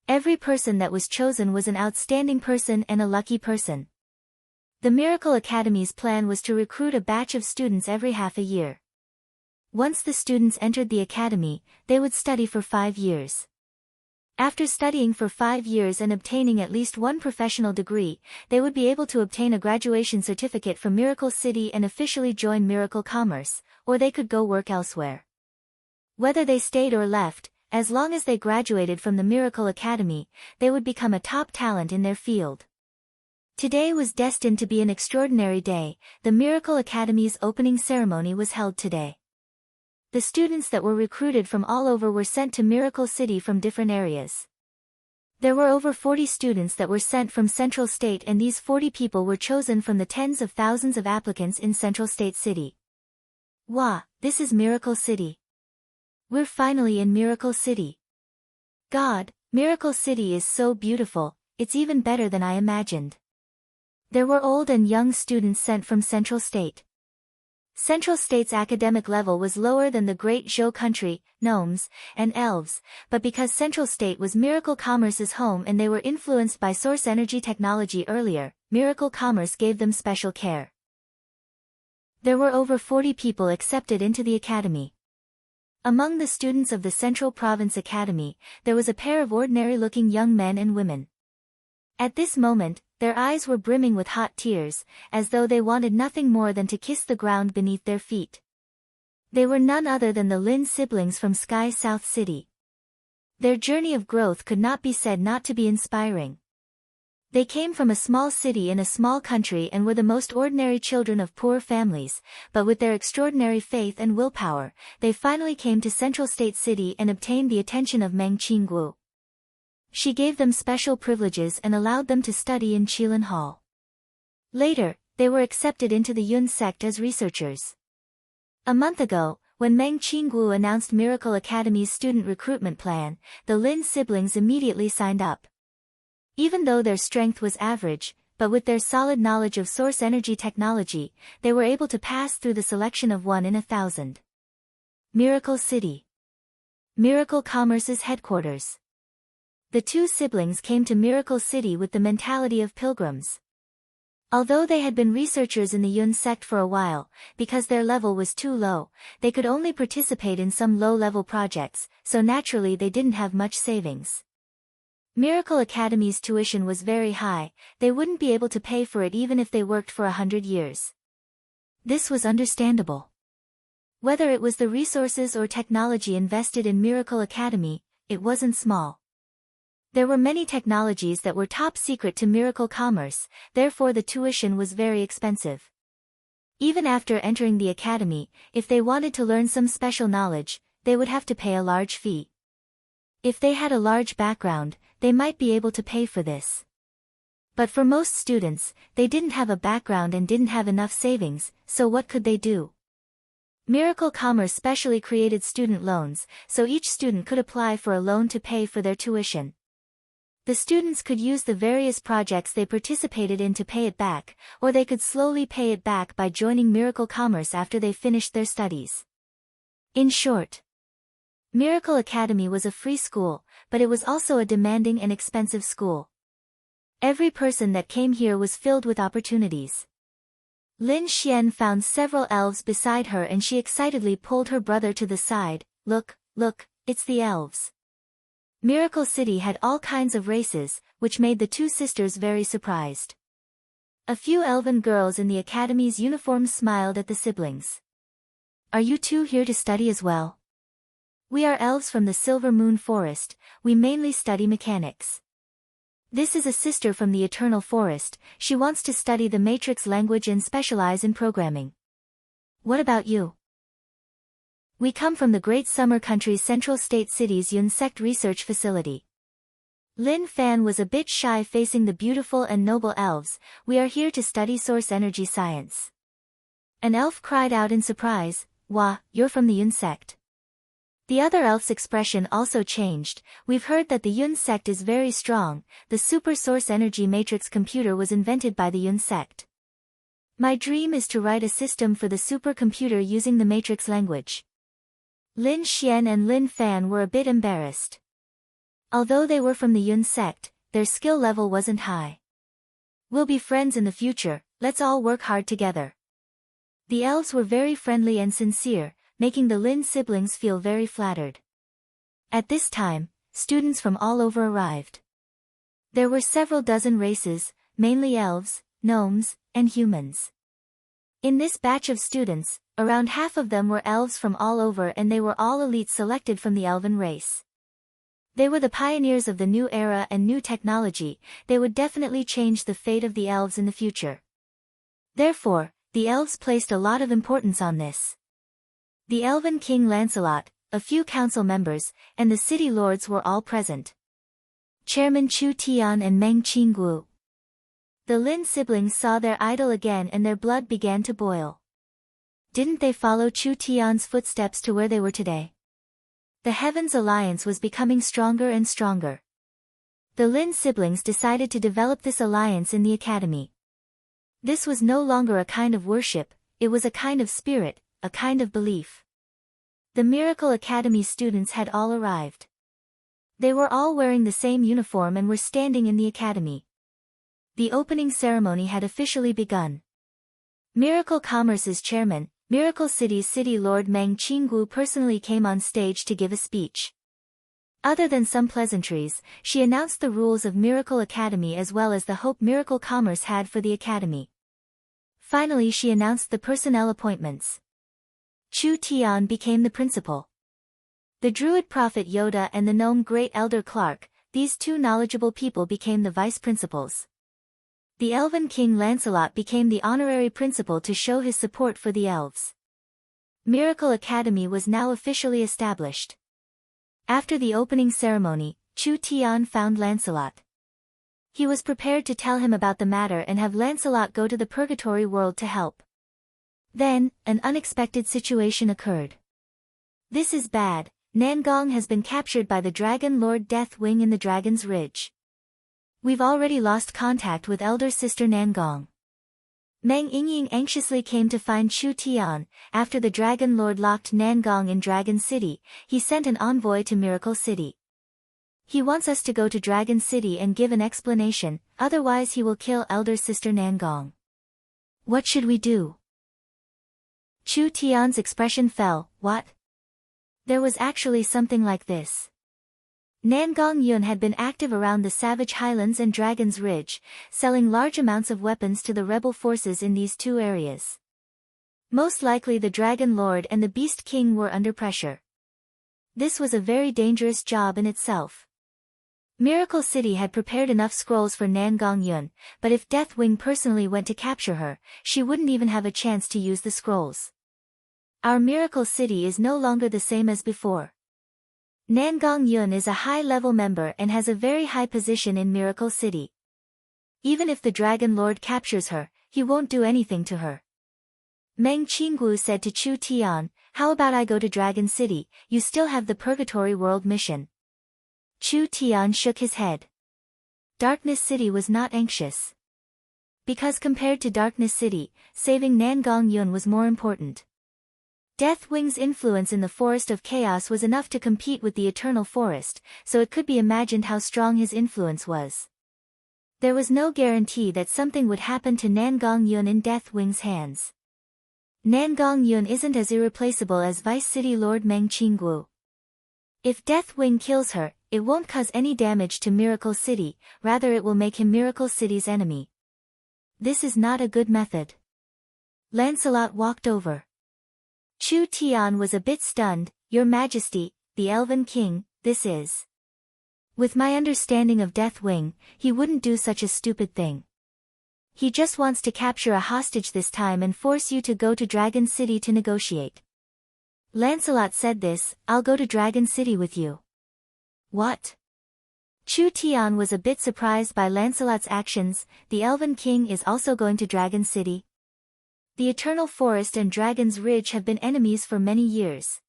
Every person that was chosen was an outstanding person and a lucky person. The Miracle Academy's plan was to recruit a batch of students every half a year. Once the students entered the academy, they would study for 5 years. After studying for 5 years and obtaining at least one professional degree, they would be able to obtain a graduation certificate from Miracle City and officially join Miracle Commerce, or they could go work elsewhere. Whether they stayed or left, as long as they graduated from the Miracle Academy, they would become a top talent in their field. Today was destined to be an extraordinary day. The Miracle Academy's opening ceremony was held today. The students that were recruited from all over were sent to Miracle City from different areas. There were over 40 students that were sent from Central State, and these 40 people were chosen from the tens of thousands of applicants in Central State City. Wow, this is Miracle City. We're finally in Miracle City. God, Miracle City is so beautiful, it's even better than I imagined. There were old and young students sent from Central State. Central State's academic level was lower than the Great Zhou country, gnomes, and elves, but because Central State was Miracle Commerce's home and they were influenced by source energy technology earlier, Miracle Commerce gave them special care. There were over 40 people accepted into the academy. Among the students of the Central Province Academy, there was a pair of ordinary-looking young men and women. At this moment, their eyes were brimming with hot tears, as though they wanted nothing more than to kiss the ground beneath their feet. They were none other than the Lin siblings from Sky South City. Their journey of growth could not be said not to be inspiring. They came from a small city in a small country and were the most ordinary children of poor families, but with their extraordinary faith and willpower, they finally came to Central State City and obtained the attention of Meng Qingguo. She gave them special privileges and allowed them to study in Qilin Hall. Later, they were accepted into the Yun sect as researchers. A month ago, when Meng Qingguo announced Miracle Academy's student recruitment plan, the Lin siblings immediately signed up. Even though their strength was average, but with their solid knowledge of source energy technology, they were able to pass through the selection of 1 in 1,000. Miracle City. Miracle Commerce's headquarters. The two siblings came to Miracle City with the mentality of pilgrims. Although they had been researchers in the Yun sect for a while, because their level was too low, they could only participate in some low-level projects, so naturally they didn't have much savings. Miracle Academy's tuition was very high, they wouldn't be able to pay for it even if they worked for 100 years. This was understandable. Whether it was the resources or technology invested in Miracle Academy, it wasn't small. There were many technologies that were top secret to Miracle Commerce, therefore the tuition was very expensive. Even after entering the academy, if they wanted to learn some special knowledge, they would have to pay a large fee. If they had a large background, they might be able to pay for this. But for most students, they didn't have a background and didn't have enough savings, so what could they do? Miracle Commerce specially created student loans, so each student could apply for a loan to pay for their tuition. The students could use the various projects they participated in to pay it back, or they could slowly pay it back by joining Miracle Commerce after they finished their studies. In short, Miracle Academy was a free school, but it was also a demanding and expensive school. Every person that came here was filled with opportunities. Lin Xian found several elves beside her and she excitedly pulled her brother to the side. Look, it's the elves. Miracle City had all kinds of races, which made the two sisters very surprised. A few elven girls in the academy's uniforms smiled at the siblings. Are you two here to study as well? We are elves from the Silver Moon Forest, we mainly study mechanics. This is a sister from the Eternal Forest, she wants to study the Matrix language and specialize in programming. What about you? We come from the Great Summer Country's Central State City's Yun Sect Research Facility. Lin Fan was a bit shy facing the beautiful and noble elves. We are here to study source energy science. An elf cried out in surprise, Wah, you're from the Yun Sect. The other elf's expression also changed. We've heard that the Yun Sect is very strong. The Super Source Energy Matrix computer was invented by the Yun Sect. My dream is to write a system for the supercomputer using the matrix language. Lin Xian and Lin Fan were a bit embarrassed. Although they were from the Yun sect, their skill level wasn't high. We'll be friends in the future, let's all work hard together. The elves were very friendly and sincere, making the Lin siblings feel very flattered. At this time, students from all over arrived. There were several dozen races, mainly elves, gnomes, and humans. In this batch of students, around half of them were elves from all over, and they were all elites selected from the elven race. They were the pioneers of the new era and new technology. They would definitely change the fate of the elves in the future. Therefore, the elves placed a lot of importance on this. The elven king Lancelot, a few council members, and the city lords were all present. Chairman Chu Tian and Meng Qingguo. The Lin siblings saw their idol again and their blood began to boil. Didn't they follow Chu Tian's footsteps to where they were today? The Heavens Alliance was becoming stronger and stronger. The Lin siblings decided to develop this alliance in the academy. This was no longer a kind of worship, it was a kind of spirit, a kind of belief. The Miracle Academy students had all arrived. They were all wearing the same uniform and were standing in the academy. The opening ceremony had officially begun. Miracle Commerce's chairman, Miracle City's city lord Meng Qingguo personally came on stage to give a speech. Other than some pleasantries, she announced the rules of Miracle Academy as well as the hope Miracle Commerce had for the academy. Finally, she announced the personnel appointments. Chu Tian became the principal. The druid prophet Yoda and the gnome great elder Clark, these two knowledgeable people became the vice principals. The elven king Lancelot became the honorary principal to show his support for the elves. Miracle Academy was now officially established. After the opening ceremony, Chu Tian found Lancelot. He was prepared to tell him about the matter and have Lancelot go to the purgatory world to help. Then, an unexpected situation occurred. This is bad. Nangong has been captured by the Dragon Lord Deathwing in the Dragon's Ridge. We've already lost contact with elder sister Nangong. Meng Yingying anxiously came to find Chu Tian. After the Dragon Lord locked Nangong in Dragon City, he sent an envoy to Miracle City. He wants us to go to Dragon City and give an explanation, otherwise he will kill elder sister Nangong. What should we do? Chu Tian's expression fell. What? There was actually something like this. Nangong Yun had been active around the Savage Highlands and Dragon's Ridge, selling large amounts of weapons to the rebel forces in these two areas. Most likely the Dragon Lord and the Beast King were under pressure. This was a very dangerous job in itself. Miracle City had prepared enough scrolls for Nangong Yun, but if Deathwing personally went to capture her, she wouldn't even have a chance to use the scrolls. Our Miracle City is no longer the same as before. Nangong Yun is a high-level member and has a very high position in Miracle City. Even if the Dragon Lord captures her, he won't do anything to her. Meng Qingguo said to Chu Tian, how about I go to Dragon City, you still have the Purgatory World mission. Chu Tian shook his head. Darkness City was not anxious. Because compared to Darkness City, saving Nangong Yun was more important. Deathwing's influence in the Forest of Chaos was enough to compete with the Eternal Forest, so it could be imagined how strong his influence was. There was no guarantee that something would happen to Nangong Yun in Deathwing's hands. Nangong Yun isn't as irreplaceable as Vice City Lord Meng Qingguo. If Deathwing kills her, it won't cause any damage to Miracle City, rather it will make him Miracle City's enemy. This is not a good method. Lancelot walked over. Chu Tian was a bit stunned. Your Majesty, the Elven King, this is. With my understanding of Deathwing, he wouldn't do such a stupid thing. He just wants to capture a hostage this time and force you to go to Dragon City to negotiate. Lancelot said this, I'll go to Dragon City with you. What? Chu Tian was a bit surprised by Lancelot's actions. The Elven King is also going to Dragon City. The Eternal Forest and Dragon's Ridge have been enemies for many years.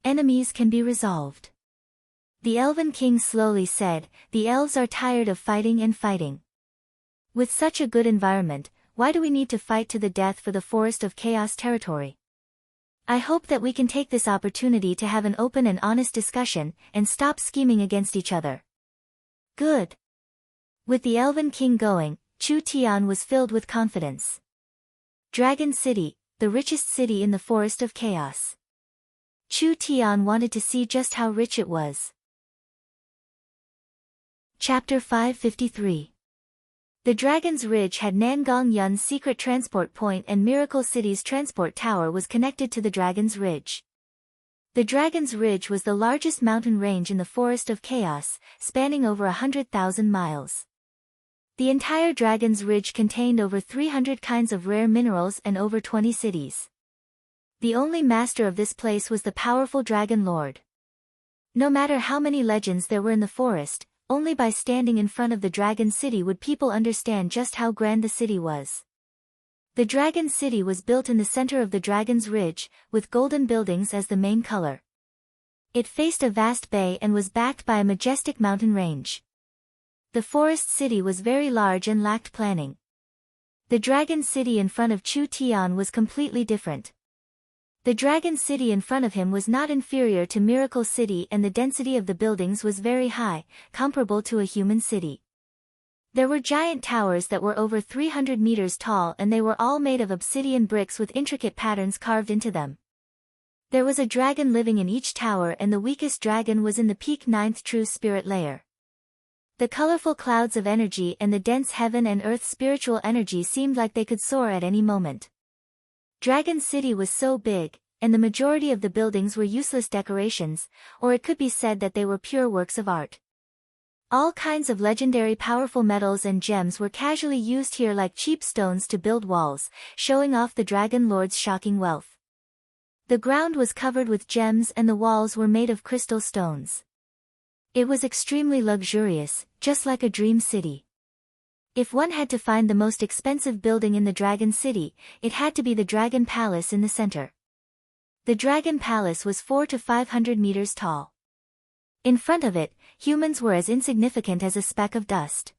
Enemies can be resolved. The Elven King slowly said, the elves are tired of fighting and fighting. With such a good environment, why do we need to fight to the death for the Forest of Chaos territory? I hope that we can take this opportunity to have an open and honest discussion, and stop scheming against each other. Good. With the Elven King going, Chu Tian was filled with confidence. Dragon City, the richest city in the Forest of Chaos. Chu Tian wanted to see just how rich it was. Chapter 553. The Dragon's Ridge had Nangong Yun's secret transport point, and Miracle City's transport tower was connected to the Dragon's Ridge. The Dragon's Ridge was the largest mountain range in the Forest of Chaos, spanning over 100,000 miles. The entire Dragon's Ridge contained over 300 kinds of rare minerals and over 20 cities. The only master of this place was the powerful Dragon Lord. No matter how many legends there were in the forest, only by standing in front of the Dragon City would people understand just how grand the city was. The Dragon City was built in the center of the Dragon's Ridge, with golden buildings as the main color. It faced a vast bay and was backed by a majestic mountain range. The forest city was very large and lacked planning. The Dragon City in front of Chu Tian was completely different. The Dragon City in front of him was not inferior to Miracle City, and the density of the buildings was very high, comparable to a human city. There were giant towers that were over 300 meters tall, and they were all made of obsidian bricks with intricate patterns carved into them. There was a dragon living in each tower, and the weakest dragon was in the peak 9th true spirit layer. The colorful clouds of energy and the dense heaven and earth spiritual energy seemed like they could soar at any moment. Dragon City was so big, and the majority of the buildings were useless decorations, or it could be said that they were pure works of art. All kinds of legendary powerful metals and gems were casually used here like cheap stones to build walls, showing off the Dragon Lord's shocking wealth. The ground was covered with gems and the walls were made of crystal stones. It was extremely luxurious, just like a dream city. If one had to find the most expensive building in the Dragon City, it had to be the Dragon Palace in the center. The Dragon Palace was 400 to 500 meters tall. In front of it, humans were as insignificant as a speck of dust.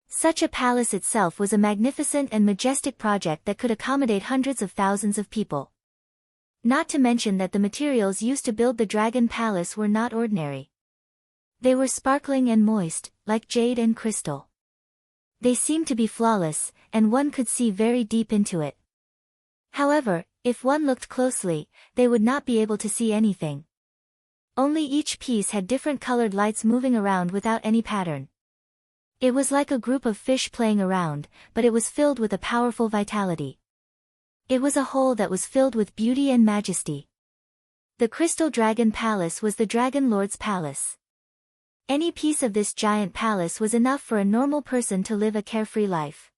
Such a palace itself was a magnificent and majestic project that could accommodate hundreds of thousands of people. Not to mention that the materials used to build the Dragon Palace were not ordinary. They were sparkling and moist, like jade and crystal. They seemed to be flawless, and one could see very deep into it. However, if one looked closely, they would not be able to see anything. Only each piece had different colored lights moving around without any pattern. It was like a group of fish playing around, but it was filled with a powerful vitality. It was a whole that was filled with beauty and majesty. The Crystal Dragon Palace was the Dragon Lord's palace. Any piece of this giant palace was enough for a normal person to live a carefree life.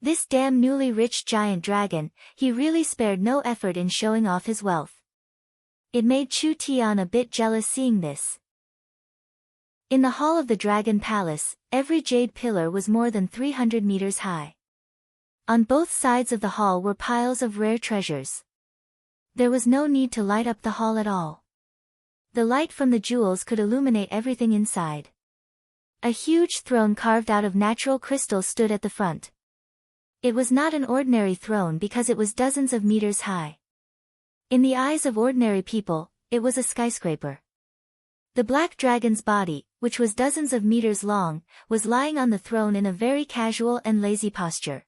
This damn newly rich giant dragon, he really spared no effort in showing off his wealth. It made Chu Tian a bit jealous seeing this. In the hall of the Dragon Palace, every jade pillar was more than 300 meters high. On both sides of the hall were piles of rare treasures. There was no need to light up the hall at all. The light from the jewels could illuminate everything inside. A huge throne carved out of natural crystal stood at the front. It was not an ordinary throne because it was dozens of meters high. In the eyes of ordinary people, it was a skyscraper. The black dragon's body, which was dozens of meters long, was lying on the throne in a very casual and lazy posture.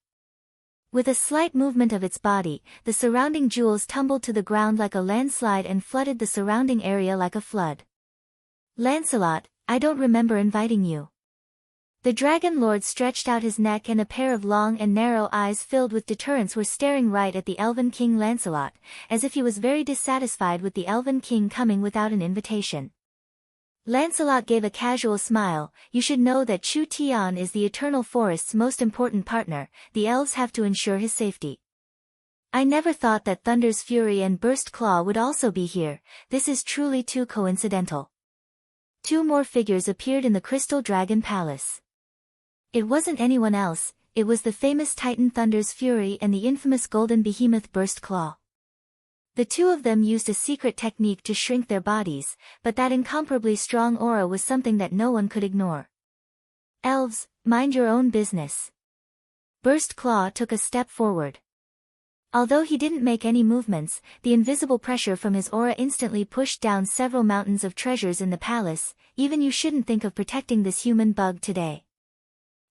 With a slight movement of its body, the surrounding jewels tumbled to the ground like a landslide and flooded the surrounding area like a flood. Lancelot, I don't remember inviting you. The Dragon Lord stretched out his neck, and a pair of long and narrow eyes filled with deterrence were staring right at the Elven King Lancelot, as if he was very dissatisfied with the Elven King coming without an invitation. Lancelot gave a casual smile. You should know that Chu Tian is the Eternal Forest's most important partner. The elves have to ensure his safety. I never thought that Thunder's Fury and Burst Claw would also be here. This is truly too coincidental. Two more figures appeared in the Crystal Dragon Palace. It wasn't anyone else, it was the famous Titan Thunder's Fury and the infamous Golden Behemoth Burst Claw. The two of them used a secret technique to shrink their bodies, but that incomparably strong aura was something that no one could ignore. Elves, mind your own business. Burst Claw took a step forward. Although he didn't make any movements, the invisible pressure from his aura instantly pushed down several mountains of treasures in the palace. Even you shouldn't think of protecting this human bug today.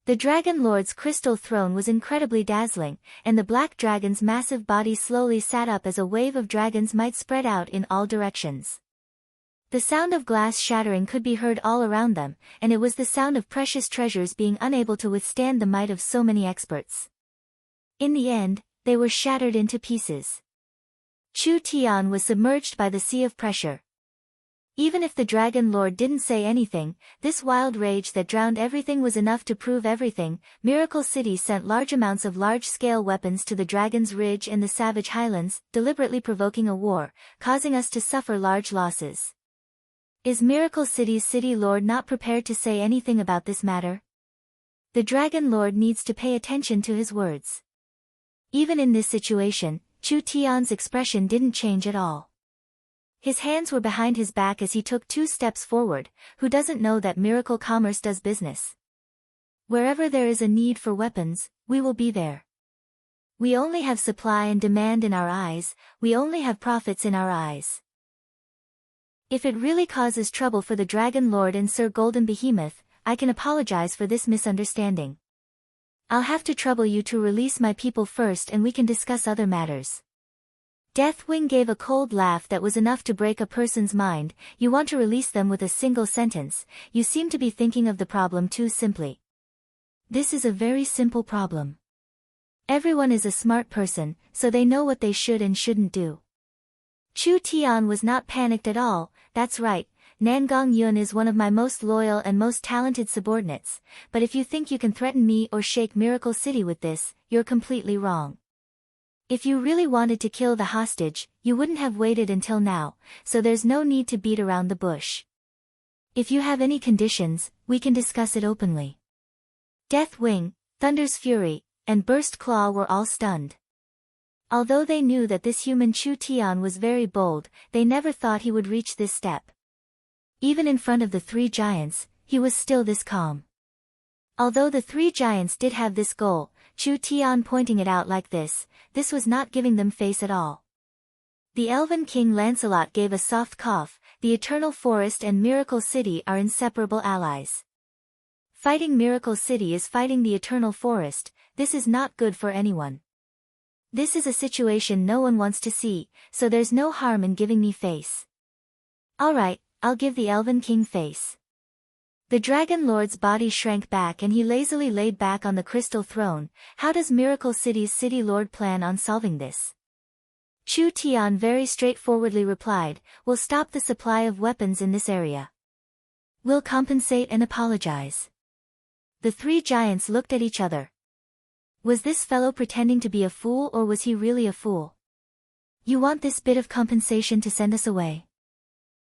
The Dragon Lord's crystal throne was incredibly dazzling, and the black dragon's massive body slowly sat up as a wave of dragons might spread out in all directions. The sound of glass shattering could be heard all around them, and it was the sound of precious treasures being unable to withstand the might of so many experts. In the end, they were shattered into pieces. Chu Tian was submerged by the sea of pressure. Even if the Dragon Lord didn't say anything, this wild rage that drowned everything was enough to prove everything. Miracle City sent large amounts of large-scale weapons to the Dragon's Ridge and the Savage Highlands, deliberately provoking a war, causing us to suffer large losses. Is Miracle City's City Lord not prepared to say anything about this matter? The Dragon Lord needs to pay attention to his words. Even in this situation, Chu Tian's expression didn't change at all. His hands were behind his back as he took 2 steps forward. Who doesn't know that Miracle Commerce does business? Wherever there is a need for weapons, we will be there. We only have supply and demand in our eyes, we only have profits in our eyes. If it really causes trouble for the Dragon Lord and Sir Golden Behemoth, I can apologize for this misunderstanding. I'll have to trouble you to release my people first and we can discuss other matters. Deathwing gave a cold laugh that was enough to break a person's mind. You want to release them with a single sentence. You seem to be thinking of the problem too simply. This is a very simple problem. Everyone is a smart person, so they know what they should and shouldn't do. Chu Tian was not panicked at all. That's right, Nangong Yun is one of my most loyal and most talented subordinates, but if you think you can threaten me or shake Miracle City with this, you're completely wrong. If you really wanted to kill the hostage, you wouldn't have waited until now, so there's no need to beat around the bush. If you have any conditions, we can discuss it openly. Deathwing, Thunder's Fury, and Burst Claw were all stunned. Although they knew that this human Chu Tian was very bold, they never thought he would reach this step. Even in front of the 3 giants, he was still this calm. Although the 3 giants did have this goal, Chu Tian pointing it out like this was not giving them face at all. The Elven King Lancelot gave a soft cough. The Eternal Forest and Miracle City are inseparable allies. Fighting Miracle City is fighting the Eternal Forest. This is not good for anyone. This is a situation no one wants to see, so there's no harm in giving me face. Alright, I'll give the Elven King face. The Dragon Lord's body shrank back and he lazily laid back on the crystal throne. How does Miracle City's City Lord plan on solving this? Chu Tian very straightforwardly replied, we'll stop the supply of weapons in this area. We'll compensate and apologize. The 3 giants looked at each other. Was this fellow pretending to be a fool or was he really a fool? You want this bit of compensation to send us away?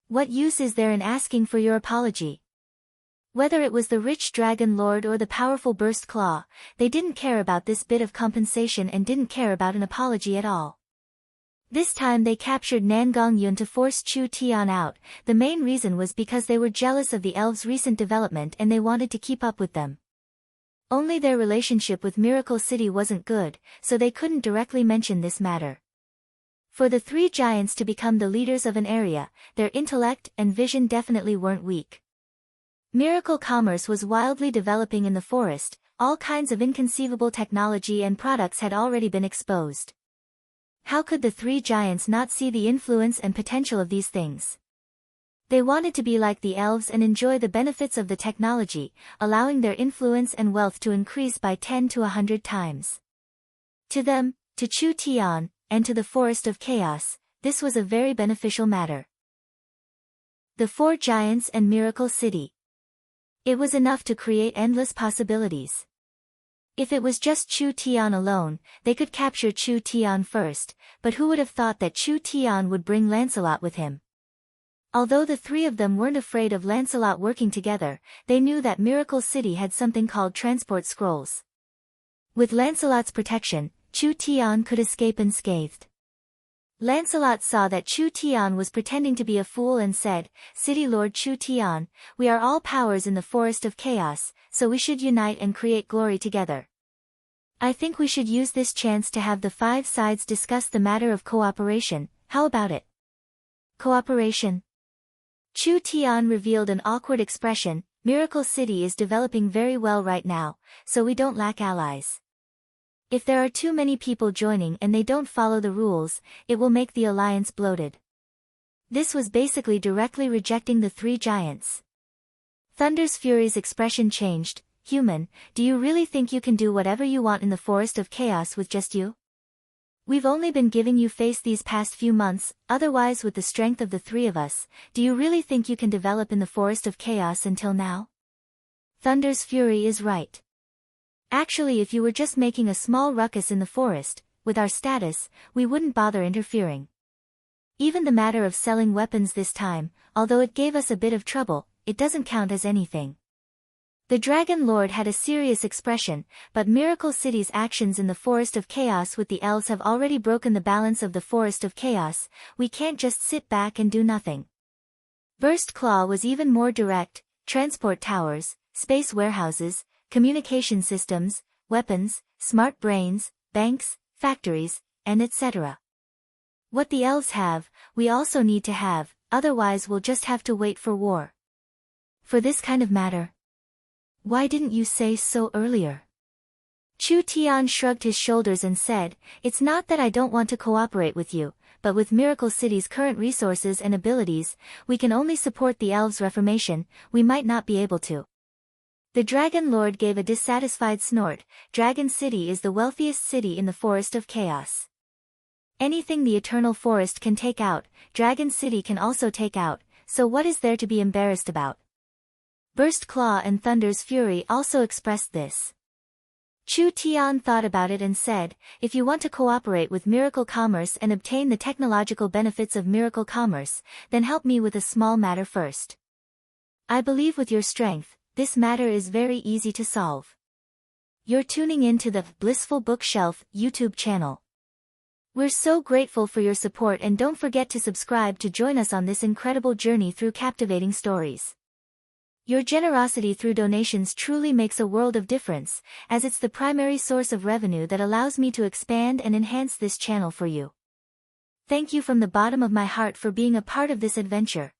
What use is there in asking for your apology? Whether it was the rich Dragon Lord or the powerful Burst Claw, they didn't care about this bit of compensation and didn't care about an apology at all. This time they captured Nangong Yun to force Chu Tian out. The main reason was because they were jealous of the elves' recent development and they wanted to keep up with them. Only their relationship with Miracle City wasn't good, so they couldn't directly mention this matter. For the 3 giants to become the leaders of an area, their intellect and vision definitely weren't weak. Miracle Commerce was wildly developing in the forest. All kinds of inconceivable technology and products had already been exposed. How could the 3 giants not see the influence and potential of these things? They wanted to be like the elves and enjoy the benefits of the technology, allowing their influence and wealth to increase by 10 to 100 times. To them, to Chu Tian, and to the Forest of Chaos, this was a very beneficial matter. The 4 giants and Miracle City. It was enough to create endless possibilities. If it was just Chu Tian alone, they could capture Chu Tian first, but who would have thought that Chu Tian would bring Lancelot with him? Although the 3 of them weren't afraid of Lancelot working together, they knew that Miracle City had something called transport scrolls. With Lancelot's protection, Chu Tian could escape unscathed. Lancelot saw that Chu Tian was pretending to be a fool and said, City Lord Chu Tian, we are all powers in the Forest of Chaos, so we should unite and create glory together. I think we should use this chance to have the 5 sides discuss the matter of cooperation. How about it? Cooperation? Chu Tian revealed an awkward expression. Miracle City is developing very well right now, so we don't lack allies. If there are too many people joining and they don't follow the rules, it will make the alliance bloated. This was basically directly rejecting the 3 giants. Thunder's Fury's expression changed. Human, do you really think you can do whatever you want in the Forest of Chaos with just you? We've only been giving you face these past few months, otherwise with the strength of the 3 of us, do you really think you can develop in the Forest of Chaos until now? Thunder's Fury is right. Actually, if you were just making a small ruckus in the forest, with our status, we wouldn't bother interfering. Even the matter of selling weapons this time, although it gave us a bit of trouble, it doesn't count as anything. The Dragon Lord had a serious expression, but Miracle City's actions in the Forest of Chaos with the elves have already broken the balance of the Forest of Chaos. We can't just sit back and do nothing. Burst Claw was even more direct. Transport towers, space warehouses, communication systems, weapons, smart brains, banks, factories, and etc. What the elves have, we also need to have, otherwise we'll just have to wait for war. For this kind of matter. Why didn't you say so earlier? Chu Tian shrugged his shoulders and said, it's not that I don't want to cooperate with you, but with Miracle City's current resources and abilities, we can only support the elves' reformation, we might not be able to. The Dragon Lord gave a dissatisfied snort. Dragon City is the wealthiest city in the Forest of Chaos. Anything the Eternal Forest can take out, Dragon City can also take out, so what is there to be embarrassed about? Burst Claw and Thunder's Fury also expressed this. Chu Tian thought about it and said, if you want to cooperate with Miracle Commerce and obtain the technological benefits of Miracle Commerce, then help me with a small matter first. I believe with your strength, this matter is very easy to solve. You're tuning in to the Blissful Bookshelf YouTube channel. We're so grateful for your support and don't forget to subscribe to join us on this incredible journey through captivating stories. Your generosity through donations truly makes a world of difference, as it's the primary source of revenue that allows me to expand and enhance this channel for you. Thank you from the bottom of my heart for being a part of this adventure.